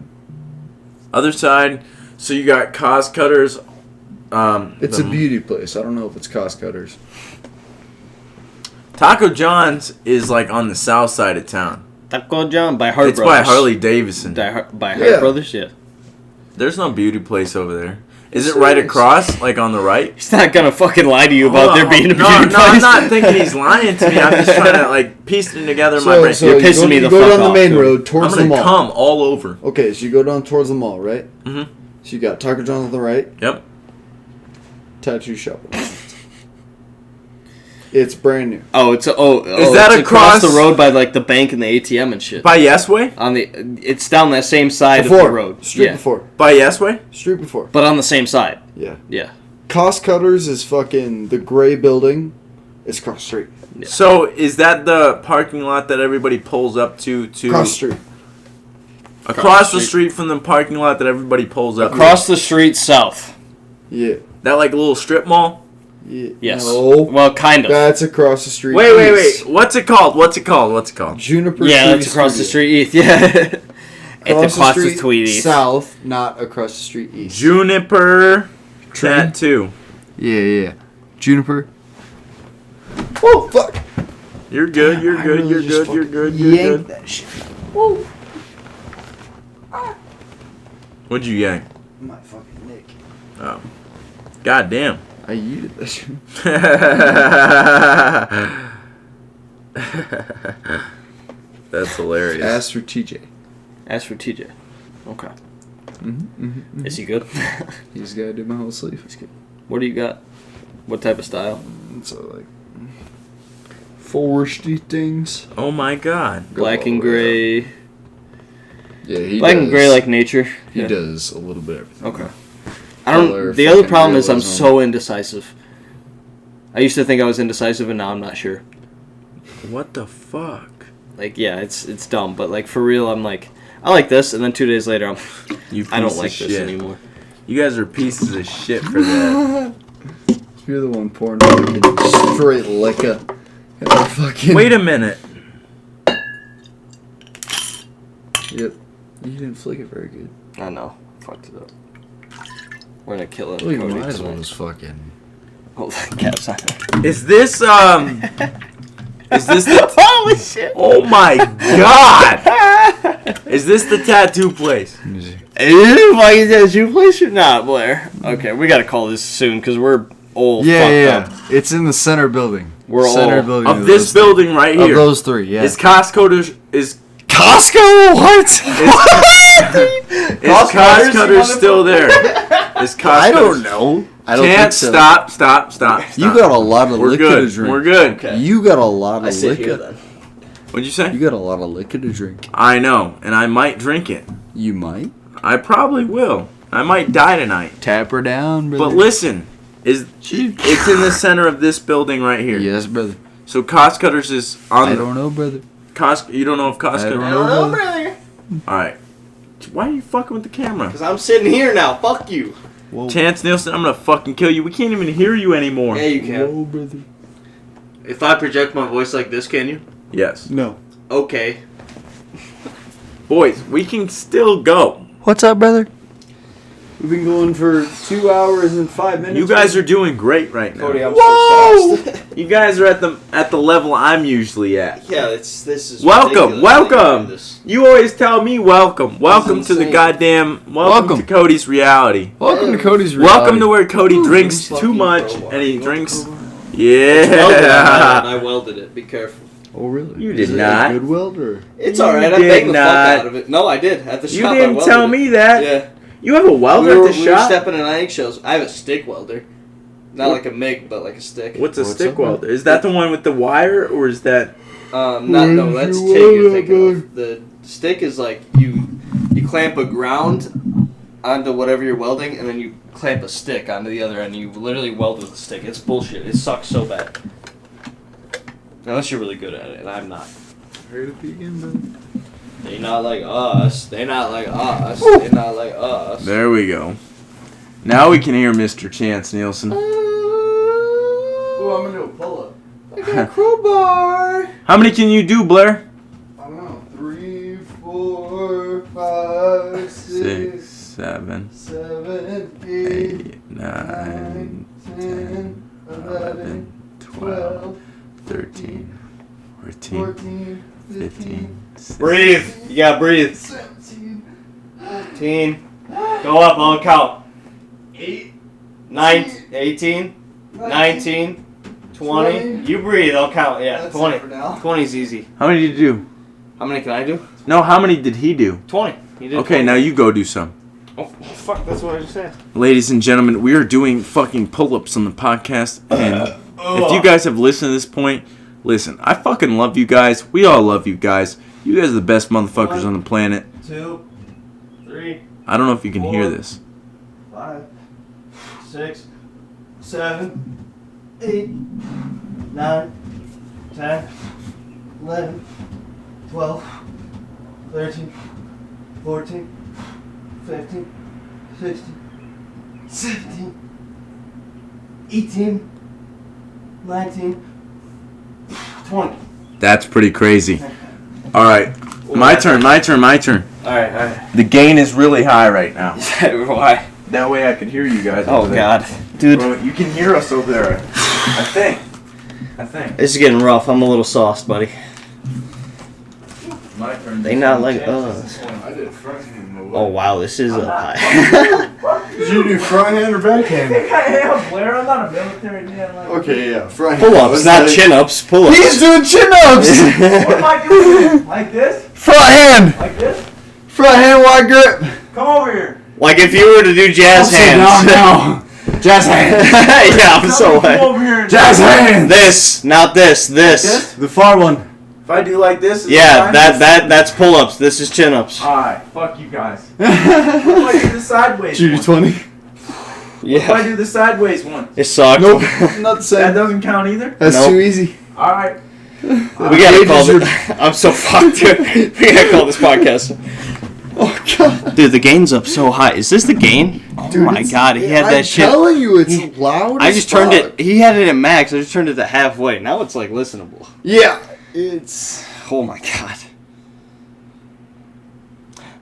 Other side. So you got Cost Cutters. It's a beauty place. I don't know if it's Cost Cutters. Taco John's is like on the south side of town. Taco John by Hart It's Brothers. by Harley Davidson. By Hart Yeah. Brothers, yeah. There's no beauty place over there. Is it right across, like on the right? He's not gonna fucking lie to you about there being a beauty place. No, I'm not thinking he's lying to me. I'm just trying to like piece it together in my brain. You're pissing me the fuck off. You go down the main dude. road towards I'm the gonna mall. come all over. Okay, so you go down towards the mall, right? Mm-hmm. So you got Taco John's on the right. Yep. Tattoo shop. It's brand new. Oh, it's Is that it's across the road by like the bank and the ATM and shit? By Yesway? It's down that same side Before. of the road. Street yeah. before. By Yesway? Street before. But on the same side. Yeah. Yeah. Cost Cutters is fucking the gray building. It's across the street. Yeah. So is that the parking lot that everybody pulls up to? Across the street. Across the street from the parking lot that everybody pulls up Across the street south. Yeah. That like little strip mall? Yeah. Yes. No. Well, kind of. That's across the street. Wait. east. What's it called? Juniper Yeah, Tree that's across the Studios. street east. Yeah. It's across the street street east. south, not across the street east. Juniper Tattoo. Yeah. Juniper. Oh fuck! You're good. You're I good. really You're just good. You're fucking good. You're yanked good. that shit. Whoa! What'd you yank? My fucking neck. Oh. God damn. I yeeted that shit. That's hilarious. Ask for TJ. Ask for TJ. Okay. Mm-hmm. Is he good? He's got to do my whole sleeve. He's good. What do you got? What type of style? So like foresty things. Oh my god. Black and gray. Yeah, he Black does. and gray like nature. He Yeah. does a little bit of everything. Okay. I don't. The other problem is I'm so indecisive. I used to think I was indecisive, and now I'm not sure. What the fuck? Like, yeah, it's dumb, but like for real, I'm like, I like this, and then 2 days later, I don't like this anymore. You guys are pieces of shit for that. You're the one pouring fucking straight liquor. Wait a minute. Yep. You didn't flick it very good. I know. Fucked it up. We're gonna kill it. Well, you might as well just fucking... Hold the caps on. Is this, Is this the... Holy shit. Oh my god! Is this the tattoo place? Is it a fucking tattoo place or not, Blair? Okay, we gotta call this soon, because we're all fucked up. It's in the center building. We're center all... building Of this building right here. Of those three, yeah. Is Costco... Is Costco? What? Is Costco still there? Is Costco... I don't know. I don't Can't think so. Stop. You got a lot of liquor good. to drink. We're good. Okay. You got a lot of sit liquor. here, then. What'd you say? You got a lot of liquor to drink. I know, and I might drink it. You might. I probably will. I might die tonight. Tap her down, brother. But listen, it's in the center of this building right here. Yes, brother. So Cost Cutters is on. I don't know, brother. You don't know if Cost Cutters. I don't know, brother. All right. Why are you fucking with the camera? Because I'm sitting here now. Fuck you. Whoa. Chance Nielsen, I'm gonna fucking kill you. We can't even hear you anymore. Yeah, you can. Whoa, brother. If I project my voice like this, can you? Yes. No. Okay. Boys, we can still go. What's up, brother? We've been going for 2 hours and 5 minutes. You guys are doing great right now. Cody, I'm Whoa! so sauced. You guys are at the level I'm usually at. Yeah, this is Welcome. ridiculous. You always tell me welcome. Welcome to the insane. goddamn. Welcome to Cody's reality. Welcome to Cody's reality. Welcome to where Cody drinks too much and he drinks. Yeah. I welded it. Be careful. Oh, really? You Is did it not. a good welder? It's You alright. I did banged the fuck not. out of it. No, I did. At the You shop, I didn't welded tell it. me that. Yeah. You have a welder we were at the shop? stepping in eggshells. I have a stick welder. Not like a MIG, but like a stick. What's a What's stick up, welder? Is that the one with the wire or is that? No, that's TIG you're thinking of. The stick is like you clamp a ground onto whatever you're welding, and then you clamp a stick onto the other end. You literally weld with a stick. It's bullshit. It sucks so bad. Unless you're really good at it, and I'm not. Heard it begin, brother. They not like us. They not like us. They not like us. There we go. Now we can hear Mr. Chance Nielsen. Oh, I'm gonna do a pull-up. I got a crowbar. How many can you do, Blair? I don't know. 3, 4, 5, 6, 7, 7, 8, 9, 10, 11, 12, 13, 14, 15. Breathe. You gotta breathe. 17, 18. Go up, I'll count. 18, 19, 20. You breathe, I'll count. Yeah, That's 20. it for now. 20's easy. How many did you do? How many can I do? No, how many did he do? 20. He did Okay, 20. now you go do some. Oh, fuck, that's what I just said. Ladies and gentlemen, we are doing fucking pull-ups on the podcast, and if you guys have listened to this point, listen, I fucking love you guys. We all love you guys. You guys are the best motherfuckers on the planet. 2, 3, I don't know if you can hear this. 5, 6, 7, 8, 9, 10, 11, 12, 13, 14, 15, 16, 17, 18, 19, 20. That's pretty crazy. All right, my turn. Alright. The gain is really high right now. Why? That way I can hear you guys. Oh, God. Dude. Bro, you can hear us over there. I think. This is getting rough. I'm a little sauced, buddy. My turn. They not like us. I did front hand. Oh, wow. This is up high. Did you do front hand or back hand? I am, Blair. I'm not a military man. Okay, yeah, front hand. Pull-ups, not chin-ups. Pull-ups. He's doing chin-ups! What am I doing? Like this? Front hand! Like this? Front hand wide grip! Come over here. Like if you were to do jazz hands. No. Jazz hand! Yeah, I'm so Come high. over here. And Jazz hand! This, not this. This. This? The far one. If I do like this, is Yeah, it that's pull-ups. This is chin-ups. Alright, fuck you guys. What do I do the sideways? Did you do one? 20? What if I do the sideways one? It sucked. Nope, not the same. That doesn't count either? That's too easy. All right. We gotta call it. I'm so fucked, dude. We gotta call this podcast. Oh, God. Dude, the gain's up so high. Is this the gain? Oh, dude, my God. He had that shit. I'm telling you, it's loud I just turned it. He had it at max. I just turned it to halfway. Now it's, like, listenable. Yeah. It's... Oh, my God.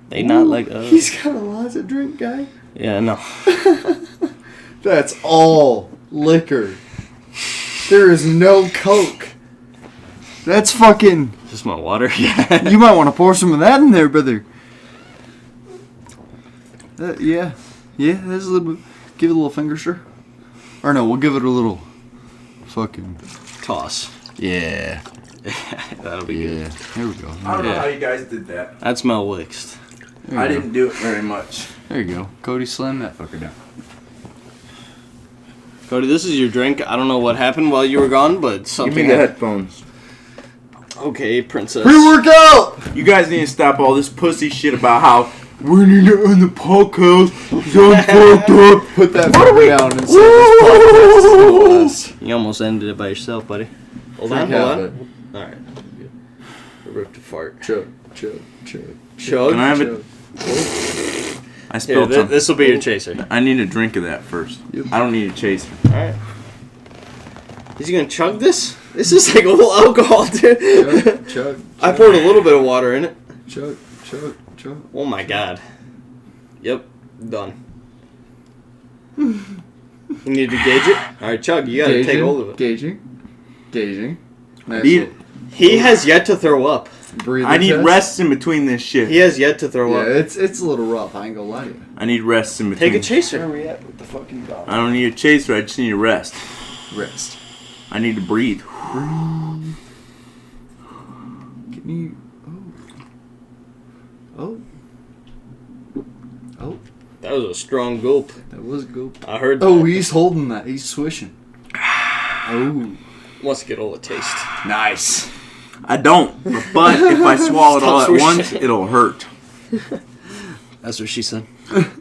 They not like us. He's got a lot to drink, guy. Yeah, no. That's all liquor. There is no Coke. That's fucking... Is this my water? Yeah. You might want to pour some of that in there, brother. Yeah. Yeah, that's a little bit... Give it a little finger stir. Or no, we'll give it a little... Fucking... Toss. Yeah. That'll be good. Here we go. I don't know how you guys did that. That smell mixed. I didn't do it very much. There you go. Cody, slam that fucker down. Cody, this is your drink. I don't know what happened while you were gone, but something... Give me the headphones. Okay, princess. Pre-workout! You guys need to stop all this pussy shit about how we need to end the podcast. I'm fucked up. Put that fucker down and say this podcast. You almost ended it by yourself, buddy. Hold on. Alright. I ripped a fart. Chug. Chug? Can I have it? I spilled something. This will be your chaser. I need a drink of that first. Yep. I don't need a chaser. Alright. Is he gonna chug this? This is like a little alcohol, dude. Chug. I poured a little bit of water in it. Chug. Oh my God. Yep. Done. You need to gauge it? Alright, chug. You gotta take hold of it. Gauging. Nice. He has yet to throw up. I need rests in between this shit. He has yet to throw up. Yeah, it's a little rough. I ain't gonna lie to you. I need rests in between. Take a chaser. Where are we at with the fucking dog? I don't need a chaser. I just need a rest. Rest. I need to breathe. Can you... Oh. That was a strong gulp. That was a gulp. I heard that. Oh, he's holding that. He's swishing. Oh. Wants to get all the taste. Nice. I don't. But if I swallow it all at once, it'll hurt. That's what she said.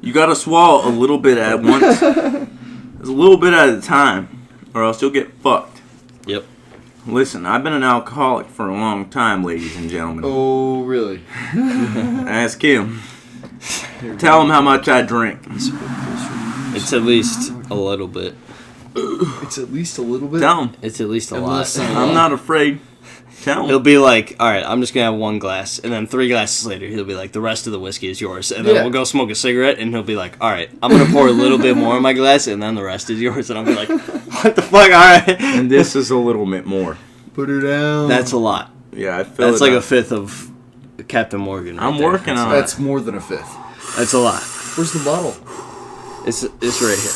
You gotta swallow a little bit at once. It's a little bit at a time, or else you'll get fucked. Yep. Listen, I've been an alcoholic for a long time, ladies and gentlemen. Oh, really? Ask him. Tell him how much I drink. It's at least a little bit. It's at least a little bit? Tell him. It's at least a Unless lot. I'm not afraid. Tell him. He'll be like, all right, I'm just going to have one glass. And then 3 glasses later, he'll be like, the rest of the whiskey is yours. And then we'll go smoke a cigarette, and he'll be like, all right, I'm going to pour a little bit more in my glass, and then the rest is yours. And I'll be like, what the fuck? All right. And this is a little bit more. Put her down. That's a lot. Yeah, I feel That's it like out. a fifth of Captain Morgan. I'm working on it. That's more than a fifth. That's a lot. Where's the bottle? It's right here.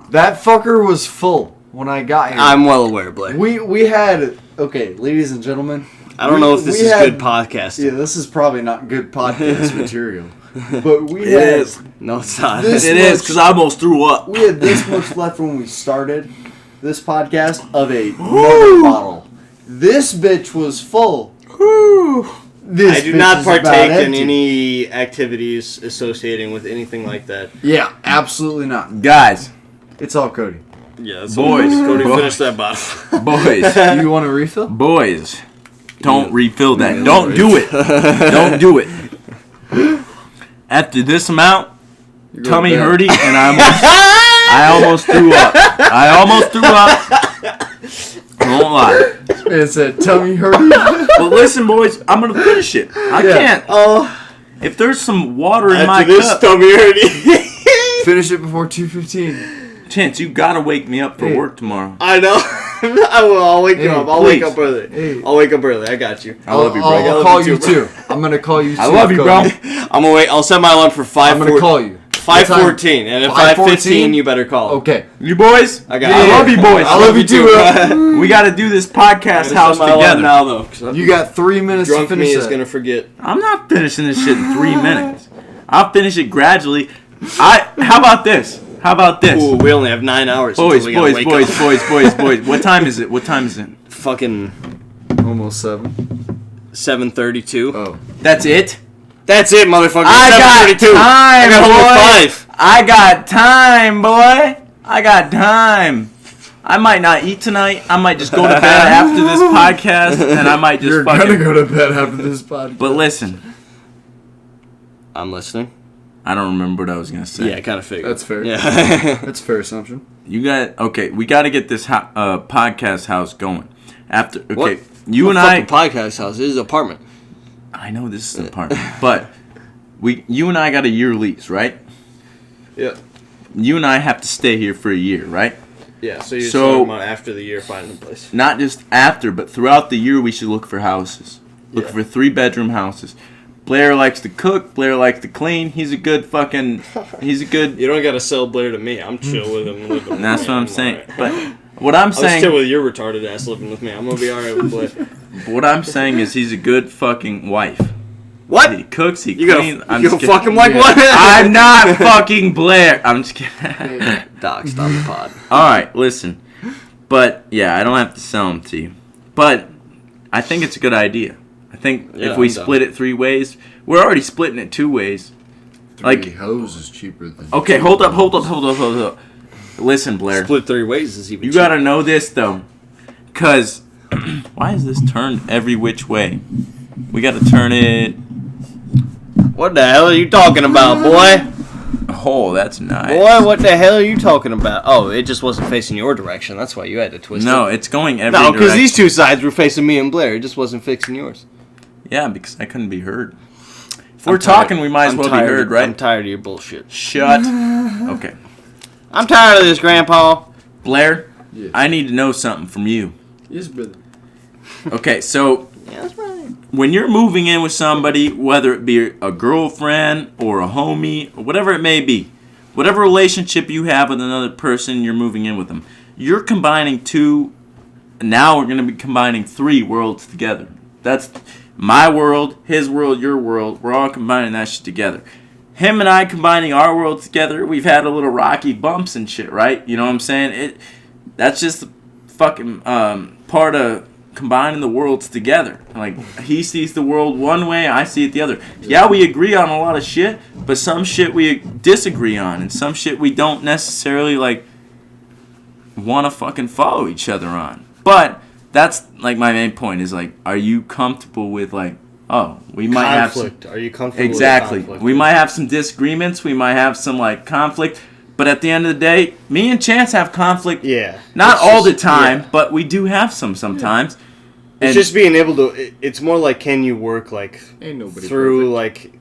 That fucker was full when I got here. I'm well aware, Blair. We had... Okay, ladies and gentlemen. I don't know if this is good podcasting. Yeah, this is probably not good podcast material. But we It had... is. No, it's not. This It is, because I almost threw up. We had this much left when we started this podcast of another bottle. This bitch was full. This I do bitch not is about partake in empty. any activities associating with anything like that. Yeah, absolutely not. Guys. It's all Cody. Yeah, that's Boys. Cody, Boys. finish that bottle. Boys. You want a refill? Boys. Don't refill that. Don't do it. Don't do it. After this amount, tummy hurting, and I almost threw up. I won't lie. It said tummy hurting. But listen, boys, I'm gonna finish it. I can't. If there's some water in my cup, tummy hurting. Finish it before 2:15. Chance, you gotta wake me up for work tomorrow. I know. I will. I'll wake you up. I'll wake up early. Hey. I'll wake up early. I got you. I love you, bro. I'll call you too. I'm gonna call you too. I love you, bro. I'm gonna wait. I'll set my alarm for 5:14. I'm gonna call you. 5:14, and at 5:15, you better call. Okay. You boys? I got. I love you, boys. I love you too, bro. We gotta do this podcast house together. Now, though, 'cause You got 3 minutes to drunk finish me is that. gonna forget. I'm not finishing this shit in 3 minutes. I'll finish it gradually. How about this? Ooh, we only have 9 hours. Boys. Until we gotta wake up. What time is it? Fucking Almost 7. 7:32. Oh. That's it? That's it, motherfucker. I got 7:32. time, I got home boy. at 5. I got time, boy. I got time. I might not eat tonight. I might just go to bed after this podcast, and I might just You're gonna go to bed after this podcast. But listen. I'm listening. I don't remember what I was going to say. Yeah, I kind of figured. That's fair. Yeah. That's a fair assumption. We got to get this podcast house going. After What? You and I podcast house. This is an apartment. I know this is an apartment, but you and I got a year lease, right? Yeah. You and I have to stay here for a year, right? Yeah, so you're talking about after the year finding a place. Not just after, but throughout the year we should look for houses. Look for 3-bedroom houses. Blair likes to cook. Blair likes to clean. He's a good. You don't gotta sell Blair to me. I'm chill with him. Living with That's me. what I'm saying. Right. But what I'm saying. I'm chill with your retarded ass living with me. I'm gonna be alright with Blair. What I'm saying is he's a good fucking wife. What? He cooks. He You cleans. gonna fuck him like what? I'm not fucking Blair. I'm just kidding. Doc, stop the pod. All right, listen. But yeah, I don't have to sell them to you. But I think it's a good idea. I think if we split it 3 ways, we're already splitting it 2 ways. 3 hoes is cheaper than. Okay, hold up. Listen, Blair. Split 3 ways is even. You gotta know this though, cause why is this turned every which way? We gotta turn it. What the hell are you talking about, boy? Oh, that's nice. Boy, what the hell are you talking about? Oh, it just wasn't facing your direction. That's why you had to twist it. No, it's going every direction. No, because these 2 sides were facing me and Blair. It just wasn't facing yours. Yeah, because I couldn't be heard. If we're talking, we might as well be heard, right? I'm tired of your bullshit. Shut. Okay. I'm tired of this, Grandpa. Blair, Yes. I need to know something from you. Yes, brother. Okay, so Yeah, that's right. when you're moving in with somebody, whether it be a girlfriend or a homie or whatever it may be, whatever relationship you have with another person, you're moving in with them. You're combining 2. Now we're going to be combining 3 worlds together. That's my world, his world, your world. We're all combining that shit together. Him and I combining our worlds together, we've had a little rocky bumps and shit, right? You know what I'm saying? That's just the fucking part of combining the worlds together. Like, he sees the world one way, I see it the other. Yeah, we agree on a lot of shit, but some shit we disagree on, and some shit we don't necessarily, like, want to fucking follow each other on. But that's, like, my main point is, like, are you comfortable with, like, oh, we might have conflict. Are you comfortable exactly. with conflict? We might have some disagreements. We might have some, like, conflict. But at the end of the day, me and Chance have conflict. Yeah. Not all the time, but we do have some sometimes. Yeah. And It's just being able to. It's more like, can you work like Ain't nobody through like.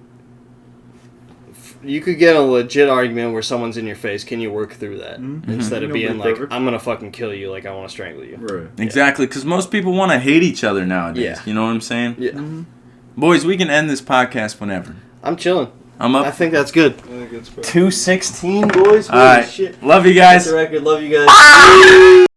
You could get a legit argument where someone's in your face. Can you work through that instead of being like, perfect. I'm gonna fucking kill you, like I want to strangle you. Right. exactly, because most people want to hate each other nowadays. Yeah. You know what I'm saying? Yeah. Boys, we can end this podcast whenever. I'm chilling. I'm up. I think that's good. 2:16. 2:16, boys. All right. Shit. Love you guys. That's the record. Love you guys.